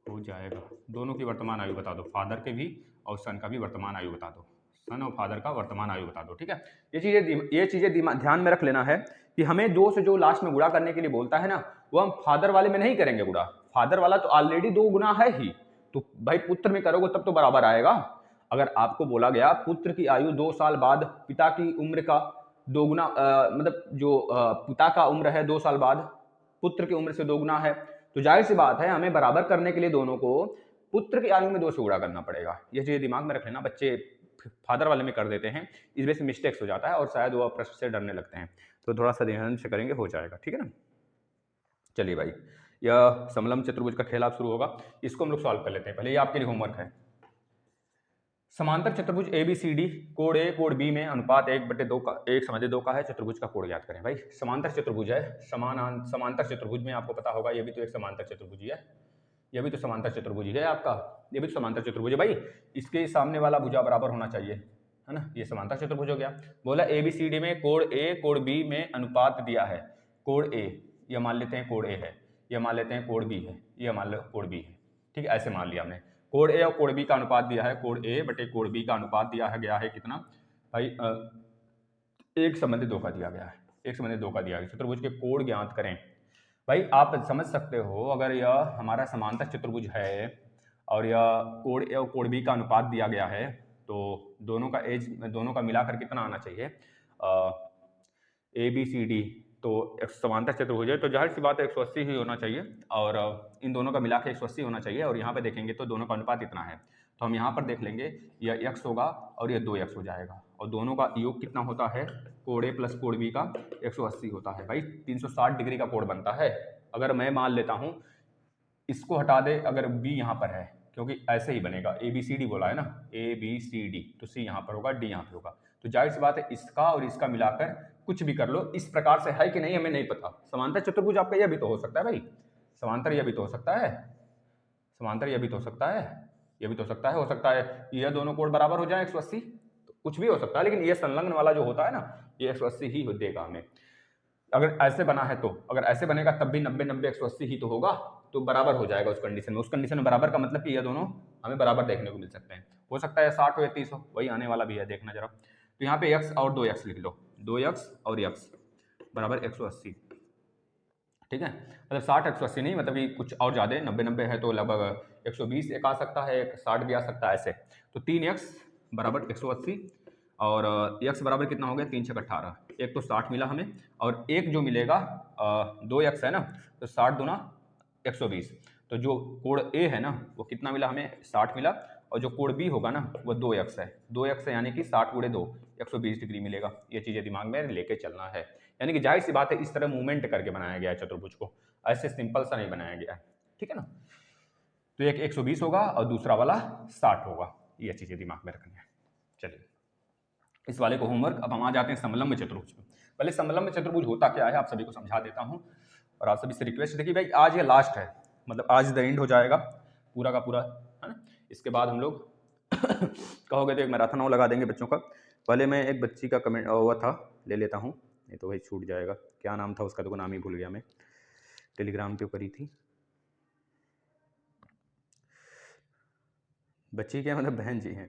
हो जाएगा। दोनों की वर्तमान आयु बता दो, फादर के भी और सन का भी वर्तमान आयु बता दो, सन और फादर का वर्तमान आयु बता दो, ठीक है। ये चीजें ध्यान में रख लेना है कि हमें 2 से जो लास्ट में गुणा करने के लिए बोलता है ना, वो हम फादर वाले में नहीं करेंगे गुणा, फादर वाला तो ऑलरेडी 2 गुना है ही, तो भाई पुत्र में करोगे तब तो बराबर आएगा। अगर आपको बोला गया पुत्र की आयु 2 साल बाद पिता की उम्र का दोगुना, मतलब जो पिता का उम्र है 2 साल बाद पुत्र की उम्र से दोगुना है, तो जाहिर सी बात है हमें बराबर करने के लिए दोनों को पुत्र की आयु में 2 से गुणा करना पड़ेगा। ये चीज़ दिमाग में रख लेना, बच्चे फादर वाले में कर देते हैं, इस वजह से मिस्टेक्स हो जाता है और शायद वो प्रश्न से डरने लगते हैं, तो थोड़ा सा ध्यान से करेंगे, हो जाएगा, ठीक है ना। चलिए भाई, यह समलंब चतुर्भुज का खेल आप शुरू होगा, इसको हम लोग सॉल्व कर लेते हैं। पहले ये आपके लिए होमवर्क है। समांतर चतुर्भुज ए बी सी डी, कोण ए कोण बी में अनुपात 1/2 का 1/2 का है, चतुर्भुज का कोण ज्ञात करें। भाई समांतर चतुर्भुज है, समांतर चतुर्भुज में आपको पता होगा ये भी तो एक समांतर चतुर्भुज ही है, ये भी तो समांतर चतुर्भुज ही है आपका, ये भी तो समांतर चतुर्भुज है भाई, इसके सामने वाला भुजा बराबर होना चाहिए, है ना, ये समांतर चतुर्भुज हो गया। बोला ए बी सी डी में कोण ए कोण बी में अनुपात दिया है, कोण ए, ये मान लेते हैं कोण ए है, ये मान लेते हैं कोण बी है, ये मान लो कोण बी है, ठीक है, ऐसे मान लिया हमने। कोण ए और कोण बी का अनुपात दिया है, कोण ए बटे कोण बी का अनुपात दिया है गया है कितना भाई, 1/2 का दिया गया है, 1/2 का दिया गया। चतुर्भुज के कोण ज्ञात करें। भाई आप समझ सकते हो, अगर यह हमारा समांतर चतुर्भुज है और यह कोण ए और कोण बी का अनुपात दिया गया है, तो दोनों का मिलाकर कितना आना चाहिए, ए बी सी डी, तो समांतर चतुर्भुज है तो जाहिर सी बात है 180 ही होना चाहिए, और इन दोनों का मिला के 180 होना चाहिए, और यहाँ पे देखेंगे तो दोनों का अनुपात इतना है, तो हम यहाँ पर देख लेंगे यह x होगा और यह 2x हो जाएगा, और दोनों का योग कितना होता है, कोण ए प्लस कोण बी का 180 होता है। भाई 360 डिग्री का कोण बनता है। अगर मैं मान लेता हूँ, इसको हटा दे, अगर b यहाँ पर है, क्योंकि ऐसे ही बनेगा, ए बी सी डी बोला है ना, ए बी सी डी, तो c यहाँ पर होगा, d यहाँ पर होगा, तो जाहिर सी बात है इसका और इसका मिलाकर कुछ भी कर लो, इस प्रकार से है कि नहीं हमें नहीं पता। समांतर चतुर्भुज आपका यह भी तो हो सकता है भाई, समांतर यह भी तो हो सकता है, समांतर यह भी तो हो सकता है, यह भी तो हो सकता है यह दोनों कोण बराबर हो जाए 180, तो कुछ भी हो सकता है, लेकिन यह संलग्न वाला जो होता है ना, ये 180 ही देगा हमें। अगर ऐसे बना है तो, अगर ऐसे बनेगा तब भी 90 180 ही तो होगा, तो बराबर हो जाएगा उस कंडीशन में। उस कंडीशन में बराबर का मतलब कि यह दोनों हमें बराबर देखने को मिल सकते हैं। हो सकता है 60 हो या 30 हो, वही आने वाला भी है, देखना जरा। तो यहाँ पे x और 2x लिख लो, 2x और x बराबर 180, ठीक है, मतलब 60 180 नहीं, मतलब कि कुछ और ज़्यादा 90 है तो लगभग 120 एक आ सकता है, 60 भी आ सकता है ऐसे। तो 3x बराबर 180 और x बराबर कितना हो गया, 3 6 18, एक तो 60 मिला हमें, और एक जो मिलेगा 2x है ना, तो 60 दूना 120, तो जो कोण A है ना वो कितना मिला हमें, 60 मिला, और जो कोण B होगा ना वो 2x है, 2x है यानी कि 60 × 2 120 डिग्री मिलेगा। ये चीज़ें दिमाग में लेके चलना है, यानी कि जाहिर सी बात है इस तरह मूवमेंट करके बनाया गया है चतुर्भुज को, ऐसे सिंपल सा नहीं बनाया गया है, ठीक है ना। तो एक 120 होगा और दूसरा वाला 60 होगा, ये चीजें दिमाग में रखनी है। चलिए इस वाले को होमवर्क। अब हम आ जाते हैं समलंब चतुर्भुज पे। पहले समलंब चतुर्भुज होता क्या है आप सभी को समझा देता हूं, और आप सभी से रिक्वेस्ट, देखिए भाई आज ये लास्ट है, मतलब आज द एंड हो जाएगा पूरा का पूरा, है ना। इसके बाद हम लोग कहोगे तो एक मैराथन लगा देंगे बच्चों का। पहले मैं एक बच्ची का कमेंट हुआ था, ले लेता हूँ, नहीं तो भाई छूट जाएगा। क्या नाम था उसका, तो नाम ही भूल गया मैं, टेलीग्राम पे करी थी। बच्ची क्या मतलब बहन जी हैं,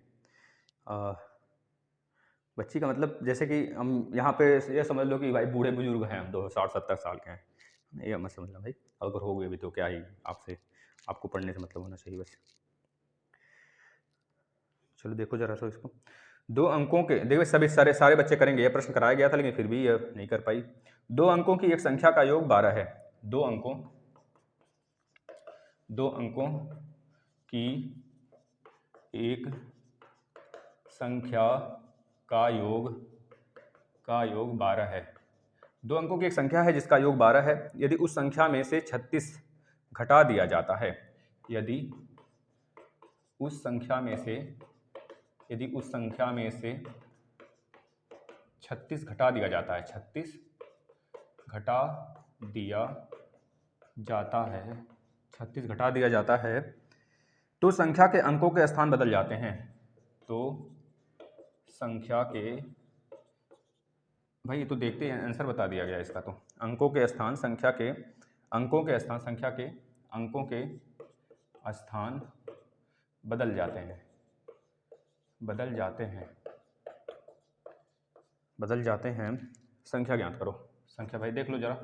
बच्ची का मतलब जैसे कि हम यहाँ पे ये समझ लो कि भाई बूढ़े बुजुर्ग हैं हम, 60-70 साल के हैं, ये मत समझ लो भाई। अगर हो गए भी तो क्या ही आपसे, आपको पढ़ने से मतलब होना चाहिए बस। चलो देखो जरा सा इसको, 2 अंकों के, देखो सभी सारे बच्चे करेंगे, ये प्रश्न कराया गया था लेकिन फिर भी ये नहीं कर पाई। 2 अंकों की एक संख्या का योग 12 है। 2 अंकों की एक संख्या का योग 12 है। 2 अंकों की एक संख्या है जिसका योग 12 है। यदि उस संख्या में से 36 घटा दिया जाता है, यदि उस संख्या में से 36 घटा दिया जाता है, 36 घटा दिया जाता है, तो संख्या के अंकों के स्थान बदल जाते हैं। तो संख्या के, भाई ये तो देखते हैं, आंसर बता दिया गया इसका। तो अंकों के स्थान, संख्या के अंकों के स्थान बदल जाते हैं। संख्या ज्ञात करो। संख्या भाई देख लो जरा,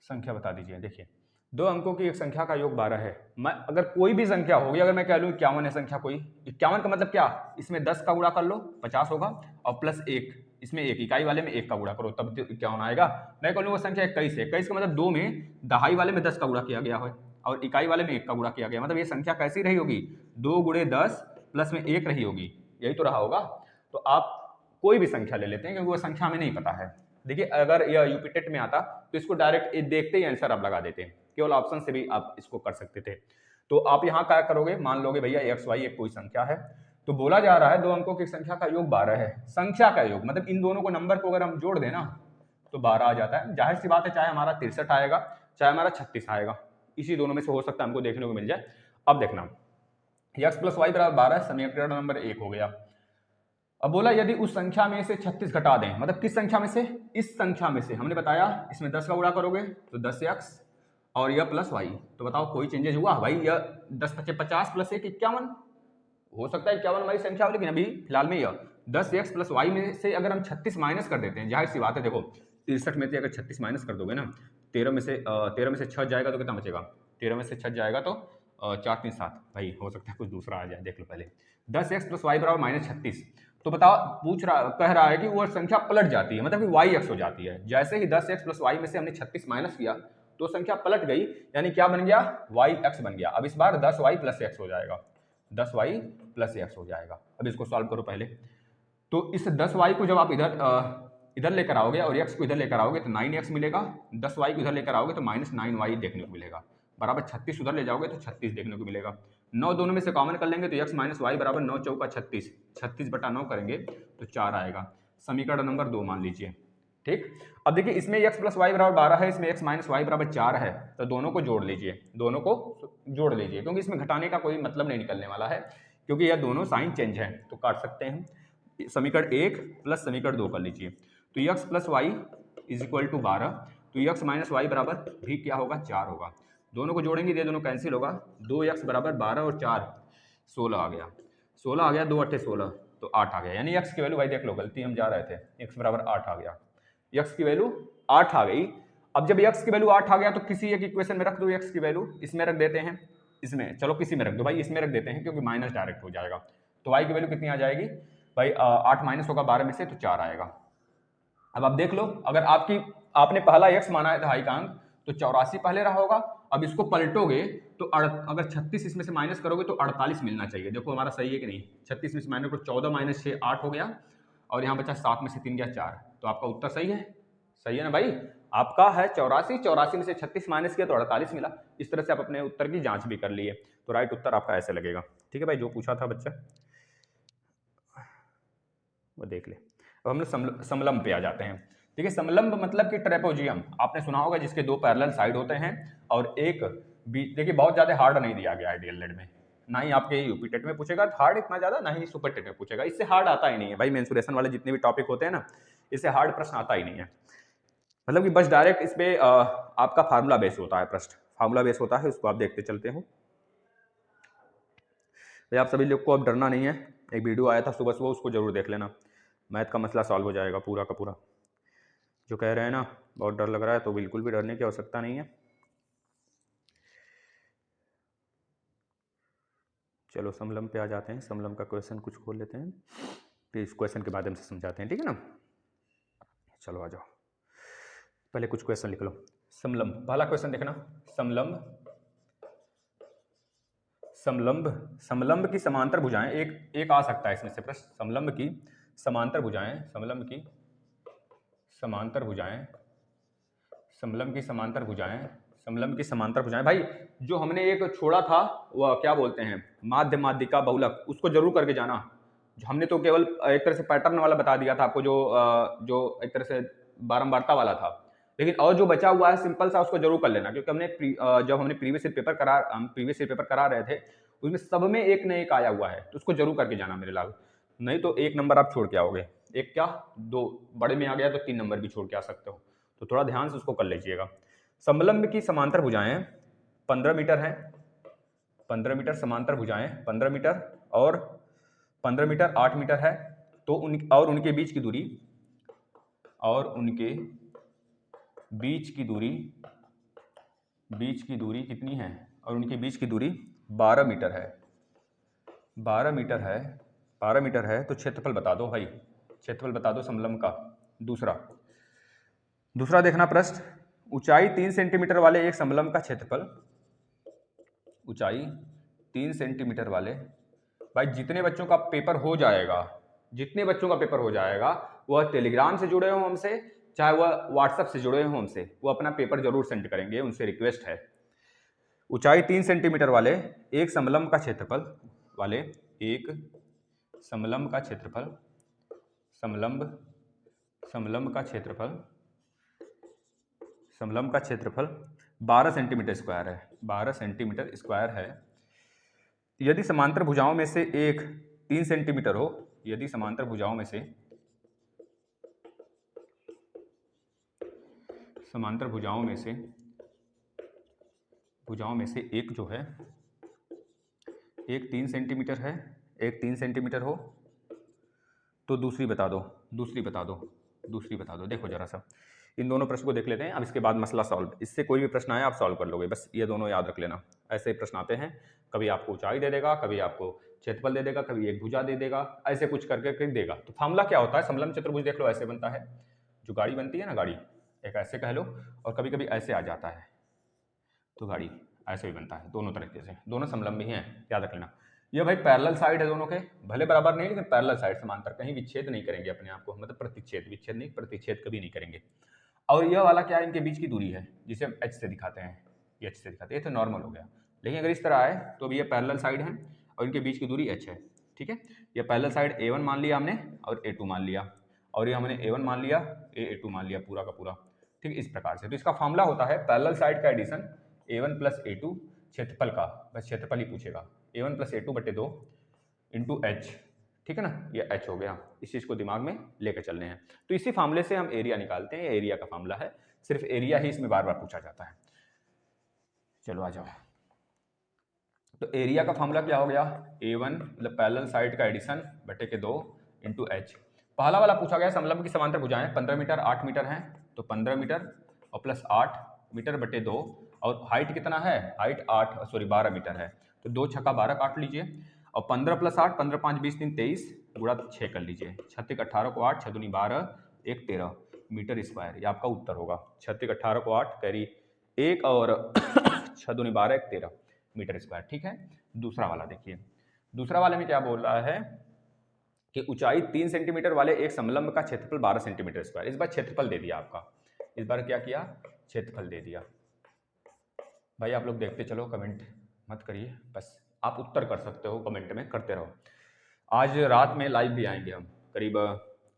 संख्या बता दीजिए। देखिए 2 अंकों की एक संख्या का योग 12 है। मैं अगर कोई भी संख्या होगी, अगर मैं कह लूँ 51 है संख्या कोई, 51 का मतलब क्या, इसमें 10 का गुणा कर लो 50 होगा, और प्लस 1, इसमें 1, इकाई वाले में 1 का गुणा करो तब 51 आएगा। मैं कह लूँ वो संख्या 21 है, 21 का मतलब 2 में दहाई वाले में 10 का गुणा किया गया है और इकाई वाले में 1 का गुणा किया गया, मतलब ये संख्या कैसी रही होगी, 2 गुणे 10 प्लस में 1 रही होगी, यही तो रहा होगा। तो आप कोई भी संख्या ले लेते हैं क्योंकि वो संख्या हमें नहीं पता है। देखिए अगर यह यूपीटेट में आता तो इसको डायरेक्ट देखते ही आंसर आप लगा देते हैं, केवल ऑप्शन से भी आप इसको कर सकते थे। तो आप यहाँ क्या करोगे, मान लोगे भैया एक्स वाई एक कोई संख्या है, तो बोला जा रहा है 2 अंकों की संख्या का योग 12 है। संख्या का योग मतलब इन दोनों को नंबर को अगर हम जोड़ देना तो 12 आ जाता है। जाहिर सी बात है चाहे हमारा 63 आएगा चाहे हमारा 36 आएगा, इसी दोनों में से हो सकता है हमको देखने को मिल जाए। अब देखना x प्लस वाई बराबर 12, समीकरण नंबर 1 हो गया। अब बोला यदि उस संख्या में से 36 घटा दें, मतलब किस संख्या में से, इस संख्या में से, हमने बताया इसमें 10 का गुणा करोगे तो 10x और यह प्लस वाई, तो बताओ कोई चेंजेस हुआ भाई, यह 10 × 50 प्लस 1 51, हो सकता है 51 हमारी संख्या हो, लेकिन अभी फिलहाल में यह 10x प्लस वाई में से अगर हम 36 माइनस कर देते हैं, जाहिर सी बात है देखो 63 में से अगर 36 माइनस कर दोगे ना, 13 में से 6 जाएगा तो कितना बचेगा, 13 में से 6 जाएगा तो 4 3 7, भाई हो सकता है कुछ दूसरा आ जाए, देख लो पहले 10x प्लस वाई बराबर -36। तो बताओ कह रहा है कि वो संख्या पलट जाती है, मतलब कि वाई एक्स हो जाती है। जैसे ही 10x प्लस वाई में से हमने 36 माइनस किया तो संख्या पलट गई, यानी क्या बन गया, वाई एक्स बन गया। अब इस बार 10y प्लस एक्स हो जाएगा, 10y प्लस एक्स हो जाएगा। अब इसको सॉल्व करो पहले, तो इस 10y को जब आप इधर लेकर आओगे और x को इधर लेकर आओगे तो 9x मिलेगा, 10y को इधर लेकर आओगे तो -9y देखने को मिलेगा, बराबर 36 उधर ले जाओगे तो 36 देखने को मिलेगा। 9 दोनों में से कॉमन कर लेंगे तो x माइनस वाई बराबर 9 चौका 36, 36 बटा 9 करेंगे तो 4 आएगा। समीकरण नंबर 2 मान लीजिए, ठीक। अब देखिए इसमें x प्लस वाई बराबर 12 है, इसमें x माइनस वाई बराबर 4 है, तो दोनों को जोड़ लीजिए, क्योंकि इसमें घटाने का कोई मतलब नहीं निकलने वाला है, क्योंकि यह दोनों साइन चेंज है तो काट सकते हैं। समीकरण 1 प्लस समीकरण 2 कर लीजिए, तो x plus y is equal to 12, तो x माइनस वाई बराबर भी क्या होगा, 4 होगा। दोनों को जोड़ेंगे ये दोनों कैंसिल होगा, 2x बराबर 12 और 4 16 आ गया, 16 आ गया, 2 8 16 तो 8 आ गया। यानी x की वैल्यू, भाई देख लो गलती हम जा रहे थे, x बराबर 8 आ गया, x की वैल्यू 8 आ गई। अब जब x की वैल्यू 8 आ गया तो किसी एक इक्वेशन में रख दो x की वैल्यू, इसमें रख देते हैं, इसमें चलो किसी में रख दो भाई, इसमें रख देते हैं क्योंकि माइनस डायरेक्ट हो जाएगा। तो y की वैल्यू कितनी आ जाएगी भाई, 8 माइनस होगा 12 में से तो 4 आएगा। अब आप देख लो, अगर आपने पहला x माना है दहाई का अंक तो 84 पहले रहा होगा, अब इसको पलटोगे तो अगर 36 इसमें से माइनस करोगे तो 48 मिलना चाहिए। देखो हमारा सही है कि नहीं, 36 में से माइनस को 14 माइनस 6 8 हो गया, और यहाँ बचा 7 में से 3 गया 4, तो आपका उत्तर सही है, सही है ना भाई, आपका है 84, 84 में से 36 माइनस किया तो 48 मिला। इस तरह से आप अपने उत्तर की जांच भी कर लिए, तो राइट उत्तर आपका ऐसे लगेगा। ठीक है भाई, जो पूछा था बच्चा वो देख ले। अब हम लोग समलंब पे आ जाते हैं। ठीक है, समलंब मतलब कि ट्रेपोजियम आपने सुना होगा, जिसके दो पैरेलल साइड होते हैं और एक देखिए बहुत ज्यादा हार्ड नहीं दिया गया है डीएलएड में, ना ही आपके यूपी टेट में पूछेगा हार्ड इतना ज्यादा, ना ही सुपर टेट में पूछेगा, इससे हार्ड आता ही नहीं है भाई। मेंसुरेशन वाले जितने भी टॉपिक होते हैं ना, इससे हार्ड प्रश्न आता ही नहीं है। मतलब कि बस डायरेक्ट इस पे आपका फार्मूला बेस होता है, प्रश्न फार्मूला बेस होता है, उसको आप देखते चलते हो। भाई आप सभी लोग को अब डरना नहीं है, एक वीडियो आया था सुबह सुबह, उसको जरूर देख लेना, मैथ का मसला सॉल्व हो जाएगा पूरा का पूरा। जो कह रहे हैं ना बहुत डर लग रहा है, तो बिल्कुल भी डरने की आवश्यकता नहीं है। चलो समलंब पे आ जाते हैं, समलंब का क्वेश्चन कुछ खोल लेते हैं, फिर इस क्वेश्चन के माध्यम से समझाते हैं, ठीक है ना। चलो आ जाओ, पहले कुछ क्वेश्चन लिख लो। समलंब, पहला क्वेश्चन देखना, समलंब समलंब समलंब की समांतर भुजाएं, एक आ सकता है इसमें से प्रश्न, समलंब की समांतर भुजाएं, समलंब की समांतर भुजाएं, समलंब की समांतर भुजाएं, समलंब की समांतर भुजाएं। भाई जो हमने एक छोड़ा था वह क्या बोलते हैं, माध्य माध्यिका बहुलक, उसको जरूर करके जाना। जो हमने तो केवल एक तरह से पैटर्न वाला बता दिया था आपको, जो एक तरह से बारंबारता वाला था, लेकिन और जो बचा हुआ है सिंपल सा उसको जरूर कर लेना, क्योंकि जब हमने प्रीवियस ईयर पेपर करा रहे थे, उसमें सब में एक न एक आया हुआ है, तो उसको जरूर करके जाना मेरे लाल, नहीं तो 1 नंबर आप छोड़ के आओगे, एक क्या 2, बड़े में आ गया तो 3 नंबर भी छोड़ के आ सकते हो, तो थोड़ा ध्यान से उसको कर लीजिएगा। समलंब की समांतर भुजाएं 15 मीटर है, 15 मीटर समांतर भुजाएं 15 मीटर और 15 मीटर 8 मीटर है, तो उनके बीच की दूरी, और उनके बीच की दूरी कितनी है, और उनके बीच की दूरी 12 मीटर है, 12 मीटर है, 12 मीटर है, तो क्षेत्रफल बता दो भाई, क्षेत्रफल बता दो समलंब का। दूसरा देखना प्रश्न, ऊंचाई 3 सेंटीमीटर वाले एक समलंब का क्षेत्रफल, ऊंचाई 3 सेंटीमीटर वाले, भाई जितने बच्चों का पेपर हो जाएगा, जितने बच्चों का पेपर हो जाएगा, वह टेलीग्राम से जुड़े हो हमसे, चाहे वह व्हाट्सएप से जुड़े हो हमसे, वो अपना पेपर जरूर सेंड करेंगे, उनसे रिक्वेस्ट है। ऊंचाई 3 सेंटीमीटर वाले एक समलंब का क्षेत्रफल वाले एक समलंब का क्षेत्रफल, समलंब का क्षेत्रफल, समलंब का क्षेत्रफल 12 सेंटीमीटर स्क्वायर है, 12 सेंटीमीटर स्क्वायर है। यदि समांतर भुजाओं में से एक 3 सेंटीमीटर हो, यदि समांतर भुजाओं में से एक जो है, एक 3 सेंटीमीटर है, एक 3 सेंटीमीटर हो, तो दूसरी बता दो। देखो जरा सा इन दोनों प्रश्न को देख लेते हैं, अब इसके बाद मसला सॉल्व, इससे कोई भी प्रश्न आए आप सॉल्व कर लोगे, बस ये दोनों याद रख लेना। ऐसे प्रश्न आते हैं, कभी आपको ऊंचाई दे देगा, कभी आपको क्षेत्रफल दे देगा, कभी एक भुजा दे देगा, ऐसे कुछ करके देगा। तो फार्मूला क्या होता है, समलंब चतुर्भुज देख लो ऐसे बनता है, जो गाड़ी बनती है ना, गाड़ी एक ऐसे कह लो, और कभी कभी ऐसे आ जाता है, तो गाड़ी ऐसे भी बनता है, दोनों तरीके से, दोनों समलंब ही हैं, याद रख लेना। ये भाई पैरेलल साइड है दोनों के, भले बराबर नहीं लेकिन पैरेलल साइड समांतर, कहीं विच्छेद नहीं करेंगे अपने आप को, मतलब प्रतिच्छेद, विच्छेद नहीं, प्रतिच्छेद कभी नहीं करेंगे। और यह वाला क्या है, इनके बीच की दूरी है, जिसे हम एच से दिखाते हैं, ये एच से दिखाते हैं, ये तो नॉर्मल हो गया, लेकिन अगर इस तरह आए तो भी ये पैरेलल साइड है और इनके बीच की दूरी एच है। ठीक है, ये पैरेलल साइड A1 मान लिया हमने और A2 मान लिया, और ये हमने A1 मान लिया, A2 मान लिया पूरा का पूरा। ठीक, इस प्रकार से। तो इसका फॉर्मूला होता है पैरेलल साइड का एडिशन A1 प्लस A2, क्षेत्रफल का, बस क्षेत्रफल ही पूछेगा, A1 प्लस A2 बटे 2 इंटू एच। ठीक है ना, ये एच हो गया, इस चीज़ को दिमाग में लेकर चलने हैं। तो इसी फार्मूले से हम एरिया निकालते हैं, एरिया का फार्मूला है, सिर्फ एरिया ही इसमें बार बार पूछा जाता है। चलो आ जाओ, तो एरिया का फार्मूला क्या हो गया, A1 मतलब पैरेलल साइड का एडिशन बटे के 2 इंटू एच। पहला वाला पूछा गया समलंब की समांतर भुजाएं 15 मीटर 8 मीटर हैं, तो 15 मीटर और प्लस 8 मीटर बटे 2, और हाइट कितना है, हाइट 12 मीटर है, तो 2 छक्का 12 काट लीजिए, और 15 प्लस 8, 15 5 20 3 23 गुणा 6 कर लीजिए, 36 18 को 8, 6 दूनी 12 1 13 मीटर स्क्वायर, ये आपका उत्तर होगा। 36 18 को 8 कैरी 1 और 6 दूनी 12 1 13 मीटर स्क्वायर। ठीक है, दूसरा वाला देखिए, दूसरा वाले में क्या बोल रहा है कि ऊंचाई 3 सेंटीमीटर वाले एक समलंब का क्षेत्रफल 12 सेंटीमीटर स्क्वायर, इस बार क्षेत्रफल दे दिया आपका, इस बार क्या किया, क्षेत्रफल दे दिया। भाई आप लोग देखते चलो, कमेंट मत करिए, बस आप उत्तर कर सकते हो कमेंट में, करते रहो। आज रात में लाइव भी आएंगे हम, करीब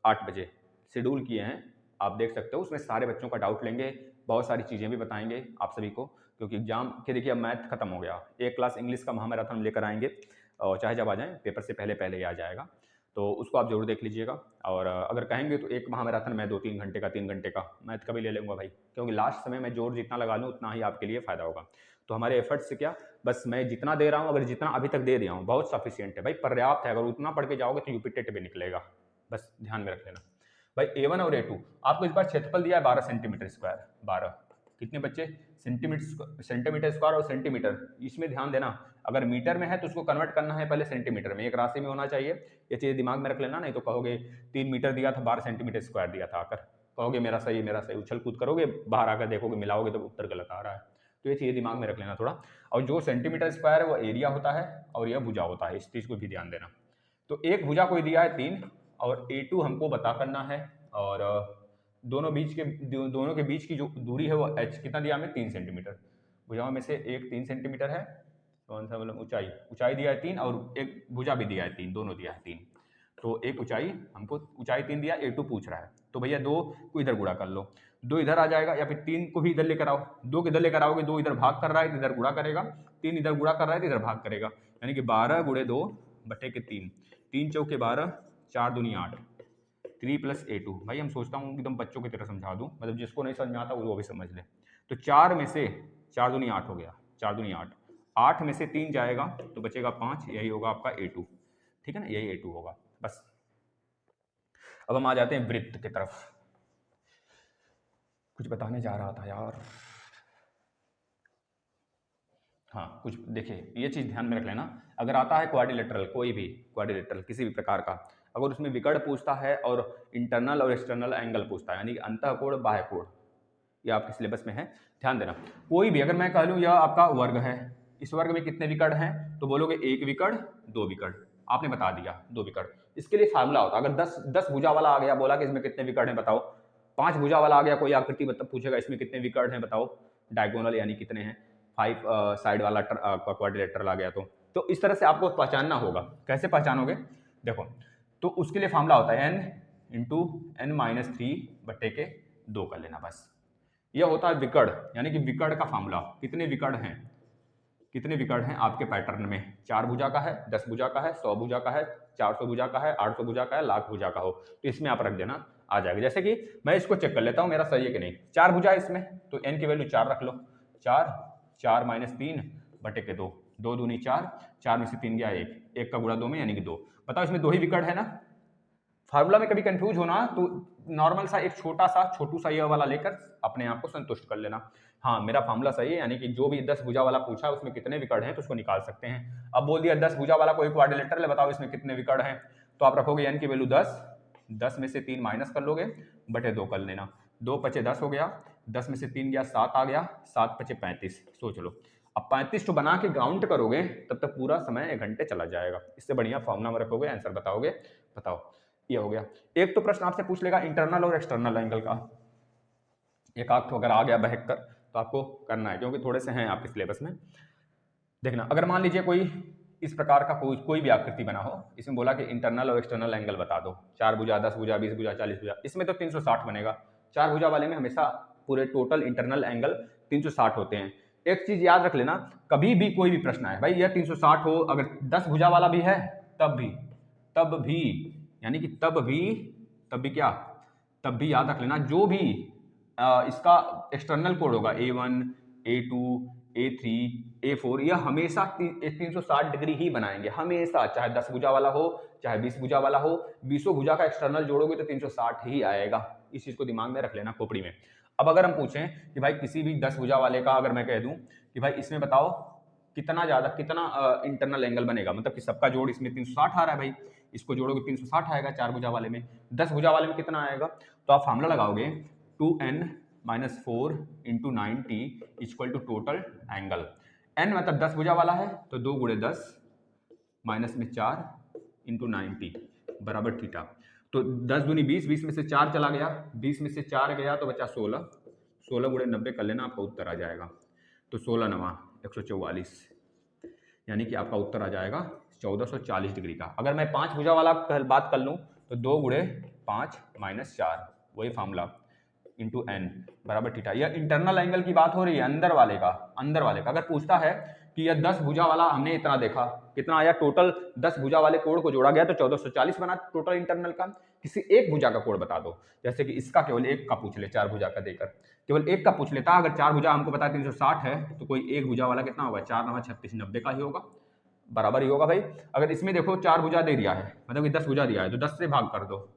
8 बजे शेड्यूल किए हैं, आप देख सकते हो। उसमें सारे बच्चों का डाउट लेंगे, बहुत सारी चीज़ें भी बताएंगे आप सभी को, क्योंकि एग्जाम के देखिए अब मैथ खत्म हो गया। एक क्लास इंग्लिश का महामैराथन लेकर आएंगे, और चाहे जब आ जाएँ, पेपर से पहले पहले ही आ जाएगा, तो उसको आप जरूर देख लीजिएगा। और अगर कहेंगे तो एक महामैराथन मैं 2-3 घंटे का, 3 घंटे का मैथ का भी ले लूँगा भाई, क्योंकि लास्ट समय मैं जोर जितना लगा लूँ उतना ही आपके लिए फ़ायदा होगा। तो हमारे एफर्ट्स से क्या, बस मैं जितना दे रहा हूँ, अगर जितना अभी तक दे दिया हूँ बहुत सफिशियंट है भाई, पर्याप्त है। अगर उतना पढ़ के जाओगे तो यूपी टेट भी निकलेगा, बस ध्यान में रख लेना भाई। A1 और A2 आपको इस बार क्षेत्रफल दिया है 12 सेंटीमीटर स्क्वायर। 12 कितने बच्चे, सेंटीमीटर स्क्वायर और सेंटीमीटर, इसमें ध्यान देना। अगर मीटर में है तो उसको कन्वर्ट करना है पहले सेंटीमीटर में, एक राशि में होना चाहिए, ये चीज़ दिमाग में रख लेना। नहीं तो कहोगे 3 मीटर दिया था, 12 सेंटीमीटर स्क्वायर दिया था, आकर कहोगे मेरा सही मेरा सही, उछल कूद करोगे, बाहर आकर देखोगे मिलाओगे तो उत्तर गलत आ रहा है। तो ये चीज़ दिमाग में रख लेना थोड़ा। और जो सेंटीमीटर स्क्वायर है वो एरिया होता है, और यह भुजा होता है, इस चीज़ को भी ध्यान देना। तो एक भुजा को दिया है 3, और A2 हमको पता करना है, और दोनों के बीच की जो दूरी है वो h कितना दिया हमें, 3 सेंटीमीटर। भुजाओं में से एक 3 सेंटीमीटर है, कौन सा मतलब ऊंचाई दिया है 3, और एक भुजा भी दिया है 3, दोनों दिया है 3। तो एक ऊंचाई, हमको ऊंचाई 3 दिया, A2 पूछ रहा है, तो भैया 2 को इधर गुणा कर लो, 2 इधर आ जाएगा, या फिर 3 को भी इधर लेकर आओ, 2 को इधर लेकर आओगे, 2 इधर भाग कर रहा है तो इधर गुणा करेगा, 3 इधर गुणा कर रहा है तो इधर भाग करेगा, यानी कि 12 गुणे 2 बटे के 3, 3 चौके 12, 4 दूनी 8, 3 + A2। भाई हम सोचता हूँ एकदम बच्चों की तरह समझा दूँ, मतलब जिसको नहीं समझ में आता वो भी समझ ले। तो 4 में से 4 दूनी 8 हो गया, 4 दूनी 8, 8 में से 3 जाएगा तो बचेगा 5, यही होगा आपका A2, ठीक है ना, यही A2 होगा। बस अब हम आ जाते हैं वृत्त की तरफ। कुछ बताने जा रहा था यार, हाँ कुछ देखिए, ये चीज़ ध्यान में रख लेना। अगर आता है क्वाड्रिलेटरल, कोई भी क्वाड्रिलेटरल किसी भी प्रकार का, अगर उसमें विकर्ण पूछता है और इंटरनल और एक्सटर्नल एंगल पूछता है, यानी कि अंतःकोण बाह्य कोण, ये आपके सिलेबस में है, ध्यान देना। कोई भी, अगर मैं कह लूँ यह आपका वर्ग है, इस वर्ग में कितने विकर्ण हैं, तो बोलोगे 1 विकर्ण 2 विकर्ण, आपने बता दिया 2 विकर्ण। इसके लिए फार्मूला होता है, अगर 10 भुजा वाला आ गया, बोला कि इसमें कितने विकर्ण हैं बताओ, 5 भुजा वाला आ गया कोई आकृति मतलब पूछेगा इसमें कितने विकर्ण हैं बताओ, डायगोनल यानी कितने हैं, 5 साइड वाला क्वाड्रिलेटरल आ गया तो इस तरह से आपको पहचानना होगा। कैसे पहचानोगे, देखो, तो उसके लिए फार्मूला होता है n × n-3/2 कर लेना, बस। यह होता है विकर्ण, यानी कि विकर्ण का फार्मूला, कितने विकर्ण हैं, कितने विकर्ण हैं आपके पैटर्न में, 4 भुजा का है, 10 भुजा का है, 100 भुजा का है, 400 भुजा का है, 800 भुजा का है, लाख भुजा का हो, तो इसमें आप रख देना, आ जाएगा। जैसे कि मैं इसको चेक कर लेता हूँ मेरा सही है कि नहीं, 4 भुजा है इसमें, तो n की वैल्यू 4 रख लो, 4 3/2, 2 दूनी 4, 4 में से 3 गया 1, 1 का गुणा 2 में यानी कि 2। बताओ इसमें 2 ही विकर्ण है ना। फार्मूला में कभी कंफ्यूज होना तो नॉर्मल सा एक छोटू सा ये वाला लेकर अपने आप को संतुष्ट कर लेना, हाँ मेरा फार्मूला सही है, यानी कि जो भी 10 भुजा वाला पूछा उसमें कितने विकर्ण हैं तो उसको निकाल सकते हैं। अब बोल दिया 10 भुजा वाला कोई क्वाड्रिलेटरल है, बताओ इसमें कितने विकर्ण हैं, तो आप रखोगे n की वैल्यू 10, 10 में से 3 माइनस कर लोगे, बटे 2 कर लेना, 2 × 5 = 10 हो गया, 10 में से 3 गया 7 आ गया, 7 × 5 = 35। सोच लो, अब 35 तो बना के काउंट करोगे तब तक पूरा समय 1 घंटे चला जाएगा, इससे बढ़िया फार्मूला में रखोगे आंसर बताओगे। बताओ, ये हो गया। एक तो प्रश्न आपसे पूछ लेगा इंटरनल और एक्सटर्नल एंगल का, एक आध अगर आ गया बहक कर तो आपको करना है, क्योंकि थोड़े से हैं आपके सिलेबस में। देखना, अगर मान लीजिए कोई इस प्रकार का कोई भी आकृति बना हो, इसमें बोला कि इंटरनल और एक्सटर्नल एंगल बता दो, 4 भुजा, 10 भुजा, 20 भुजा, 40 भुजा, इसमें तो 360 बनेगा। 4 भुजा वाले में हमेशा पूरे टोटल इंटरनल एंगल 360 होते हैं। एक चीज याद रख लेना, कभी भी कोई भी प्रश्न आए भाई यह 360 हो, अगर 10 भुजा वाला भी है तब भी यानी कि तब भी क्या, तब भी याद रख लेना, जो भी इसका एक्सटर्नल कोड होगा A1, A2, A3, A4, यह हमेशा 360 डिग्री ही बनाएंगे, हमेशा, चाहे 10 भुजा वाला हो चाहे 20 भुजा वाला हो, 20 भुजा का एक्सटर्नल जोड़ोगे तो 360 ही आएगा। इस चीज को दिमाग में रख लेना खोपड़ी में। अब अगर हम पूछें कि भाई किसी भी 10 भुजा वाले का अगर मैं कह दूं कि भाई इसमें बताओ कितना इंटरनल एंगल बनेगा, मतलब कि सबका जोड़ इसमें 360 आ रहा है भाई, इसको जोड़ोगे 360 आएगा 4 भुजा वाले में, 10 भुजा वाले में कितना आएगा, तो आप फार्मूला लगाओगे 2n - 4 × 90 = टोटल एंगल। n मतलब 10 भुजा वाला है तो 2 × 10 माइनस में 4 × 90 बराबर थीटा। तो 10 दूनी 20, 20 में से 4 चला गया, 20 में से 4 गया तो बचा 16, 16 गुणे 90 कर लेना, आपका उत्तर आ जाएगा। तो 16 नवा 144, यानी कि आपका उत्तर आ जाएगा 1440 डिग्री का। अगर मैं 5 भुजा वाला बात कर लूँ तो 2 गुणे 5 माइनस 4, वही फार्मूला, इंटू एन बराबर थीटा। यह इंटरनल एंगल की बात हो रही है, अंदर वाले का, अंदर वाले का। अगर पूछता है कि यह 10 भुजा वाला हमने इतना देखा, कितना आया टोटल, 10 भुजा वाले कोण को जोड़ा गया तो 1440 बना टोटल इंटरनल का। किसी एक भुजा का कोण बता दो, जैसे कि इसका केवल एक का पूछ ले, 4 भुजा का देकर केवल एक का पूछ लेता। अगर 4 भुजा हमको पता है 360 है, तो कोई एक भुजा वाला कितना होगा, 4 9 36 90 का ही होगा, बराबर ही होगा भाई। अगर इसमें देखो 4 भुजा दे दिया है, मतलब कि 10 भुजा दिया है, तो 10 से भाग कर दो,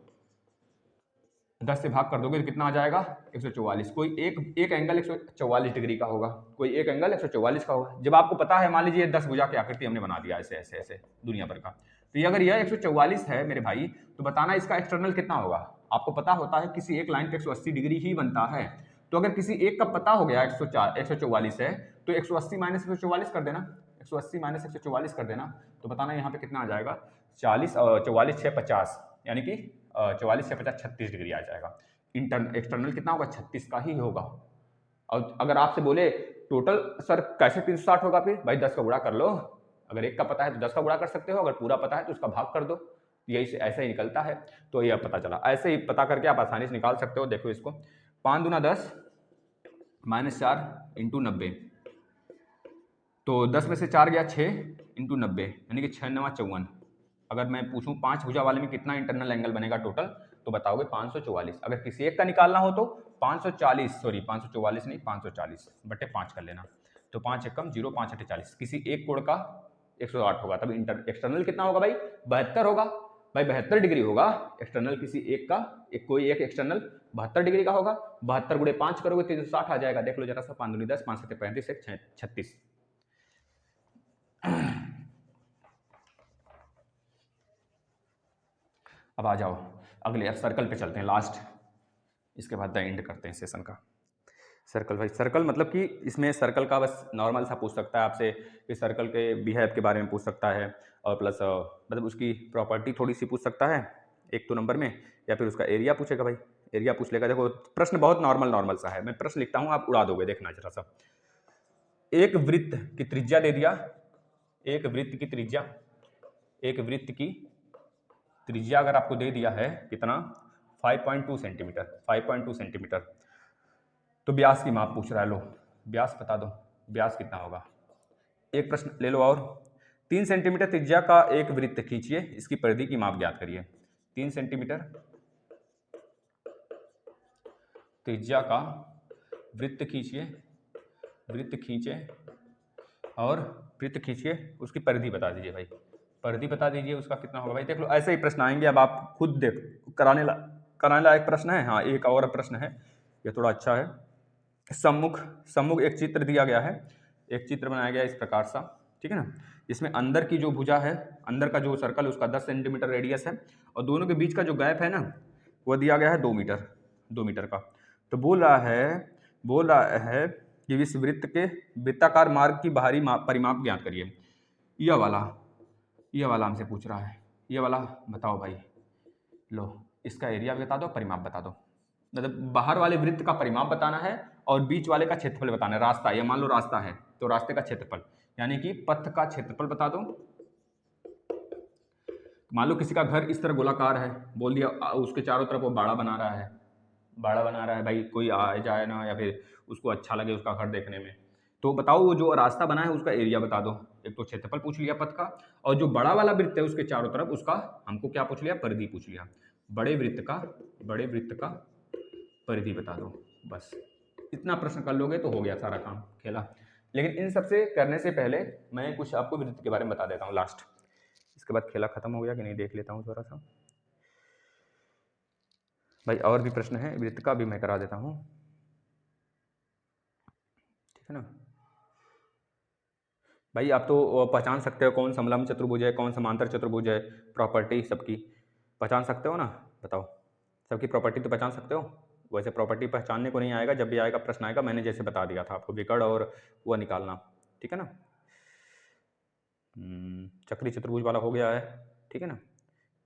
10 से भाग कर दोगे तो कितना आ जाएगा 144। कोई एक एंगल 144 डिग्री का होगा, कोई एक एंगल 144 का होगा। जब आपको पता है, मान लीजिए 10 भुजा की आकृति हमने बना दिया ऐसे ऐसे ऐसे दुनिया भर का, तो ये अगर यह 144 है मेरे भाई, तो बताना इसका एक्सटर्नल कितना होगा। आपको पता होता है किसी एक लाइन पे 180 डिग्री ही बनता है, तो अगर किसी एक का पता हो गया 144 है, तो 180 माइनस 144 कर देना, 180 माइनस 144 कर देना, तो बताना यहाँ पे कितना आ जाएगा 40 और 44 6 50, यानी कि 44 से 50 36 डिग्री आ जाएगा। एक्सटर्नल कितना होगा 36 का ही होगा। और अगर आपसे बोले टोटल सर कैसे 360 होगा, फिर भाई 10 का गुणा कर लो। अगर एक का पता है तो 10 का गुणा कर सकते हो, अगर पूरा पता है तो उसका भाग कर दो, यही से ऐसा ही निकलता है। तो ये पता चला, ऐसे ही पता करके आप आसानी से निकाल सकते हो। देखो इसको 5 दूना 10 माइनस 4 इंटू 90, तो 10 में से 4 गया 6 इंटू 90, यानी कि 6 9 54। अगर मैं पूछूं 5 भुजा वाले में कितना इंटरनल एंगल बनेगा टोटल, तो बताओगे 544। अगर किसी एक का निकालना हो तो 540, सॉरी 544 नहीं 540 बटे 5 कर लेना, तो 5 एकम 0 5 अट्ठे 40, किसी एक कोण का 108 होगा, तब एक्सटर्नल कितना होगा भाई 72 होगा भाई, 72 डिग्री होगा एक्सटर्नल किसी एक का, कोई एक एक्सटर्नल 72 डिग्री का होगा। 72 गुणे 5 करोगे 360 आ जाएगा। देख लो जरा सा, 5 दूनी 10 5 7 35 1 36। अब आ जाओ अगले, अब सर्कल पे चलते हैं लास्ट, इसके बाद द एंड करते हैं सेशन का। सर्कल भाई, सर्कल मतलब कि इसमें सर्कल का बस नॉर्मल सा पूछ सकता है आपसे कि सर्कल के बिहेव के बारे में पूछ सकता है, और प्लस मतलब उसकी प्रॉपर्टी थोड़ी सी पूछ सकता है एक तो नंबर में, या फिर उसका एरिया पूछेगा भाई, एरिया पूछ लेगा। देखो प्रश्न बहुत नॉर्मल सा है, मैं प्रश्न लिखता हूँ आप उड़ा दोगे, देखना जरा सा। एक वृत्त की त्रिज्या दे दिया, एक वृत्त की त्रिज्या, एक वृत्त की त्रिज्या अगर आपको दे दिया है कितना 5.2 सेंटीमीटर, 5.2 सेंटीमीटर, तो व्यास की माप पूछ रहा है। लो व्यास बता दो, व्यास कितना होगा। एक प्रश्न ले लो और, 3 सेंटीमीटर त्रिज्या का एक वृत्त खींचिए, इसकी परिधि की माप ज्ञात करिए। 3 सेंटीमीटर त्रिज्या का वृत्त खींचिए, वृत्त खींचे और वृत्त खींचिए, उसकी परिधि बता दीजिए भाई, परिधि बता दीजिए उसका कितना होगा भाई। देख लो ऐसे ही प्रश्न आएंगे, अब आप खुद देख, कराने लायक प्रश्न है। हाँ एक और प्रश्न है, ये थोड़ा अच्छा है। सम्मुख एक चित्र दिया गया है, एक चित्र बनाया गया इस प्रकार सा, ठीक है ना। इसमें अंदर की जो भुजा है, अंदर का जो सर्कल उसका 10 सेंटीमीटर रेडियस है, और दोनों के बीच का जो गैप है ना, वो दिया गया है 2 मीटर, 2 मीटर का। तो बोल रहा है कि इस वृत्त के वृत्ताकार मार्ग की बाहरी परिमाप ज्ञात करिए। यह वाला हमसे पूछ रहा है, ये वाला बताओ भाई। लो इसका एरिया बता दो, परिमाप बता दो, मतलब बाहर वाले वृत्त का परिमाप बताना है और बीच वाले का क्षेत्रफल बताना है। रास्ता, ये मान लो रास्ता है, तो रास्ते का क्षेत्रफल, यानी कि पथ का क्षेत्रफल बता दो। मान लो किसी का घर इस तरह गोलाकार है, बोल दिया उसके चारों तरफ वो बाड़ा बना रहा है, बाड़ा बना रहा है भाई, कोई आए जाए ना, या फिर उसको अच्छा लगे उसका घर देखने में, तो बताओ वो जो रास्ता बना है उसका एरिया बता दो। एक तो क्षेत्रफल पूछ लिया पथ का, और जो बड़ा वाला वृत्त है उसके चारों तरफ उसका हमको क्या पूछ लिया, परिधि पूछ लिया। बड़े वृत्त का परिधि बता दो, बस इतना प्रश्न कर लोगे तो हो गया सारा काम खेला। लेकिन इन सबसे करने से पहले मैं कुछ आपको वृत्त के बारे में बता देता हूँ लास्ट, इसके बाद खेला खत्म हो गया कि नहीं देख लेता हूँ थोड़ा सा भाई। और भी प्रश्न है वृत्त का भी मैं करा देता हूँ, ठीक है ना भाई। आप तो पहचान सकते हो कौन समलंब चतुर्भुज है, कौन समांतर चतुर्भुज है, प्रॉपर्टी सबकी पहचान सकते हो ना, बताओ सबकी प्रॉपर्टी तो पहचान सकते हो। वैसे प्रॉपर्टी पहचानने को नहीं आएगा, जब भी आएगा प्रश्न आएगा, मैंने जैसे बता दिया था आपको विकर्ण और वह निकालना, ठीक है ना। चक्री चतुर्भुज वाला हो गया है, ठीक है ना,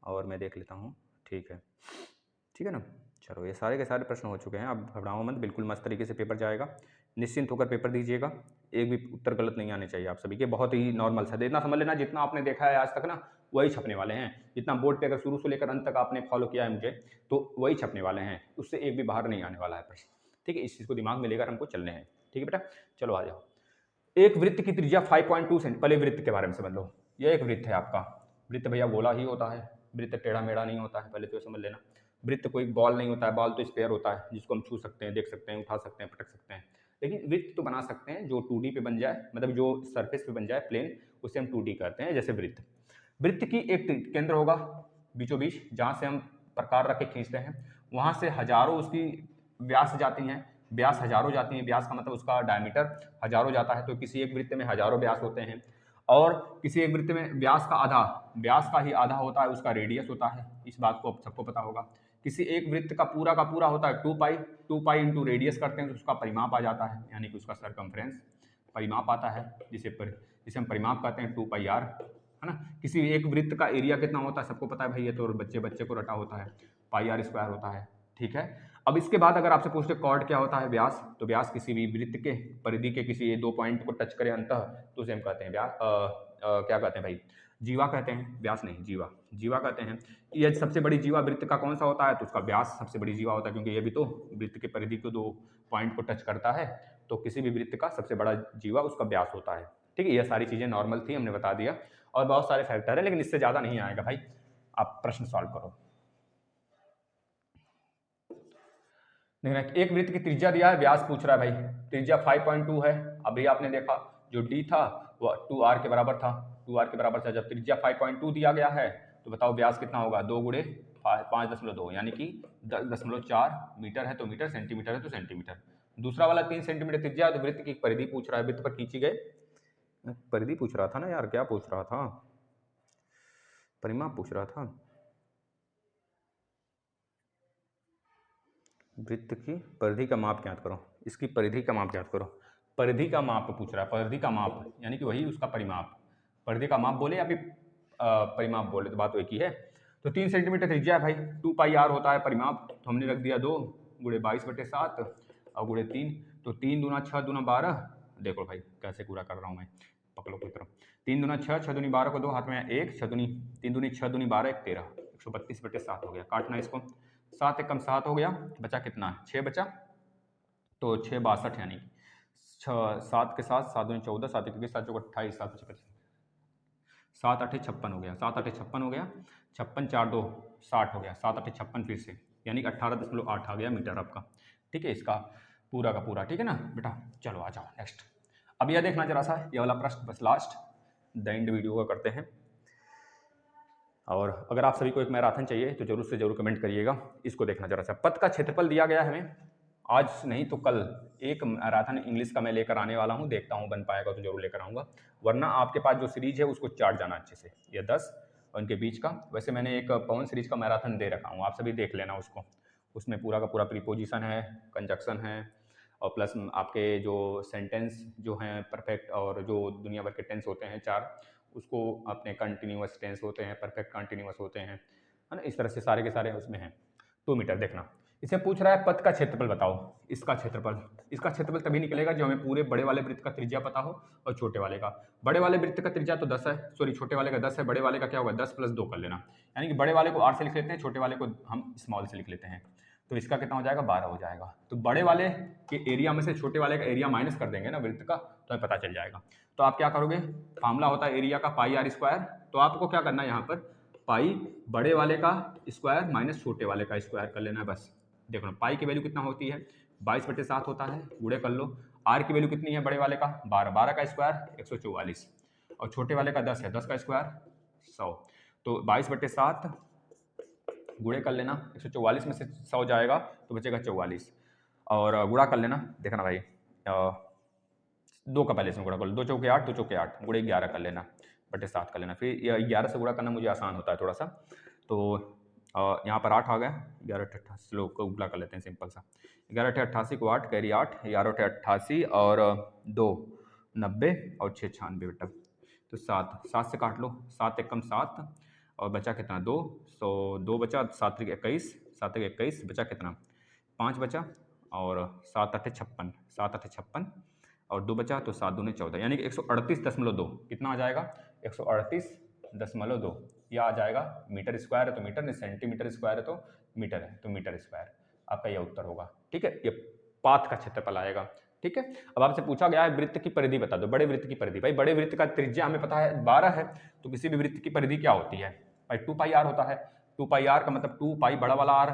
और मैं देख लेता हूँ, ठीक है ना। चलो ये सारे के सारे प्रश्न हो चुके हैं, अब घबराओ मत, बिल्कुल मस्त तरीके से पेपर जाएगा, निश्चिंत होकर पेपर दीजिएगा, एक भी उत्तर गलत नहीं आने चाहिए आप सभी के, बहुत ही नॉर्मल सा, इतना समझ लेना जितना आपने देखा है आज तक ना वही छपने वाले हैं, जितना बोर्ड पे अगर शुरू से लेकर अंत तक आपने फॉलो किया है मुझे तो वही छपने वाले हैं, उससे एक भी बाहर नहीं आने वाला है प्रश्न, ठीक है, इस चीज़ को दिमाग में लेकर हमको चलने हैं, ठीक है बेटा। चलो आ जाओ, एक वृत्त की त्रिज्या 5.2 सेंटी, पहले वृत्त के बारे में समझ लो, यह एक वृत्त है आपका, वृत्त भैया गोला ही होता है, वृत्त टेढ़ा मेढ़ा नहीं होता है, पहले तो समझ लेना, वृत्त कोई बॉल नहीं होता है, बॉल तो स्पेयर होता है जिसको हम छू सकते हैं, देख सकते हैं, उठा सकते हैं, पटक सकते हैं, लेकिन वृत्त तो बना सकते हैं जो 2D पे बन जाए, मतलब जो सरफेस पे बन जाए प्लेन, उसे हम 2D कहते हैं, जैसे वृत्त। वृत्त की एक केंद्र होगा बीचों बीच, जहाँ से हम प्रकार रख के खींचते हैं, वहाँ से हजारों उसकी व्यास जाती हैं, व्यास हजारों जाती हैं, व्यास का मतलब उसका डायमीटर हजारों जाता है, तो किसी एक वृत्त में हजारों व्यास होते हैं, और किसी एक वृत्त में व्यास का आधा, व्यास का ही आधा होता है उसका रेडियस होता है, इस बात को सबको पता होगा। किसी एक वृत्त का पूरा होता है 2 पाई इंटू रेडियस करते हैं तो उसका परिमाप आ जाता है, यानी कि उसका सरकमफ्रेंस परिमाप आता है, जिसे हम परिमाप कहते हैं 2 पाई r, है ना। किसी एक वृत्त का एरिया कितना होता है सबको पता है भाई, ये तो बच्चे को रटा होता है, πr² होता है, ठीक है। अब इसके बाद अगर आपसे पूछते कॉर्ड क्या होता है, व्यास, तो व्यास किसी भी वृत्त के परिधि के किसी 2 पॉइंट को टच करे अंतः तो उसे हम कहते हैं व्यास, क्या कहते हैं भाई, जीवा कहते हैं, व्यास नहीं जीवा, जीवा कहते हैं। यह सबसे बड़ी जीवा वृत्त का कौन सा होता है, तो उसका व्यास सबसे बड़ी जीवा होता है, क्योंकि ये भी तो वृत्त के परिधि को 2 पॉइंट को टच करता है, तो किसी भी वृत्त का सबसे बड़ा जीवा उसका व्यास होता है, ठीक है। ये सारी चीजें नॉर्मल थी, हमने बता दिया, और बहुत सारे फैक्टर है, लेकिन इससे ज्यादा नहीं आएगा भाई, आप प्रश्न सॉल्व करो। एक वृत्त की त्रिज्या दिया है, व्यास पूछ रहा है भाई, त्रिज्या 5.2 है, अभी आपने देखा जो d था वो 2r के बराबर था, 2r के बराबर था, जब त्रिज्या 5.2 दिया गया है तो बताओ व्यास कितना होगा, 2 गुणे 5.2 यानी कि 10.4 मीटर है तो मीटर, सेंटीमीटर है तो सेंटीमीटर। दूसरा वाला 3 सेंटीमीटर त्रिज्या, तो वृत्त की परिधि पूछ रहा है, वृत्त पर खींची गए, परिधि पूछ रहा था ना यार, क्या पूछ रहा था, परिमाप पूछ रहा था, वृत्त की परिधि का माप ज्ञात करो, इसकी परिधि का माप ज्ञात करो, परिधि का माप पूछ रहा है, परिधि का माप यानी कि वही उसका परिमाप, परिधि का माप बोले या फिर परिमाप बोले तो बात तो एक ही है। तो 3 सेंटीमीटर त्रिज्या है भाई, 2 पाई r होता है परिमाप, तो हमने रख दिया 2 गुणे 22/7 और गुणे 3, तो 3 दूना 6 दूना 12, देखो भाई कैसे पूरा कर रहा हूँ मैं, पकड़ो की तरफ, 3 दूना 6, 6 दूनी 12 को 2 हाथ में 1, 6 दूनी 3 दूनी 6 दूनी 12 1 13, 132/7 हो गया, काटना इसको, 7 एकम 7 हो गया, बचा कितना, 6 बचा, तो 6 62 यानी 7 के साथ 7 दूनी 14, 7 21 7 चौक 28, 7 25 7 8 56 हो गया, 7 8 56 हो गया, 56 4 2 60 हो गया, 7 8 56 फिर से, यानी कि 18.8 आ गया मीटर आपका, ठीक है, इसका पूरा का पूरा, ठीक है ना बेटा। चलो आ जाओ नेक्स्ट, अब यह देखना जरा सा, ये वाला प्रश्न बस लास्ट द एंड वीडियो का करते हैं, और अगर आप सभी को एक मैराथन चाहिए तो जरूर से जरूर कमेंट करिएगा। इसको देखना जरा सा, पथ का क्षेत्रफल दिया गया है हमें, आज नहीं तो कल एक मैराथन इंग्लिश का मैं लेकर आने वाला हूं, देखता हूं बन पाएगा तो जरूर लेकर आऊंगा, वरना आपके पास जो सीरीज है उसको चार्ट जाना अच्छे से, ये 10 और इनके बीच का, वैसे मैंने एक पवन सीरीज का मैराथन दे रखा हूँ, आप सभी देख लेना उसको, उसमें पूरा का पूरा प्रीपोजिशन है, कंजक्शन है, और प्लस आपके जो सेंटेंस जो हैं परफेक्ट, और जो दुनिया भर के टेंस होते हैं 4, उसको अपने कंटिन्यूअस टेंस होते हैं, परफेक्ट कंटिन्यूअस होते हैं, है ना, इस तरह से सारे के सारे उसमें हैं। 2 मीटर देखना, इसे पूछ रहा है पथ का क्षेत्रफल बताओ, इसका क्षेत्रफल तभी निकलेगा जो हमें पूरे बड़े वाले वृत्त का त्रिज्या पता हो और छोटे वाले का, बड़े वाले वृत्त का त्रिज्या तो 10 है, सॉरी छोटे वाले का 10 है, बड़े वाले का क्या होगा 10 + 2 कर लेना, यानी कि बड़े वाले को r से लिख लेते हैं, छोटे वाले को हम स्मॉल से लिख लेते हैं, तो इसका कितना हो जाएगा 12 हो जाएगा, तो बड़े वाले के एरिया में से छोटे वाले का एरिया माइनस कर देंगे ना वृत्त का, तो हमें पता चल जाएगा। तो आप क्या करोगे, फार्मूला होता है एरिया का πr², तो आपको क्या करना है यहाँ पर, पाई बड़े वाले का स्क्वायर माइनस छोटे वाले का स्क्वायर कर लेना है बस। देखो ना पाई की वैल्यू कितना होती है 22/7 होता है, गुणे कर लो, आर की वैल्यू कितनी है बड़े वाले का 12, 12 का स्क्वायर 144, और छोटे वाले का 10 है, 10 का स्क्वायर 100, तो 22/7 गुणे कर लेना, 144 में से 100 जाएगा तो बचेगा 44, और गुणा कर लेना, देखना भाई 2 का पहले इसमें गुणा कर लो, 2 चौके 8, 2 चौके 8, गुणे 11 कर लेना, बटे 7 कर लेना, फिर 11 से गुणा करना मुझे आसान होता है थोड़ा सा, तो यहाँ पर 8 आ गया, 11 8 88 लोग को गुणा कर लेते हैं सिंपल सा, 11 8 88 को 8 कैरी 8, 11 8 88 और 2 90 और 6 96 बेटा, तो 7 से काट लो, 7 एकम 7 और बचा कितना 2, 2 बचा, 7 3 21, 7 एक 21, बचा कितना 5 बचा, और 7 8 56, 7 8 56 और 2 बचा, तो 7 दूनी 14, यानी कि 138.2 कितना आ जाएगा 138.2, यह आ जाएगा मीटर स्क्वायर है तो मीटर, नहीं सेंटीमीटर स्क्वायर है तो मीटर है तो मीटर स्क्वायर, आपका यह उत्तर होगा। ठीक है, ये पाथ का क्षेत्रफल आएगा। ठीक है, अब आपसे पूछा गया है वृत्त की परिधि बता दो, बड़े वृत्त की परिधि। भाई बड़े वृत्त का त्रिज्या हमें पता है 12 है, तो किसी भी वृत्त की परिधि क्या होती है भाई 2 पाई आर होता है। 2 पाई आर का मतलब 2 पाई बड़ा वाला आर,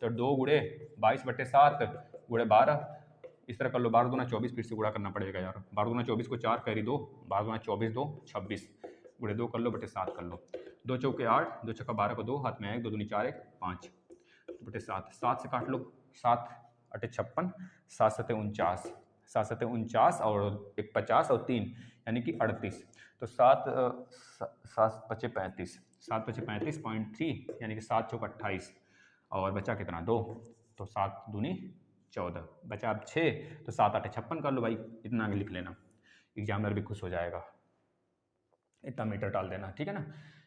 तो 2 गुणे 22/7 गुणे 12, इस तरह कर लो, 12 दूना 24, फिर से गुणा करना पड़ेगा यार, 12 दूना 24 को 4 कैरी 2, 12 दूना 24 2 26, गुणे 2 कर लो बटे 7 कर लो, 2 चौके 8, 2 छक्का 12 को 2 हाथ में आए, 2 दूनी 4 1 5 बटे 7, 7 से काट लो, 7 8 56, 7 7 49, 7 7 49 और 1 50 और 3 यानी कि 38, तो 7 7 5 35, 7 5 35.3 यानी कि 7 चौक 28, और बचा कितना 2, तो 7 दूनी 14, बचा अब 6, तो 7 8 56 कर लो भाई, इतना लिख लेना, एग्जामिनर भी खुश हो जाएगा, इतना मीटर डाल देना। ठीक है ना,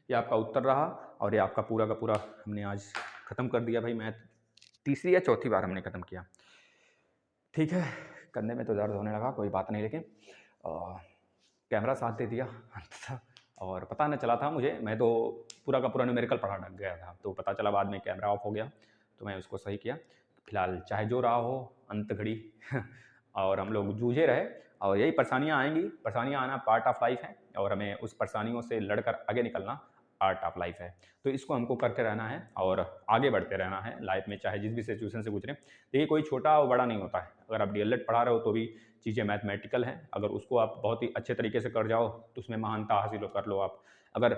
ये आपका उत्तर रहा, और ये आपका पूरा का पूरा हमने आज खत्म कर दिया भाई, मैथ तीसरी या चौथी बार हमने खत्म किया। ठीक है, कंधे में तो दर्द होने लगा, कोई बात नहीं, लेकिन कैमरा साथ दे दिया और पता न चला था मुझे, मैं तो पूरा का पूरा न्यूमेरिकल पढ़ा ढक गया था, तो पता चला बाद में कैमरा ऑफ हो गया, तो मैं उसको सही किया। फिलहाल चाहे जो रहा हो, अंत घड़ी और हम लोग जूझे रहे, और यही परेशानियाँ आएंगी, परेशानियाँ आना पार्ट ऑफ लाइफ है, और हमें उस परेशानियों से लड़कर आगे निकलना आर्ट ऑफ लाइफ है। तो इसको हमको करते रहना है और आगे बढ़ते रहना है लाइफ में, चाहे जिस भी सिचुएशन से गुजरे। देखिए कोई छोटा और बड़ा नहीं होता है, अगर आप डीएलएड पढ़ा रहे हो तो भी चीज़ें मैथमेटिकल हैं, अगर उसको आप बहुत ही अच्छे तरीके से कर जाओ तो उसमें महानता हासिल कर लो आप, अगर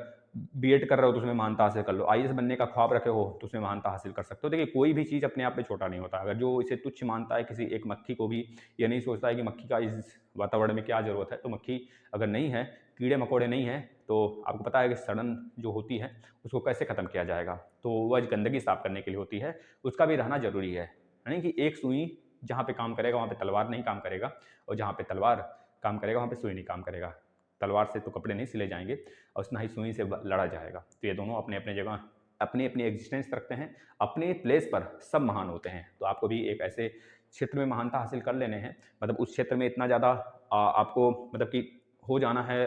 बीएड कर रहे हो तो उसमें महानता हासिल कर लो, आईएएस बनने का ख्वाब रखे हो तो उसमें महानता हासिल कर सकते हो। देखिए कोई भी चीज़ अपने आप में छोटा नहीं होता, अगर जो इसे तुच्छ मानता है, किसी एक मक्खी को भी ये नहीं सोचता है कि मक्खी का इस वातावरण में क्या ज़रूरत है, तो मक्खी अगर नहीं है, कीड़े मकोड़े नहीं हैं, तो आपको पता है कि सड़न जो होती है उसको कैसे ख़त्म किया जाएगा, तो वह गंदगी साफ करने के लिए होती है, उसका भी रहना जरूरी है। यानी कि एक सुई जहाँ पे काम करेगा वहाँ पे तलवार नहीं काम करेगा, और जहाँ पे तलवार काम करेगा वहाँ पे सुई नहीं काम करेगा। तलवार से तो कपड़े नहीं सिले जाएंगे और ना ही सुई से लड़ा जाएगा। तो ये दोनों अपने अपने जगह अपनी अपनी एग्जिस्टेंस रखते हैं, अपने प्लेस पर सब महान होते हैं। तो आपको भी एक ऐसे क्षेत्र में महानता हासिल कर लेने हैं, मतलब उस क्षेत्र में इतना ज़्यादा आपको मतलब कि हो जाना है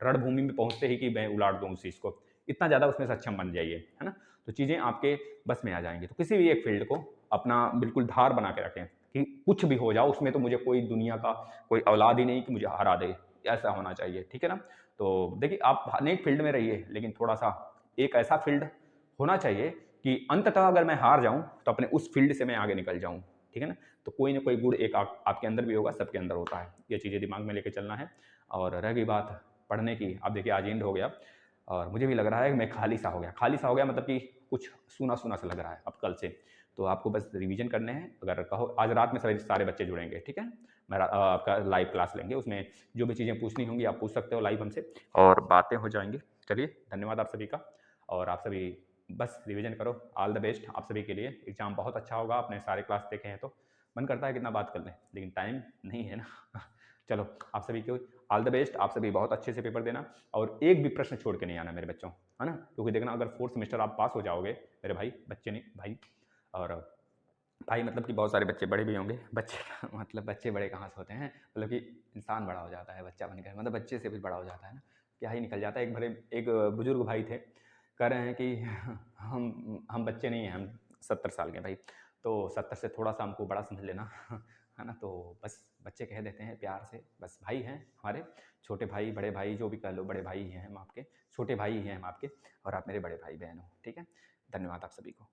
रणभूमि में पहुँचते ही कि मैं उलाट दूँ उस चीज़ को, इतना ज़्यादा उसमें सक्षम बन जाइए, है ना। तो चीज़ें आपके बस में आ जाएंगी। तो किसी भी एक फील्ड को अपना बिल्कुल धार बना के रखें कि कुछ भी हो जाओ उसमें तो मुझे कोई दुनिया का कोई औलाद ही नहीं कि मुझे हरा दे, ऐसा होना चाहिए। ठीक है ना, तो देखिए आप अनेक फील्ड में रहिए, लेकिन थोड़ा सा एक ऐसा फील्ड होना चाहिए कि अंततः अगर मैं हार जाऊं तो अपने उस फील्ड से मैं आगे निकल जाऊं। ठीक है ना, तो कोई ना कोई गुण एक आपके अंदर भी होगा, सबके अंदर होता है, ये चीज़ें दिमाग में लेके चलना है। और रह गई बात पढ़ने की, अब देखिए आज एंड हो गया और मुझे भी लग रहा है कि मैं खाली सा हो गया, खाली सा हो गया मतलब कि कुछ सूना सूना सा लग रहा है अब कल से। तो आपको बस रिवीजन करने हैं, अगर कहो आज रात में सारे बच्चे जुड़ेंगे, ठीक है, मैं आपका लाइव क्लास लेंगे, उसमें जो भी चीज़ें पूछनी होंगी आप पूछ सकते हो लाइव हमसे और बातें हो जाएंगी। चलिए धन्यवाद आप सभी का, और आप सभी बस रिवीजन करो। ऑल द बेस्ट आप सभी के लिए, एग्जाम बहुत अच्छा होगा, आपने सारे क्लास देखे हैं तो मन करता है कितना बात कर लें, लेकिन टाइम नहीं है ना चलो आप सभी को ऑल द बेस्ट, आप सभी बहुत अच्छे से पेपर देना और एक भी प्रश्न छोड़ के नहीं आना मेरे बच्चों, है ना, क्योंकि देखना अगर 4th सेमेस्टर आप पास हो जाओगे मेरे भाई, बच्चे नहीं भाई, और भाई मतलब कि बहुत सारे बच्चे बड़े भी होंगे, बच्चे मतलब बच्चे बड़े कहाँ से होते हैं, मतलब कि इंसान बड़ा हो जाता है बच्चा बनकर, मतलब बच्चे से भी बड़ा हो जाता है ना, क्या ही निकल जाता है। एक बुजुर्ग भाई थे, कह रहे हैं कि हम बच्चे नहीं हैं, हम 70 साल के भाई, तो 70 से थोड़ा सा हमको बड़ा समझ लेना है ना, तो बस बच्चे कह देते हैं प्यार से, बस भाई हैं हमारे, छोटे भाई बड़े भाई जो भी कह लो, बड़े भाई ही हैं हम आपके, छोटे भाई ही हैं हम आपके, और आप मेरे बड़े भाई बहन हो। ठीक है, धन्यवाद आप सभी को।